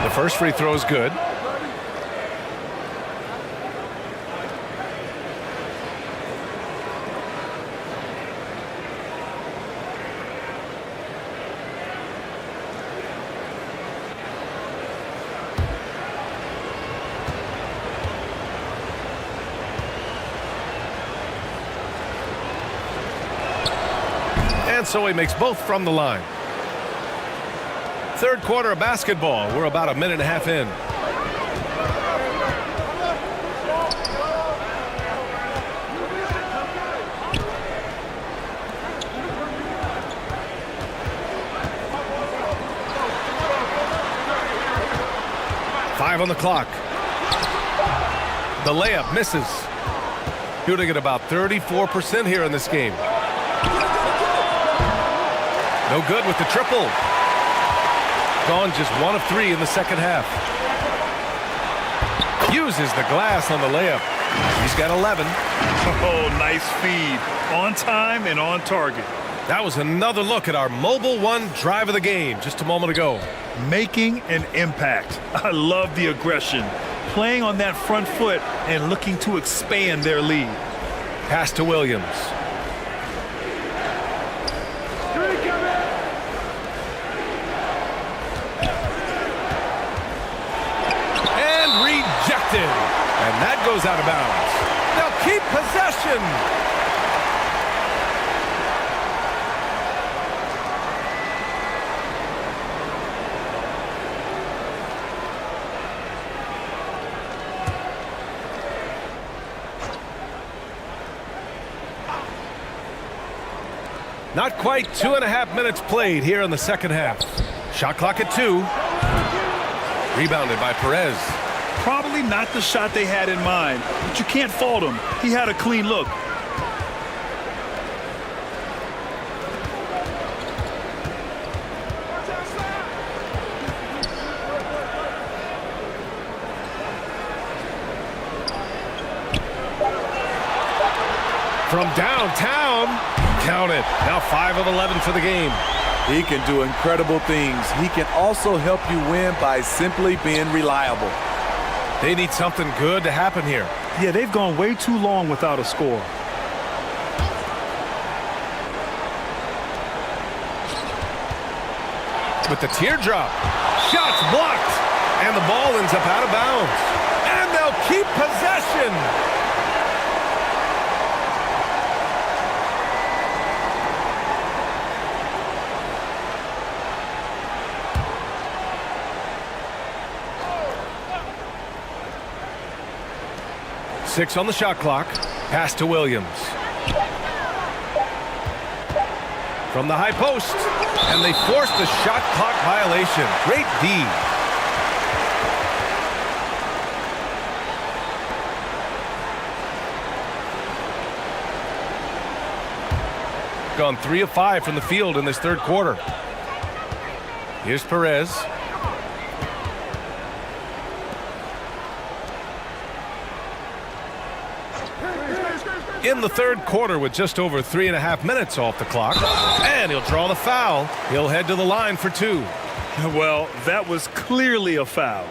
K: The first free throw is good. And so he makes both from the line. Third quarter of basketball. We're about a minute and a half in. Five on the clock. The layup misses. Shooting at about 34% here in this game. No good with the triple. Gone just 1 of 3 in the second half. Uses the glass on the layup. He's got 11.
L: Oh, nice feed. On time and on target.
K: That was another look at our Mobile One drive of the game just a moment ago.
L: Making an impact. I love the aggression. Playing on that front foot and looking to expand their lead.
K: Pass to Williams. And that goes out of bounds. They'll keep possession. Not quite 2.5 minutes played here in the second half. Shot clock at 2. Rebounded by Perez.
L: Probably not the shot they had in mind, but you can't fault him. He had a clean look.
K: From downtown, count it. Now 5 of 11 for the game.
M: He can do incredible things. He can also help you win by simply being reliable.
K: They need something good to happen here.
L: Yeah, they've gone way too long without a score.
K: With the teardrop. Shots blocked. And the ball ends up out of bounds. And they'll keep possession. Six on the shot clock. Pass to Williams. From the high post. And they force the shot clock violation. Great D. Gone 3 of 5 from the field in this third quarter. Here's Perez. In the third quarter with just over 3.5 minutes off the clock. And he'll draw the foul. He'll head to the line for 2.
L: Well, that was clearly a foul.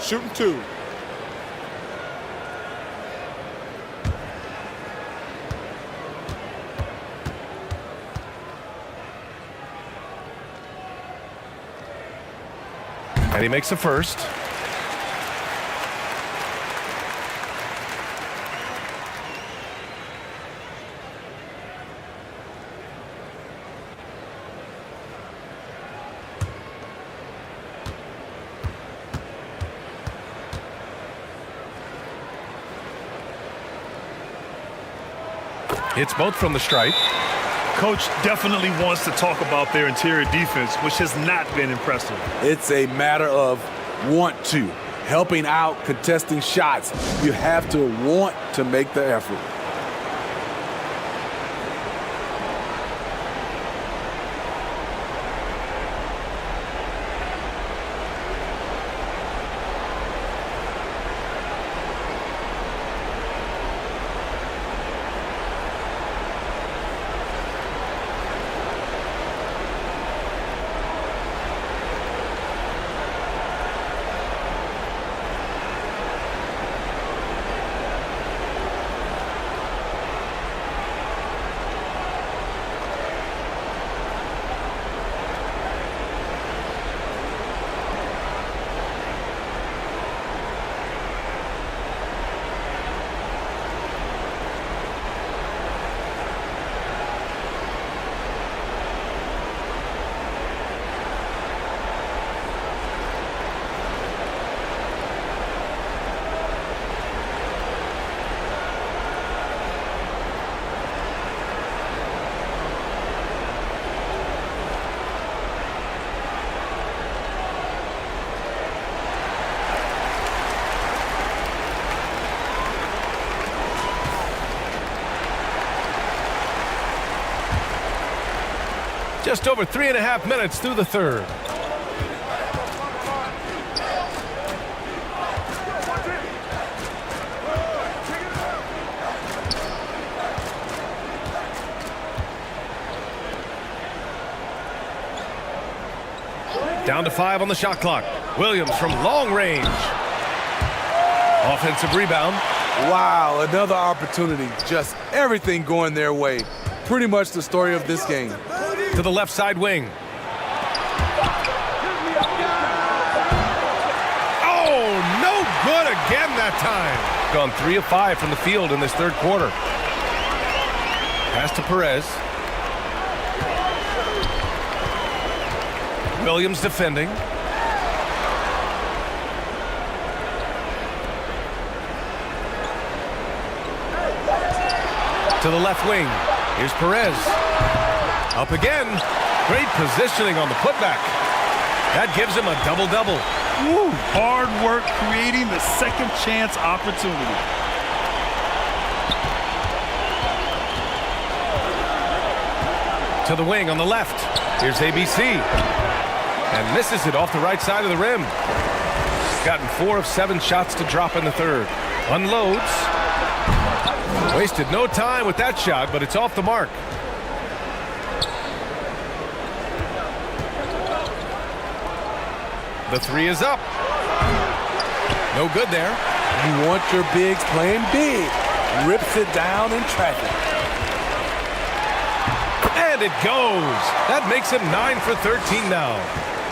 H: Shooting 2.
K: And he makes the first. Hits both from the stripe.
L: Coach definitely wants to talk about their interior defense, which has not been impressive.
M: It's a matter of want to. Helping out, contesting shots. You have to want to make the effort.
K: Just over 3.5 minutes through the third. Down to 5 on the shot clock. Williams from long range. Offensive rebound.
M: Wow, another opportunity. Just everything going their way. Pretty much the story of this game.
K: To the left side wing. Oh, no good again that time. Gone 3 of 5 from the field in this third quarter. Pass to Perez. Williams defending. To the left wing. Here's Perez. Up again. Great positioning on the putback. That gives him a double-double.
L: Hard work creating the second chance opportunity.
K: to the wing on the left. Here's ABC. And misses it off the right side of the rim. Gotten 4 of 7 shots to drop in the third. Unloads. Wasted no time with that shot, but it's off the mark. The 3 is up. No good there.
M: You want your bigs playing big. Rips it down in traffic.
K: And it goes. That makes him 9 for 13 now.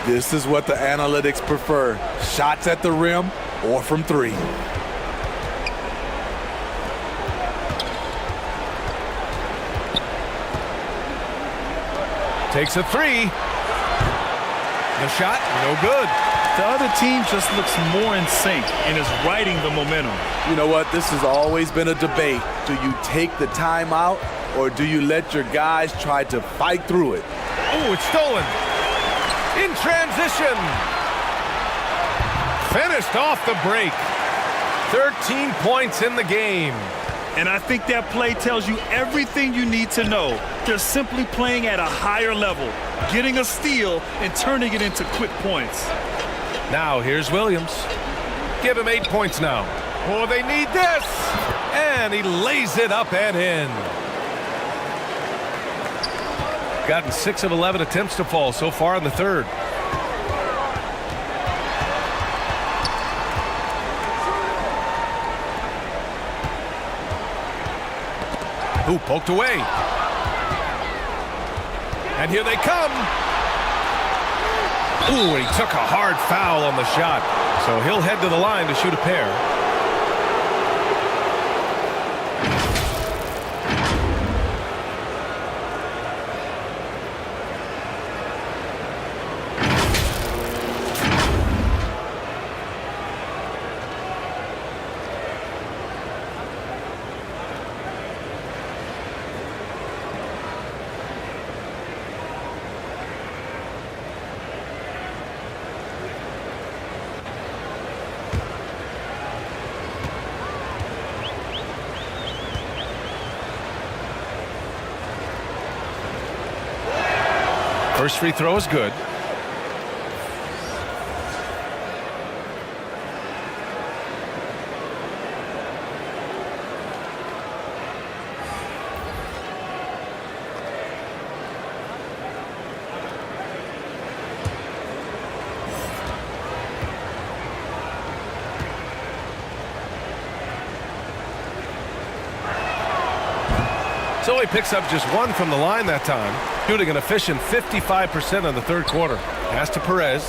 M: This is what the analytics prefer. Shots at the rim or from 3.
K: Takes a 3. The shot, no good.
L: The other team just looks more in sync and is riding the momentum.
M: You know what? This has always been a debate. Do you take the timeout or do you let your guys try to fight through it?
K: Oh, it's stolen. In transition. Finished off the break. 13 points in the game.
L: And I think that play tells you everything you need to know. They're simply playing at a higher level, getting a steal and turning it into quick points.
K: Now here's Williams. Give him 8 points now. Oh, they need this. And he lays it up and in. Gotten 6 of 11 attempts to fall so far in the third. Ooh, poked away. And here they come. Ooh, and he took a hard foul on the shot. So he'll head to the line to shoot a pair. First free throw is good. So he picks up just 1 from the line that time, shooting an efficient 55% in the third quarter. Pass to Perez.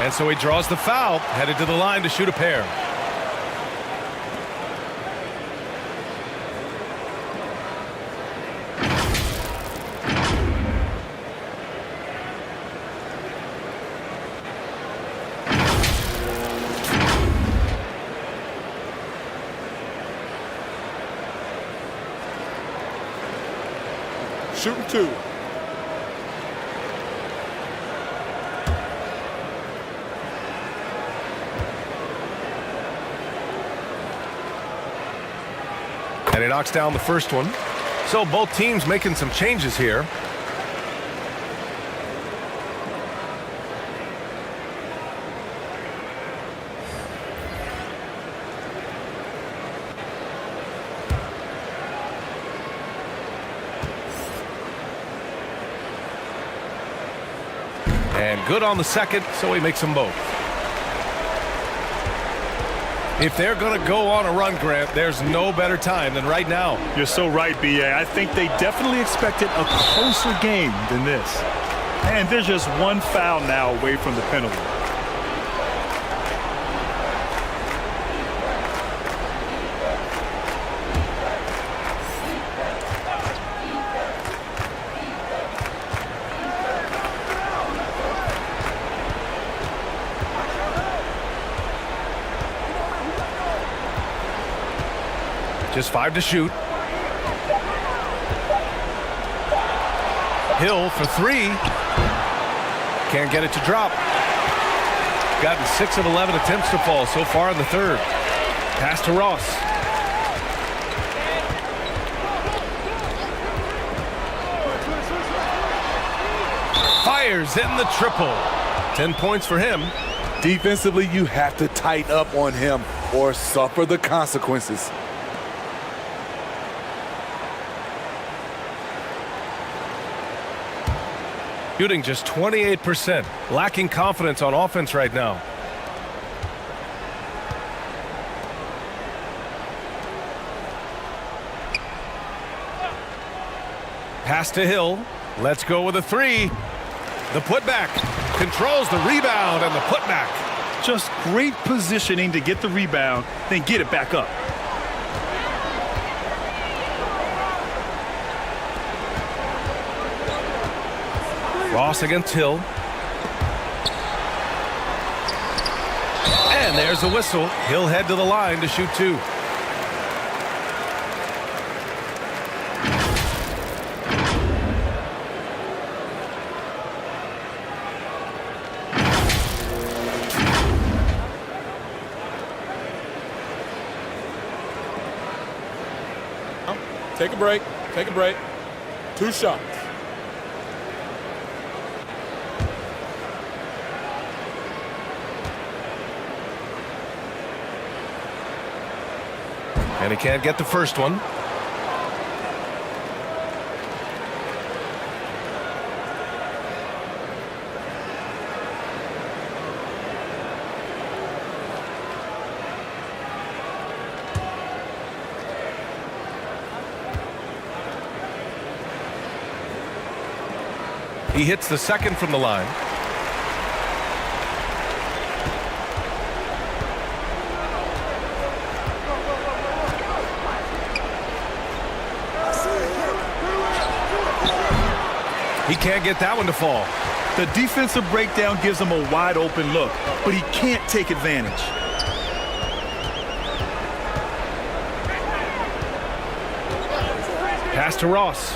K: And so he draws the foul, headed to the line to shoot a pair.
H: Shooting 2.
K: And he knocks down the first one. So both teams making some changes here. And good on the second, so he makes them both. If they're going to go on a run, Grant, there's no better time than right now.
L: You're so right, BA. I think they definitely expected a closer game than this. And they're just 1 foul now away from the penalty.
K: Just 5 to shoot. Hill for 3. Can't get it to drop. Gotten 6 of 11 attempts to fall so far in the third. Pass to Ross. Fires in the triple. 10 points for him.
M: Defensively, you have to tighten up on him or suffer the consequences.
K: Shooting just 28%. Lacking confidence on offense right now. Pass to Hill. Let's go with a three. The putback. Controls the rebound and the putback.
L: Just great positioning to get the rebound, then get it back up.
K: Ross against Hill. And there's a whistle. He'll head to the line to shoot 2.
E: Take a break. Take a break. 2 shots.
K: And he can't get the first one. He hits the second from the line. He can't get that one to fall.
L: The defensive breakdown gives him a wide open look, but he can't take advantage.
K: Pass to Ross.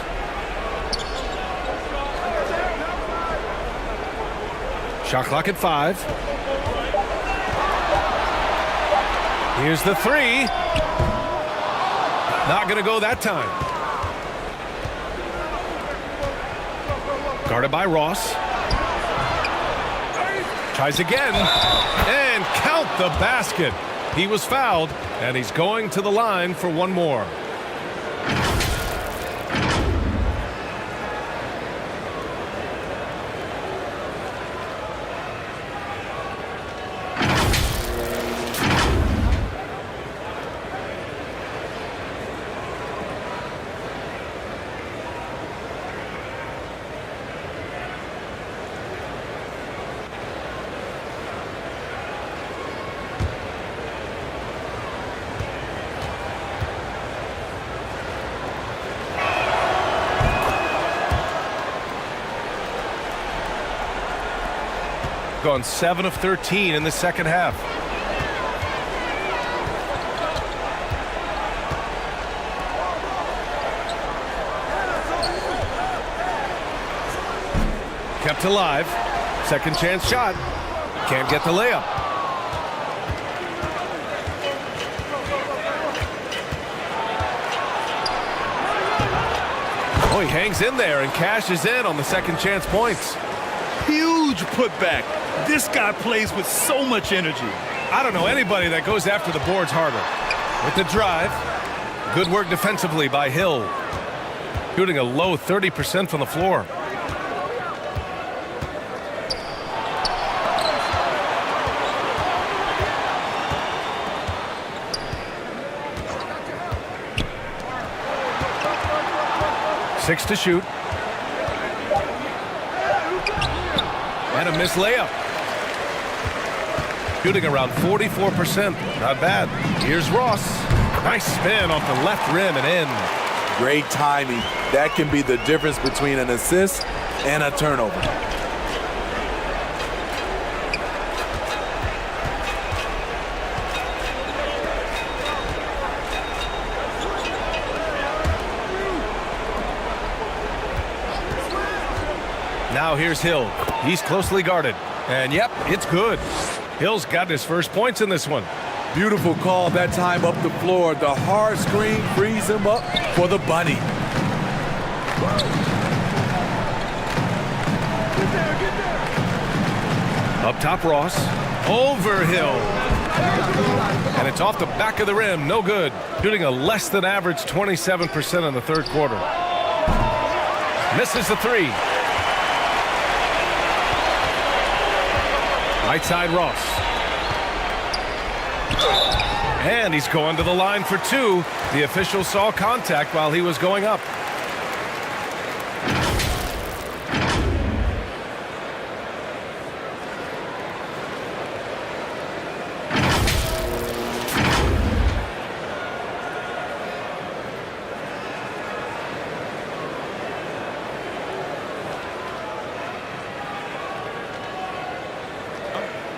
K: Shot clock at 5. Here's the 3. Not going to go that time. Guarded by Ross. Tries again. And count the basket. He was fouled, and he's going to the line for one more. Gone 7 of 13 in the second half. Kept alive. Second chance shot. Can't get the layup. Oh, he hangs in there and cashes in on the second chance points.
L: Huge putback. This guy plays with so much energy.
K: I don't know anybody that goes after the boards harder. With the drive, good work defensively by Hill. Shooting a low 30% from the floor. Six to shoot. And a missed layup. Shooting around 44%. Not bad. Here's Ross. Nice spin off the left rim and in.
M: Great timing. That can be the difference between an assist and a turnover.
K: Now here's Hill. He's closely guarded. And yep, it's good. Hill's got his first points in this one.
M: Beautiful call that time up the floor. The hard screen frees him up for the bunny.
K: Up top, Ross. Over Hill. And it's off the back of the rim. No good. Shooting a less than average 27% in the third quarter. Misses the three. Right side, Ross. And he's going to the line for two. The official saw contact while he was going up.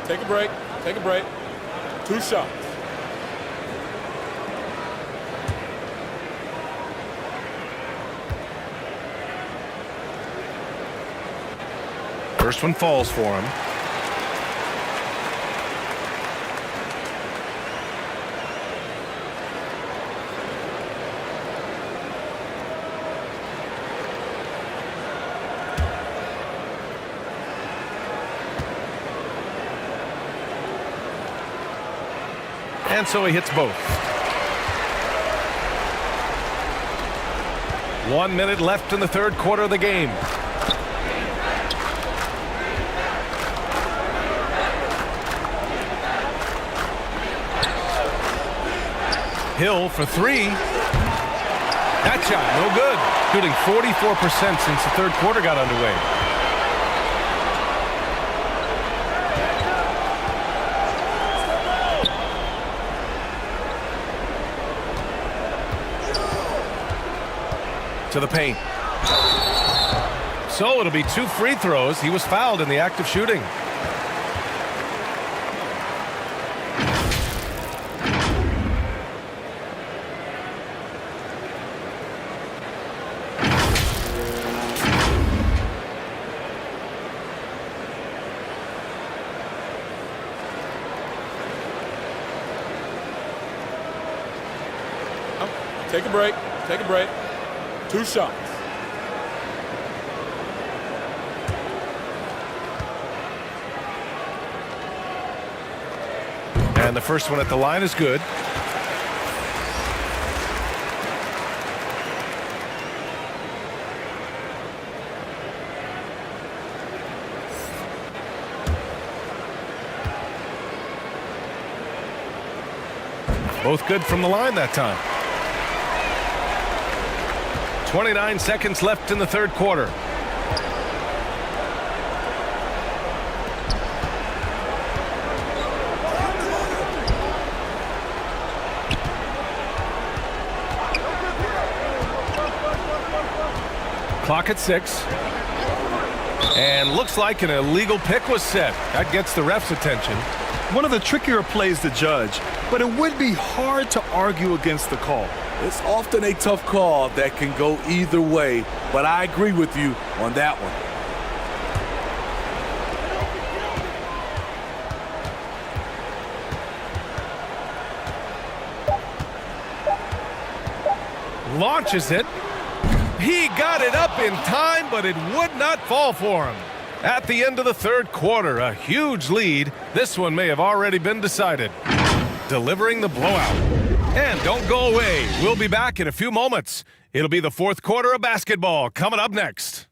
E: Take a break. Take a break. 2 shots.
K: First one falls for him. And so he hits both. 1 minute left in the third quarter of the game. Hill for three. That shot, no good. Shooting 44% since the third quarter got underway. To the paint. So it'll be 2 free throws. He was fouled in the act of shooting.
E: Take a break. Take a break. 2 shots.
K: And the first one at the line is good. Both good from the line that time. 29 seconds left in the third quarter. Clock at 6. And looks like an illegal pick was set. That gets the ref's attention.
L: One of the trickier plays to judge, but it would be hard to argue against the call.
M: It's often a tough call that can go either way, but I agree with you on that one.
K: Launches it. He got it up in time, but it would not fall for him. At the end of the third quarter, a huge lead. This one may have already been decided. Delivering the blowout. And don't go away. We'll be back in a few moments. It'll be the fourth quarter of basketball coming up next.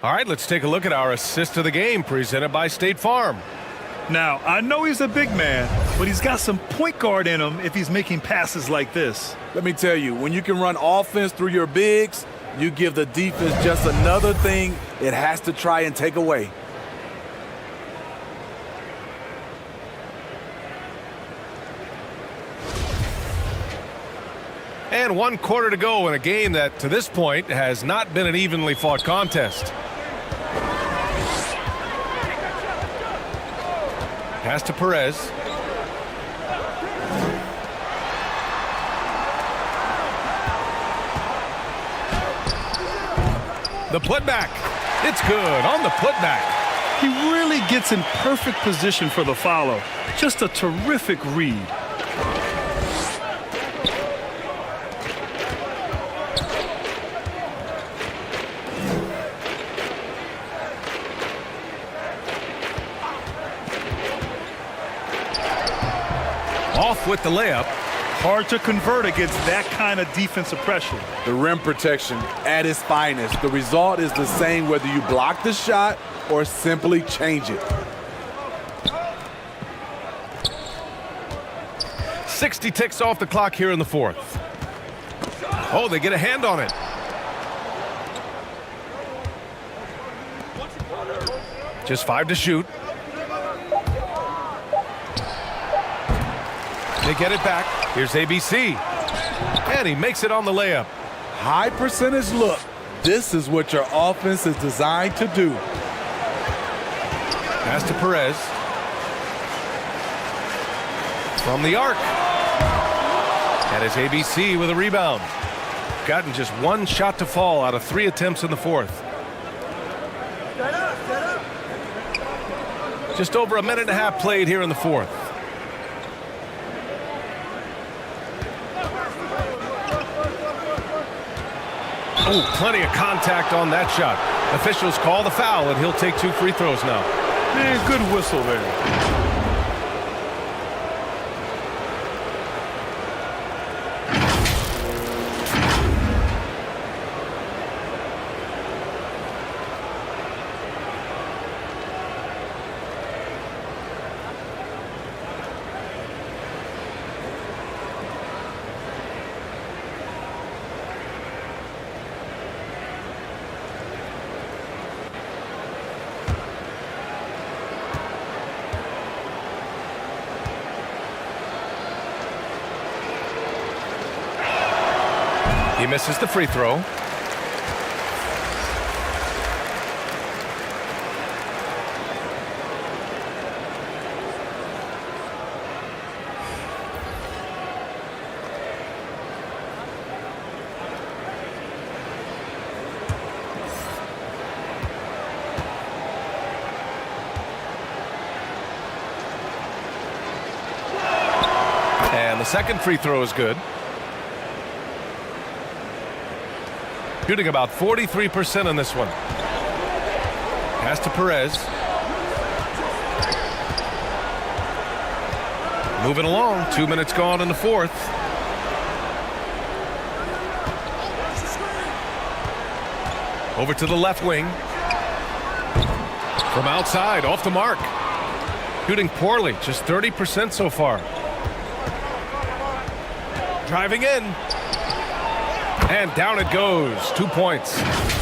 K: All right, let's take a look at our assist of the game presented by State Farm.
L: Now, I know he's a big man, but he's got some point guard in him if he's making passes like this.
M: Let me tell you, when you can run offense through your bigs, you give the defense just another thing it has to try and take away.
K: And 1 quarter to go in a game that, to this point, has not been an evenly fought contest. Pass to Perez. The putback. It's good on the putback.
L: He really gets in perfect position for the follow. Just a terrific read.
K: Off with the layup.
L: Hard to convert against that kind of defensive pressure.
M: The rim protection at its finest. The result is the same whether you block the shot or simply change it.
K: 60 ticks off the clock here in the fourth. Oh, they get a hand on it. Just 5 to shoot. They get it back. Here's ABC. And he makes it on the layup.
M: High percentage look. This is what your offense is designed to do.
K: Pass to Perez. From the arc. That is ABC with a rebound. Gotten just 1 shot to fall out of 3 attempts in the fourth. Just over a minute and a half played here in the fourth. Oh, plenty of contact on that shot. Officials call the foul, and he'll take 2 free throws now.
L: Man, good whistle there.
K: He misses the free throw. And the second free throw is good. Shooting about 43% on this one. Pass to Perez. Moving along. 2 minutes gone in the fourth. Over to the left wing. From outside, off the mark. Shooting poorly, just 30% so far. Driving in. And down it goes. 2 points.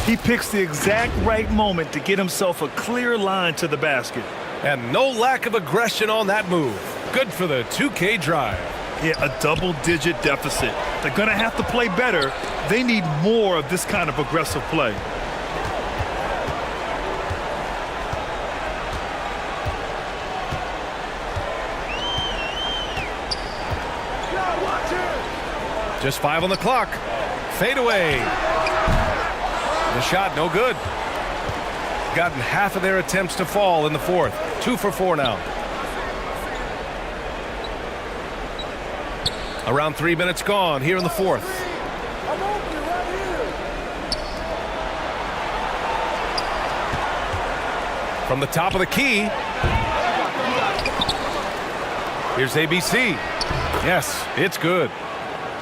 L: He picks the exact right moment to get himself a clear line to the basket.
K: And no lack of aggression on that move. Good for the 2K drive.
L: Yeah, a double-digit deficit. They're going to have to play better. They need more of this kind of aggressive play.
K: Just 5 on the clock. Fade away. The shot no good. Gotten half of their attempts to fall in the fourth. 2 for 4 now. Around 3 minutes gone here in the fourth. From the top of the key. Here's ABC. Yes, it's good.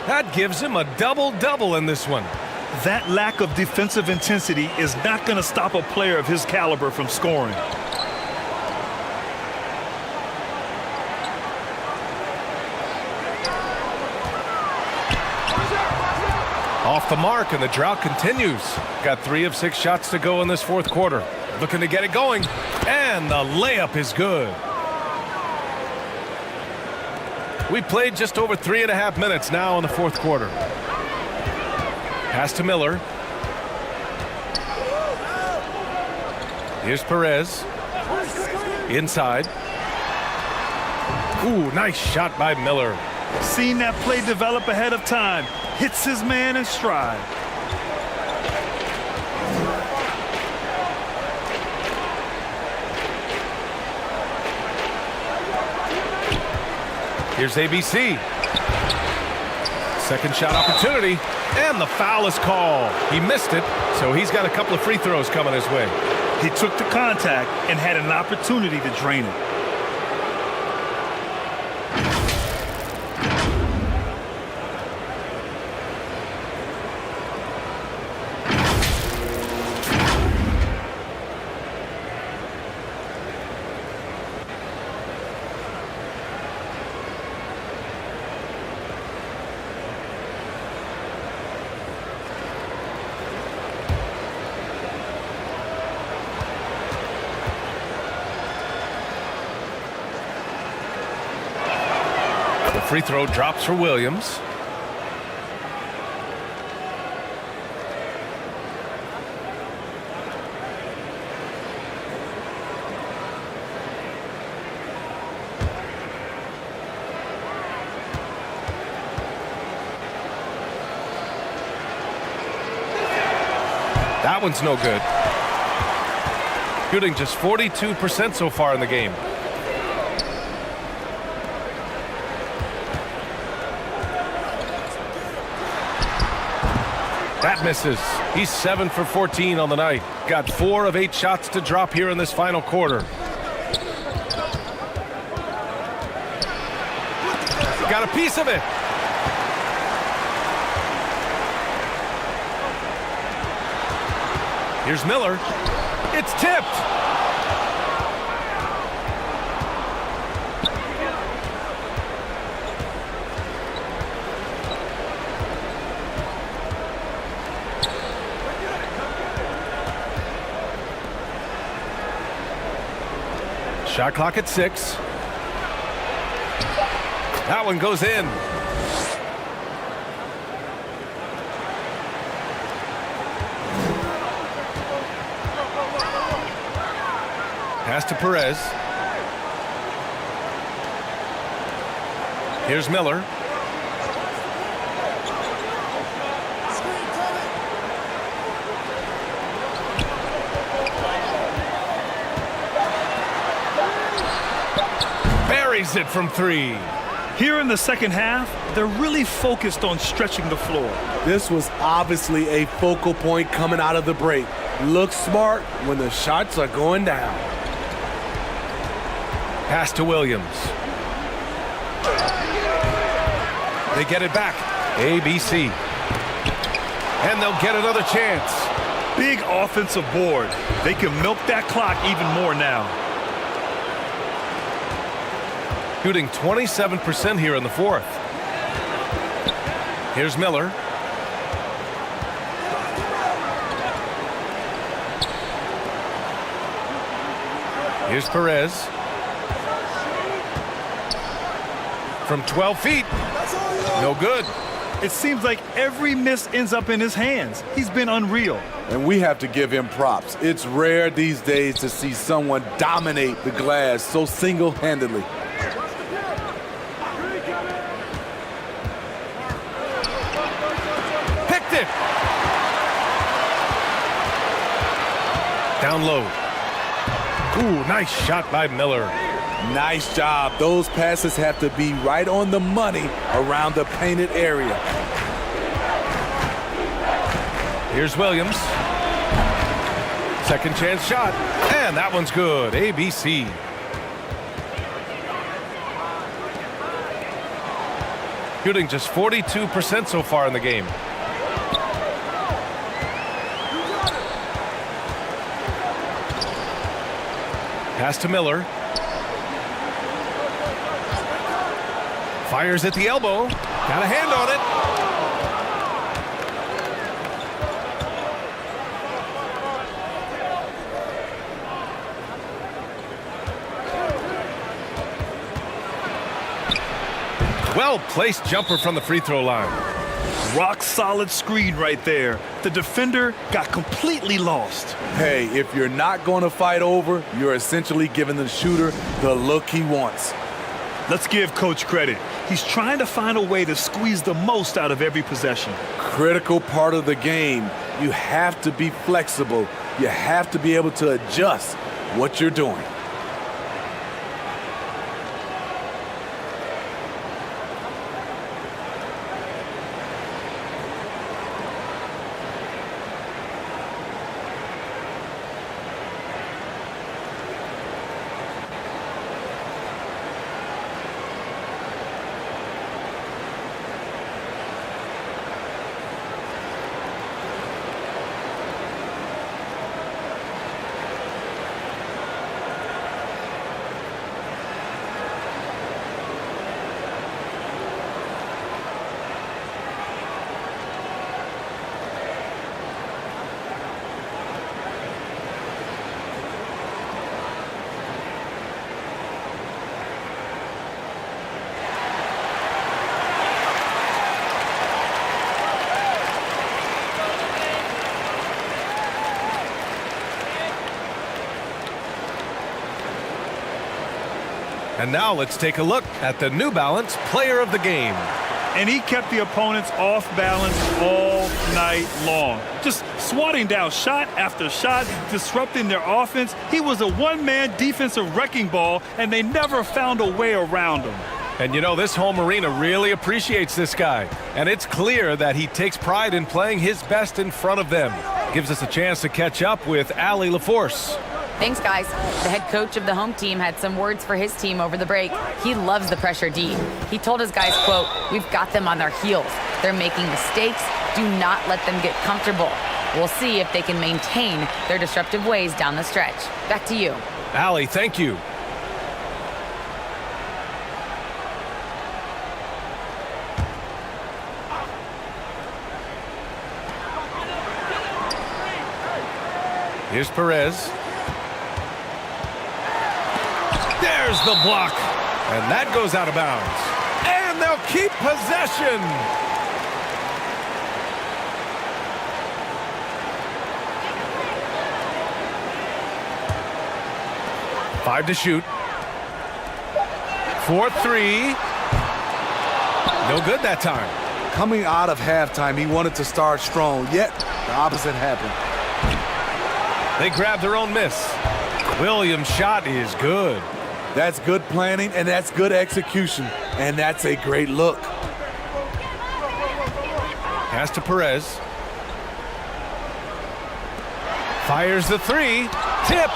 K: That gives him a double-double in this one.
L: That lack of defensive intensity is not going to stop a player of his caliber from scoring.
K: Off the mark, and the drought continues. Got 3 of 6 shots to go in this fourth quarter. Looking to get it going, and the layup is good. We played just over 3.5 minutes now in the fourth quarter. Pass to Miller. Here's Perez. Inside. Ooh, nice shot by Miller.
L: Seen that play develop ahead of time. Hits his man in stride.
K: Here's ABC. Second shot opportunity, and the foul is called. He missed it, so he's got a couple of free throws coming his way.
L: He took the contact and had an opportunity to drain it.
K: Free throw drops for Williams. That one's no good. Shooting just 42% so far in the game. That misses. He's 7 for 14 on the night. Got 4 of 8 shots to drop here in this final quarter. Got a piece of it. Here's Miller. It's tipped. Shot clock at 6. That one goes in. Pass to Perez. Here's Miller. Buries it from 3.
L: Here in the second half, they're really focused on stretching the floor.
M: This was obviously a focal point coming out of the break. Look smart when the shots are going down.
K: Pass to Williams. They get it back. ABC. And they'll get another chance.
L: Big offensive board. They can milk that clock even more now.
K: Shooting 27% here in the fourth. Here's Miller. Here's Perez. From 12 feet. No good.
L: It seems like every miss ends up in his hands. He's been unreal.
M: And we have to give him props. It's rare these days to see someone dominate the glass so single-handedly.
K: Picked it. Down low. Ooh, nice shot by Miller.
M: Nice job. Those passes have to be right on the money around the painted area.
K: Here's Williams. Second chance shot. And that one's good. ABC. Shooting just 42% so far in the game. Pass to Miller. Fires at the elbow. Got a hand on it. Well-placed jumper from the free throw line.
L: Rock solid screen right there. The defender got completely lost.
M: Hey, if you're not going to fight over, you're essentially giving the shooter the look he wants.
L: Let's give Coach credit. He's trying to find a way to squeeze the most out of every possession.
M: Critical part of the game. You have to be flexible. You have to be able to adjust what you're doing.
K: And now let's take a look at the New Balance Player of the Game.
L: And he kept the opponents off balance all night long. Just swatting down shot after shot, disrupting their offense. He was a one-man defensive wrecking ball, and they never found a way around him.
K: And you know, this home arena really appreciates this guy. And it's clear that he takes pride in playing his best in front of them. Gives us a chance to catch up with Allie LaForce.
N: Thanks, guys. The head coach of the home team had some words for his team over the break. He loves the pressure deep. He told his guys, quote, "We've got them on their heels. They're making mistakes. Do not let them get comfortable. We'll see if they can maintain their disruptive ways down the stretch." Back to you.
K: Allie, thank you. Here's Perez. There's the block. And that goes out of bounds. And they'll keep possession. Five to shoot. 4-3. No good that time.
M: Coming out of halftime, he wanted to start strong, yet the opposite happened.
K: They grab their own miss. Williams' shot is good.
M: That's good planning, and that's good execution, and that's a great look.
K: Pass to Perez. Fires the three. Tipped.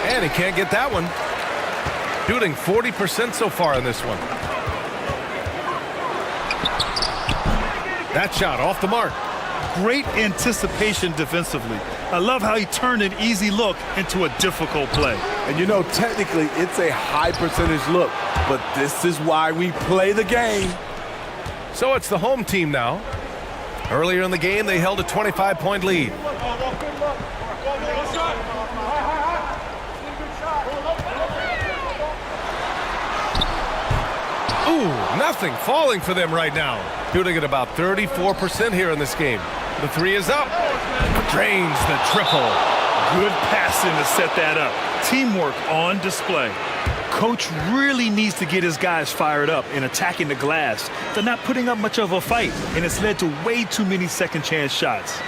K: And he can't get that one. Shooting 40% so far in this one. That shot off the mark.
L: Great anticipation defensively. I love how he turned an easy look into a difficult play.
M: And you know, technically, it's a high percentage look, but this is why we play the game.
K: So it's the home team now. Earlier in the game, they held a 25-point lead. Ooh, nothing falling for them right now. Shooting at about 34% here in this game. The three is up. Drains the triple.
L: Good passing to set that up. Teamwork on display. Coach really needs to get his guys fired up in attacking the glass. They're not putting up much of a fight, and it's led to way too many second chance shots.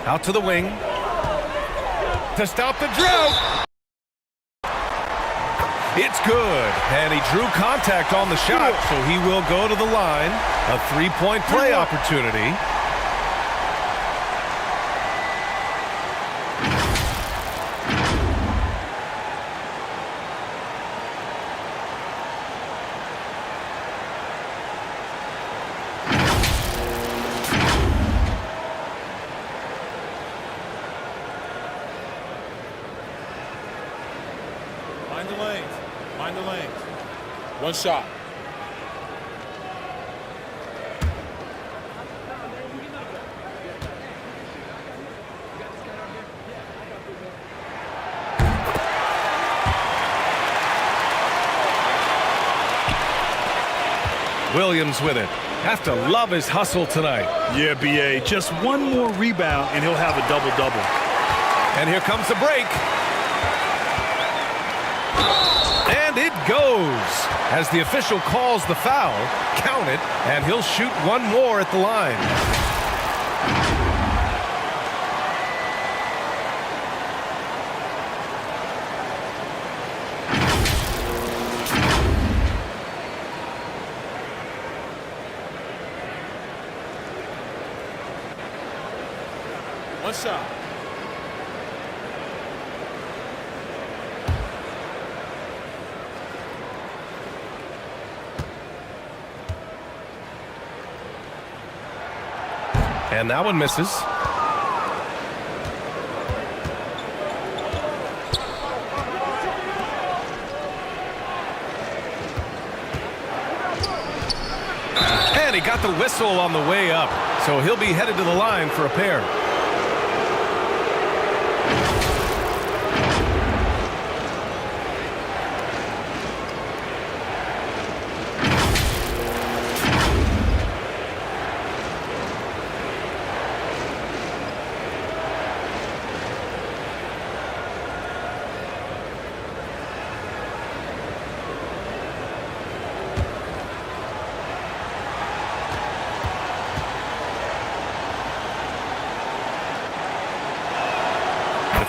K: Out to the wing. To stop the drought. It's good. And he drew contact on the shot, so he will go to the line. A three-point play opportunity.
E: Mind the lanes. Mind the lanes. One shot.
K: Williams with it. Have to love his hustle tonight.
L: Yeah, BA. Just one more rebound, and he'll have a double-double.
K: And here comes the break. And it goes. As the official calls the foul, count it, and he'll shoot one more at the line.
E: One shot.
K: And that one misses. And he got the whistle on the way up, so he'll be headed to the line for a pair.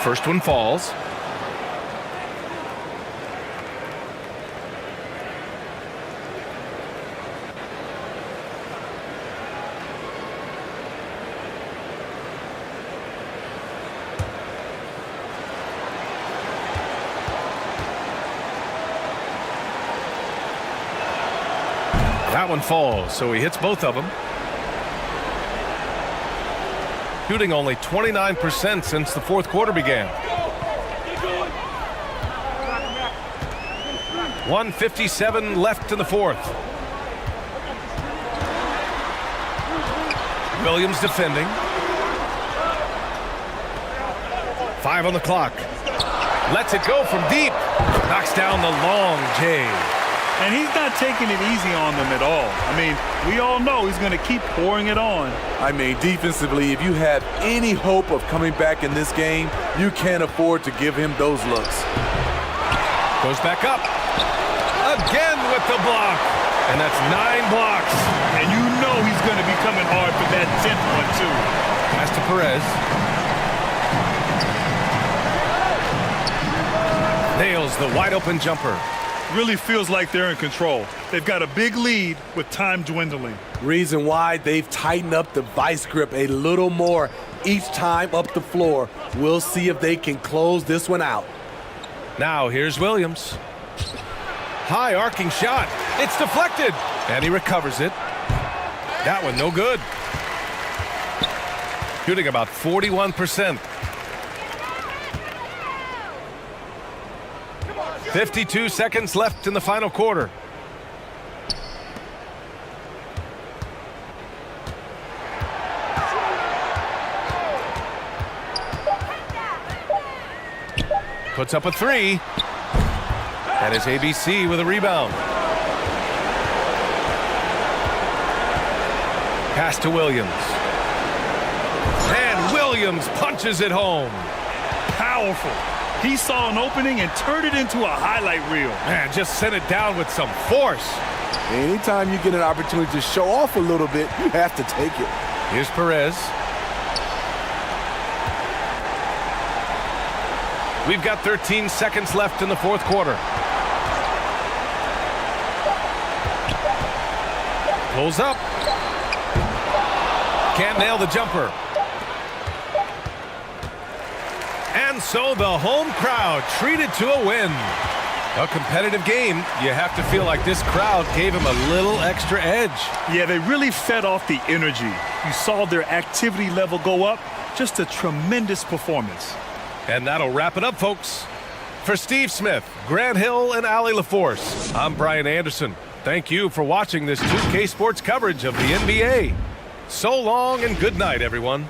K: First one falls. That one falls, so he hits both of them. Shooting only 29% since the fourth quarter began. 1:57 left in the fourth. Williams defending. 5 on the clock. Lets it go from deep. Knocks down the long J.
L: And he's not taking it easy on them at all. I mean, we all know he's going to keep pouring it on.
M: I mean, defensively, if you have any hope of coming back in this game, you can't afford to give him those looks.
K: Goes back up. Again with the block. And that's 9 blocks.
L: And you know he's going to be coming hard for that 10th one, too.
K: Pass to Perez. Nails the wide open jumper.
L: Really feels like they're in control. They've got a big lead with time dwindling.
M: Reason why they've tightened up the vice grip a little more each time up the floor. We'll see if they can close this one out.
K: Now here's Williams. High arcing shot. It's deflected. And he recovers it. That one no good. Shooting about 41%. 52 seconds left in the final quarter. Puts up a 3. That is ABC with a rebound. Pass to Williams. And Williams punches it home.
L: Powerful. He saw an opening and turned it into a highlight reel.
K: Man, just sent it down with some force.
M: Anytime you get an opportunity to show off a little bit, you have to take it.
K: Here's Perez. We've got 13 seconds left in the fourth quarter. Pulls up. Can't nail the jumper. And so the home crowd treated to a win. A competitive game. You have to feel like this crowd gave him a little extra edge.
L: Yeah, they really fed off the energy. You saw their activity level go up. Just a tremendous performance.
K: And that'll wrap it up, folks. For Steve Smith, Grant Hill, and Allie LaForce, I'm Brian Anderson. Thank you for watching this 2K Sports coverage of the NBA. So long and good night, everyone.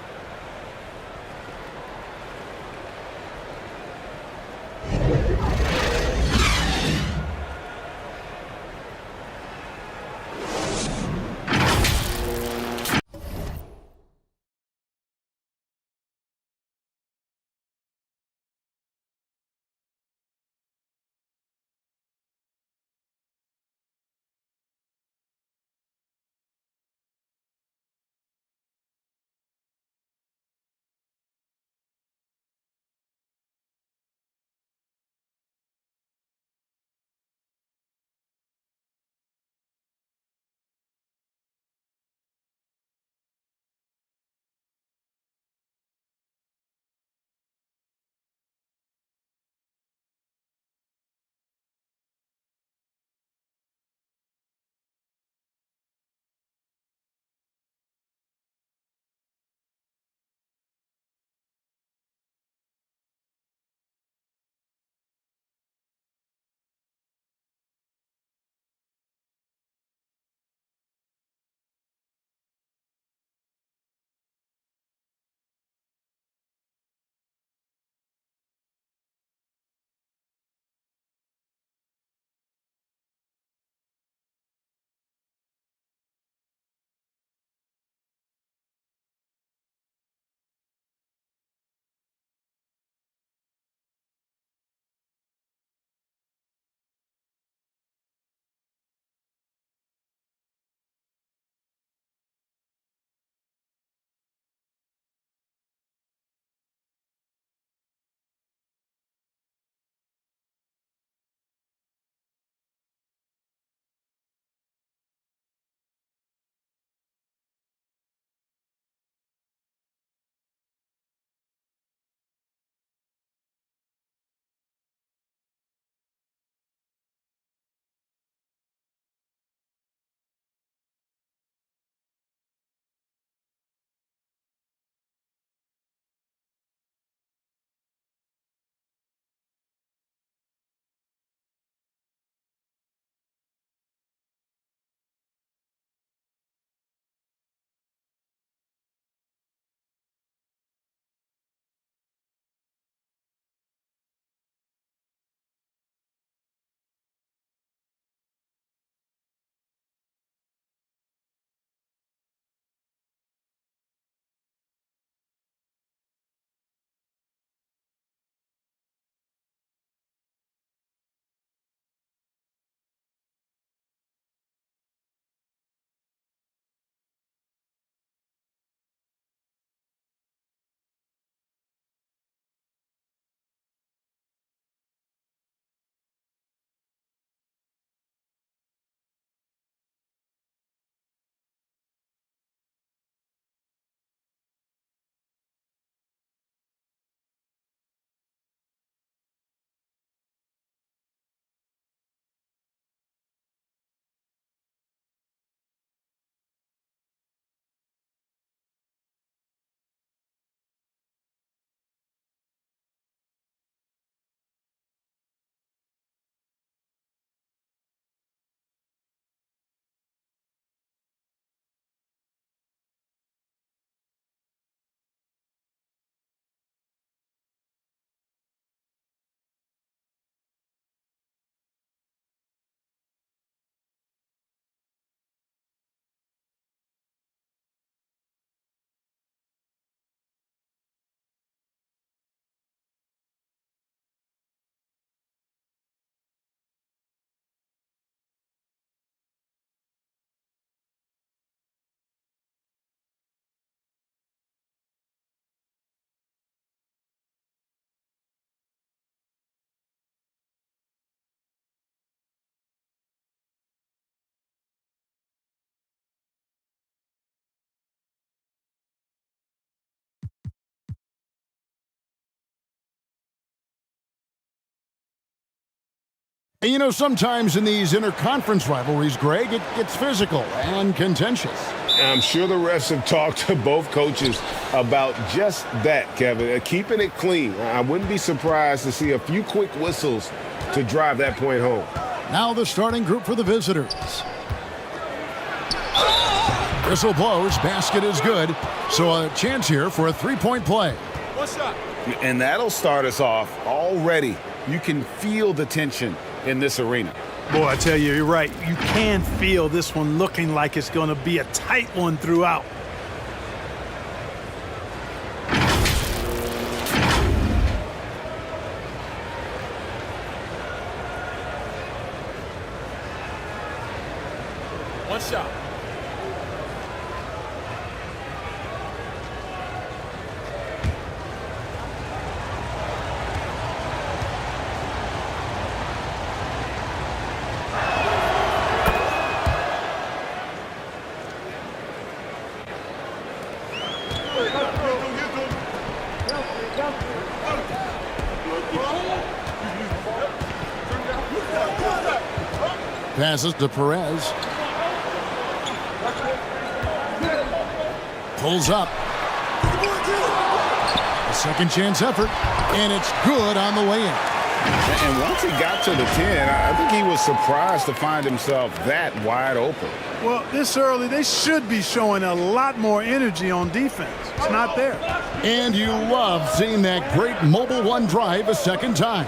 A: And you know, sometimes in these interconference rivalries, Greg, it gets physical and contentious.
B: I'm sure the refs have talked to both coaches about just that, Kevin. Keeping it clean. I wouldn't be surprised to see a few quick whistles to drive that point home.
A: Now the starting group for the visitors. Whistle blows, basket is good, so a chance here for a three-point play.
E: What's up?
B: And that'll start us off already. You can feel the tension in this arena.
L: Boy, I tell you, you're right. You can feel this one looking like it's going to be a tight one throughout.
E: One shot.
A: Passes to Perez. Pulls up. A second chance effort, and it's good on the way in.
B: And once he got to the 10, I think he was surprised to find himself that wide open.
L: Well, this early, they should be showing a lot more energy on defense. It's not there.
A: And you love seeing that great mobile one drive a second time.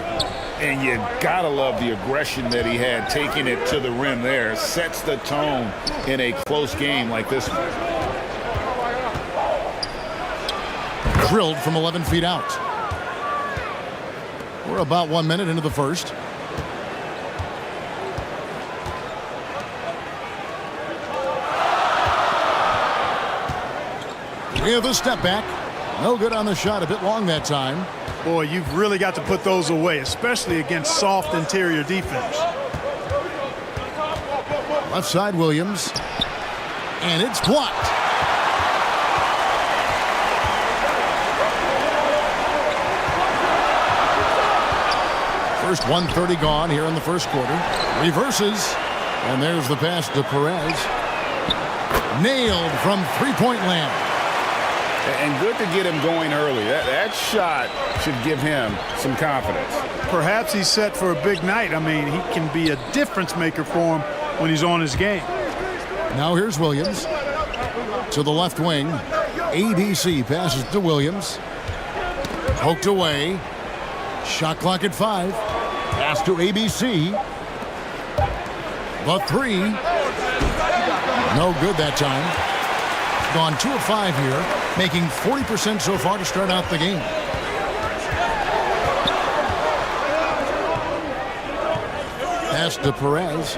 B: And you gotta love the aggression that he had taking it to the rim there. Sets the tone in a close game like this one.
A: Drilled from 11 feet out. We're about 1 minute into the first. With a step back. No good on the shot. A bit long that time.
L: Boy, you've really got to put those away, especially against soft interior defense.
A: Left side, Williams. And it's blocked. First 1:30 gone here in the first quarter. Reverses. And there's the pass to Perez. Nailed from three-point land.
B: And good to get him going early. That shot should give him some confidence.
L: Perhaps he's set for a big night. I mean, he can be a difference maker for him when he's on his game.
A: Now here's Williams. To the left wing. ABC passes to Williams. Poked away. Shot clock at 5. Pass to ABC. The three. No good that time. Gone 2 of 5 here, making 40% so far to start out the game. Pass to Perez.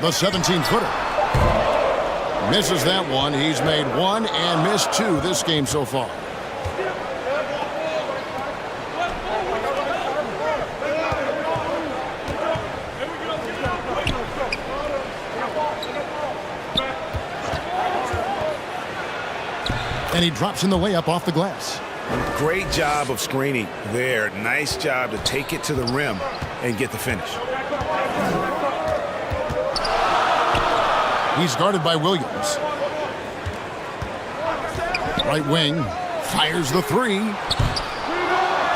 A: The 17-footer. Misses that one. He's made 1 and missed 2 this game so far. And he drops in the layup off the glass.
B: Great job of screening there. Nice job to take it to the rim and get the finish.
A: He's guarded by Williams. Right wing. Fires the three.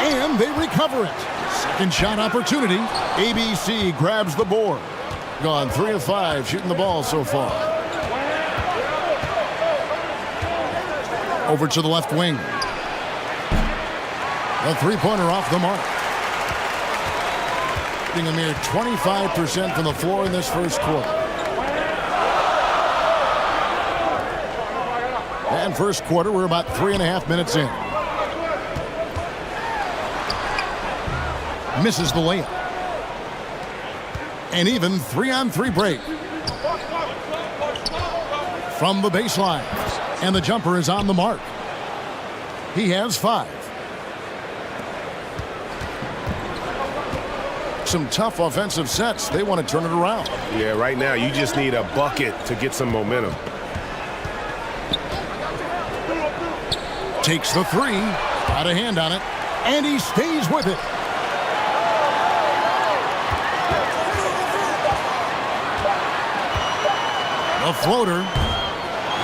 A: And they recover it. Second shot opportunity. ABC grabs the board. Gone 3 of 5 shooting the ball so far. Over to the left wing. A three-pointer off the mark. Getting a mere 25% from the floor in this first quarter. And first quarter, we're about 3.5 minutes in. Misses the layup. And even 3-on-3 break. From the baseline. And the jumper is on the mark. He has 5. Some tough offensive sets. They want to turn it around.
J: Yeah, right now you just need a bucket to get some momentum.
A: Takes the three. Got a hand on it, and he stays with it. A floater.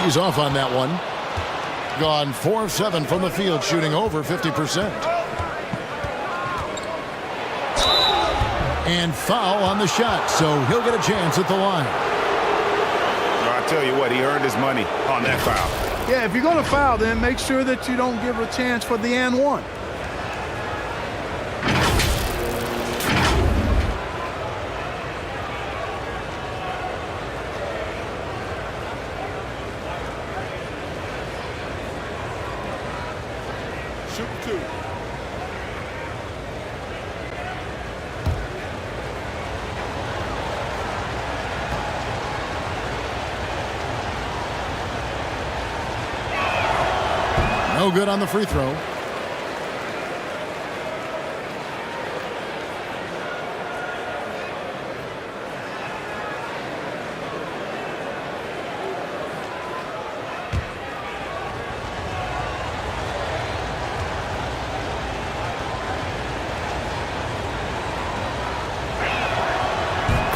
A: He's off on that one. Gone 4 of 7 from the field, shooting over 50%. And foul on the shot, so he'll get a chance at the line.
B: I'll tell you what, he earned his money on that foul.
O: Yeah, if you're going to foul, then make sure that you don't give a chance for the and one.
H: Shoot 2.
A: No good on the free throw.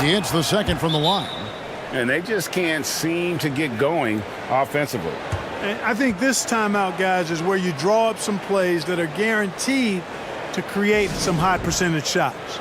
A: He hits the second from the line.
B: And they just can't seem to get going offensively.
O: And I think this timeout, guys, is where you draw up some plays that are guaranteed to create some high percentage shots.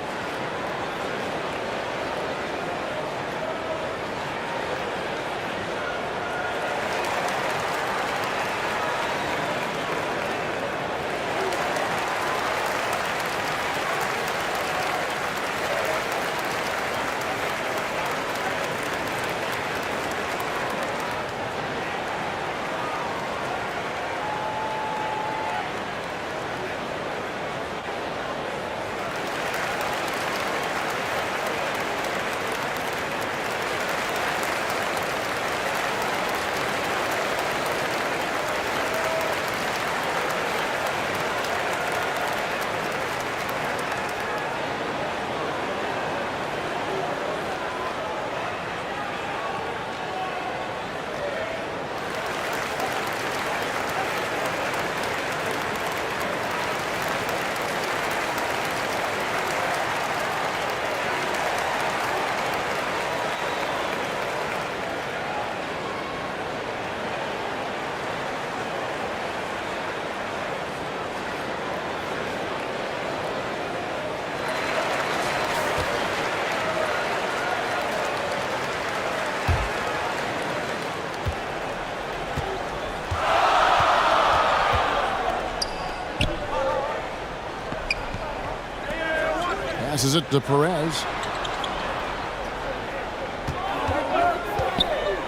A: Passes it to Perez.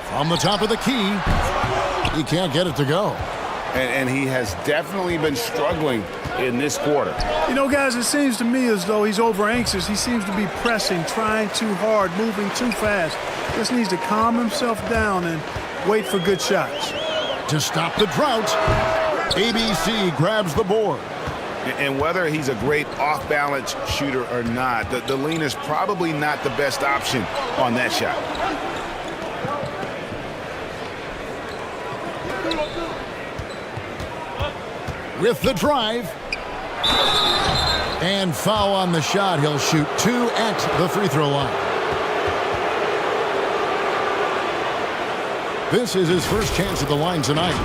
A: From the top of the key. He can't get it to go.
B: And he has definitely been struggling in this quarter.
O: You know, guys, it seems to me as though he's over anxious. He seems to be pressing, trying too hard, moving too fast. Just needs to calm himself down and wait for good shots.
A: To stop the drought, ABC grabs the board.
B: And whether he's a great off-balance shooter or not, the lean is probably not the best option on that shot.
A: With the drive. And foul on the shot. He'll shoot 2 at the free throw line. This is his first chance at the line tonight.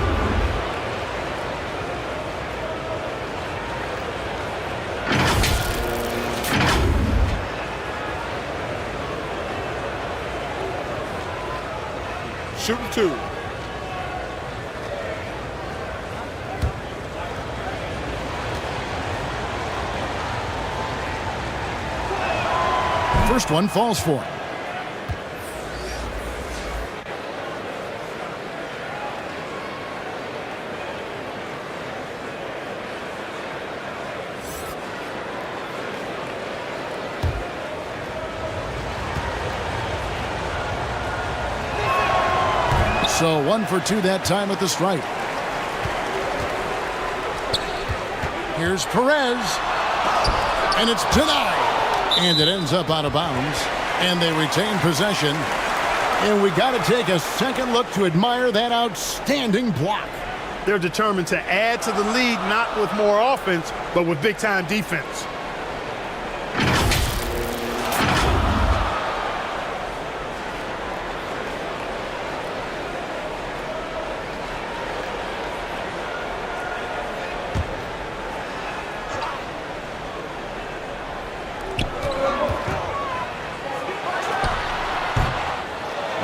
H: Shooting 2.
A: First one falls for him. So 1 for 2 that time at the stripe. Here's Perez. And it's denied. And it ends up out of bounds. And they retain possession. And we got to take a second look to admire that outstanding block.
O: they're determined to add to the lead, not with more offense, but with big-time defense.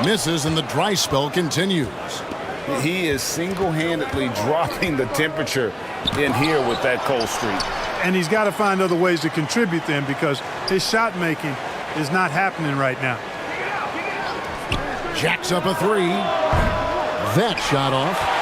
A: Misses, and the dry spell continues.
B: He is single-handedly dropping the temperature in here with that cold streak.
O: And he's got to find other ways to contribute then, because his shot making is not happening right now.
A: Jacks up a three. That shot off.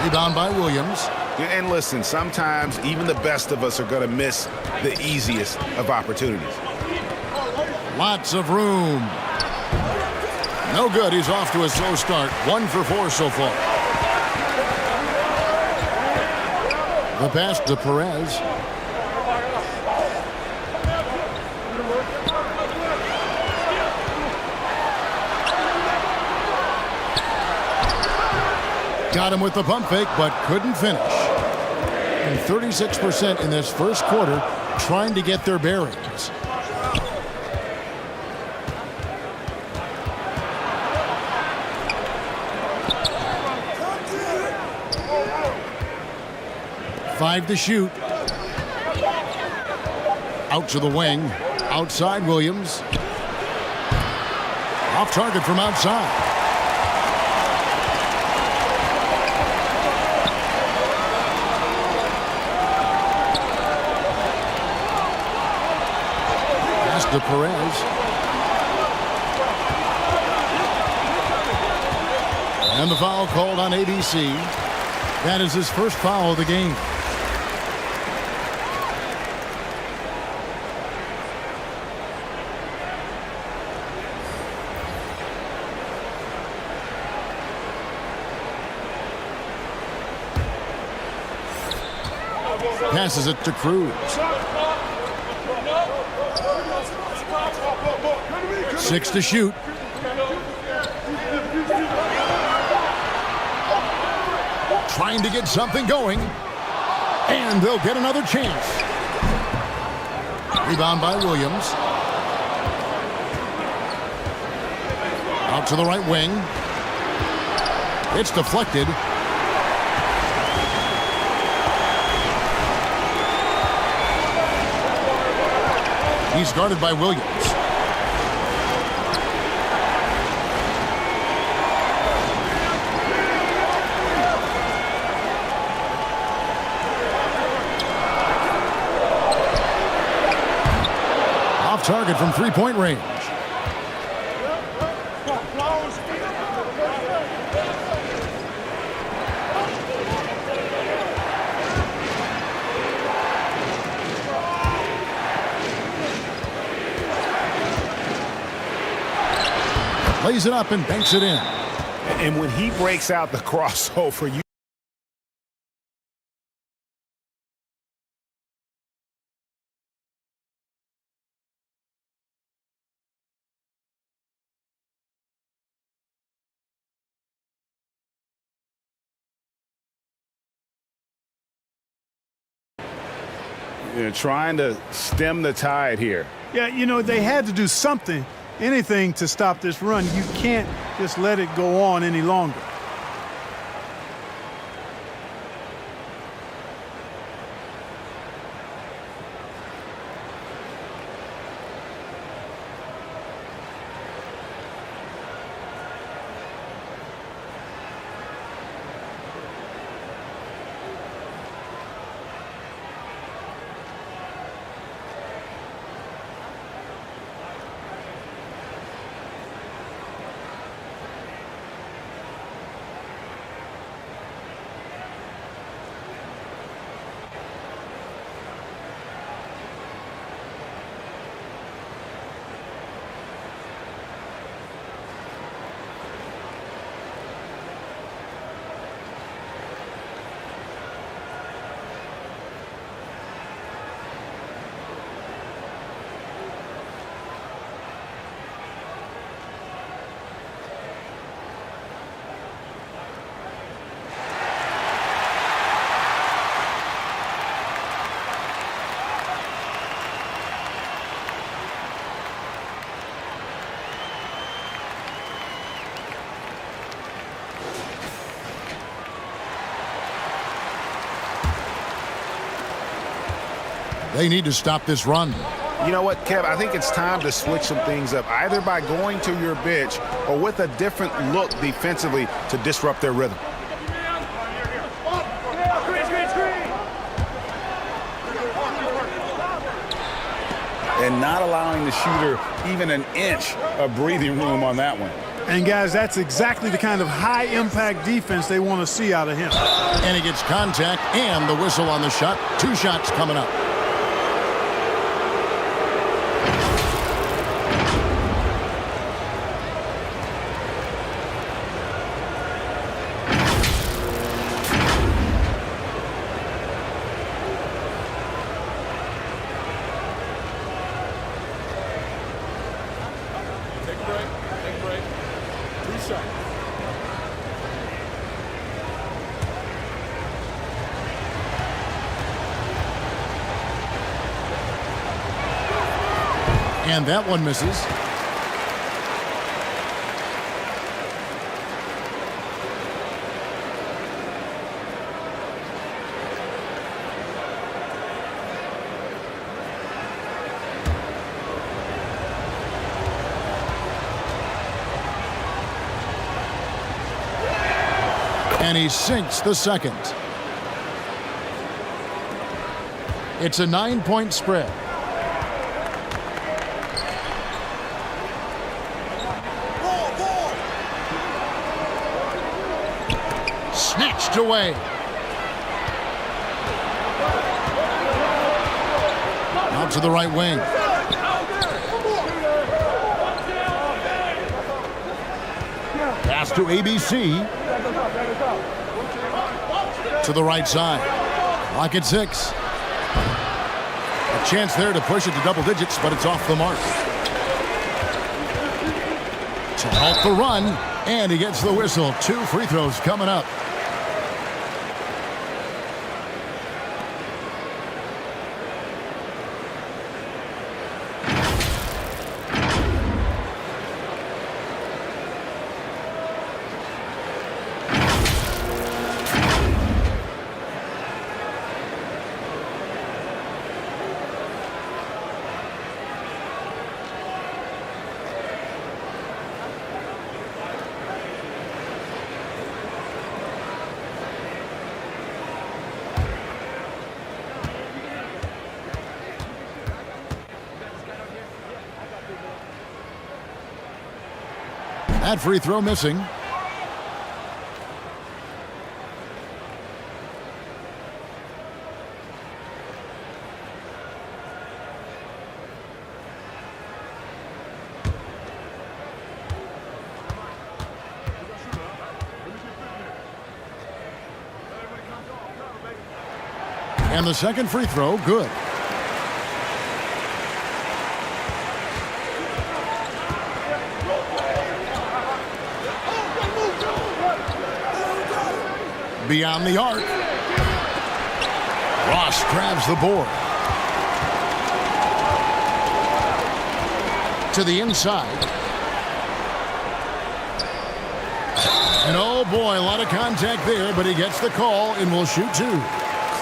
A: Rebound by Williams.
B: And listen, sometimes even the best of us are going to miss the easiest of opportunities.
A: Lots of room. No good. He's off to a slow start. 1 for 4 so far. The pass to Perez. Got him with the pump fake, but couldn't finish. And 36% in this first quarter trying to get their bearings. Five to shoot. Out to the wing. Outside Williams. Off target from outside. To Perez. And the foul called on ABC. That is his first foul of the game. Passes it to Cruz. 6 to shoot. Trying to get something going. And they'll get another chance. Rebound by Williams. Out to the right wing. It's deflected. He's guarded by Williams. Off target from three-point range. Lays it up and banks it in.
B: And when he breaks out the crossover, you trying to stem the tide here.
O: Yeah, you know, they had to do something, anything to stop this run. You can't just let it go on any longer.
A: They need to stop this run.
B: You know what, Kev? I think it's time to switch some things up, either by going to your bench or with a different look defensively to disrupt their rhythm. And not allowing the shooter even an inch of breathing room on that one.
O: And, guys, that's exactly the kind of high-impact defense they want to see out of him.
A: And he gets contact and the whistle on the shot. 2 shots coming up. And that one misses. And he sinks the second. It's a 9-point spread. Snatched away. Out to the right wing. Pass to ABC. To the right side. Lock at 6. A chance there to push it to double digits, but it's off the mark. To halt the run, and he gets the whistle. 2 free throws coming up. That free throw missing. And the second free throw, good. Beyond the arc. Ross grabs the board. To the inside. And oh boy, a lot of contact there, but he gets the call and will shoot 2.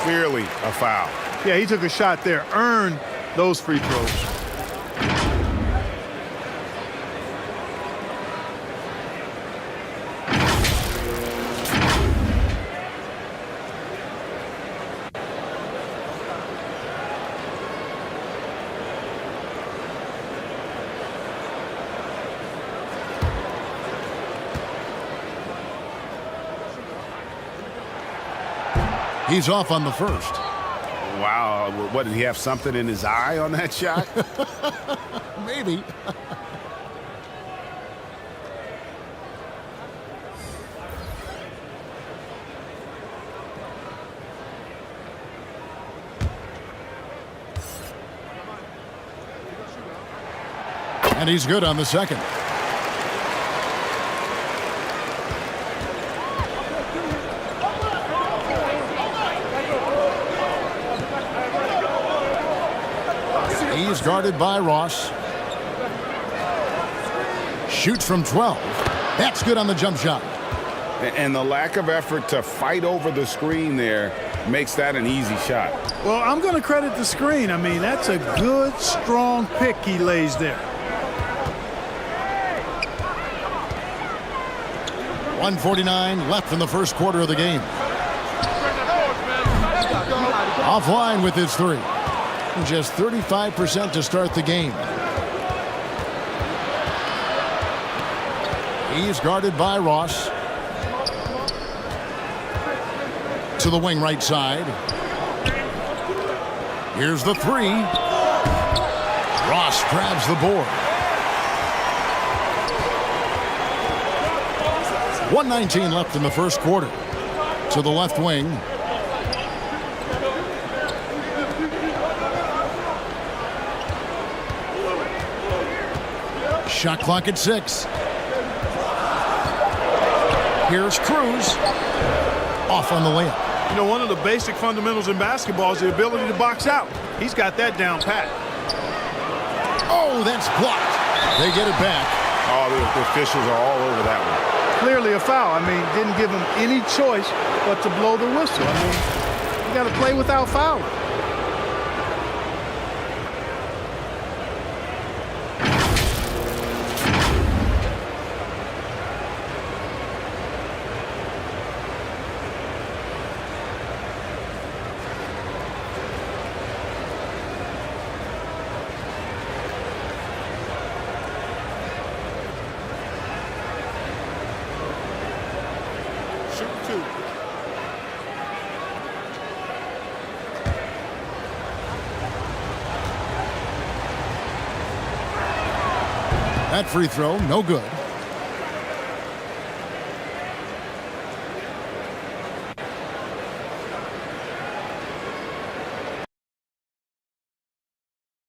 B: Clearly a foul.
O: Yeah, he took a shot there, earned those free throws.
A: He's off on the first.
B: Wow. What, did he have something in his eye on that shot?
A: Maybe. And he's good on the second. He's guarded by Ross. Shoots from 12. That's good on the jump shot.
B: And the lack of effort to fight over the screen there makes that an easy shot.
O: Well, I'm going to credit the screen. I mean, that's a good, strong pick he lays there.
A: 1:49 left in the first quarter of the game. Offline with his three. Just 35% to start the game. He's guarded by Ross. To the wing right side. Here's the three. Ross grabs the board. 1:19 left in the first quarter. To the left wing. Shot clock at 6. Here's Cruz. Off on the layup.
O: You know, one of the basic fundamentals in basketball is the ability to box out. He's got that down pat.
A: Oh, that's blocked. They get it back.
B: Oh, the officials are all over that one.
O: Clearly a foul. I mean, didn't give him any choice but to blow the whistle. I mean, you got to play without fouling.
A: That free throw, no good.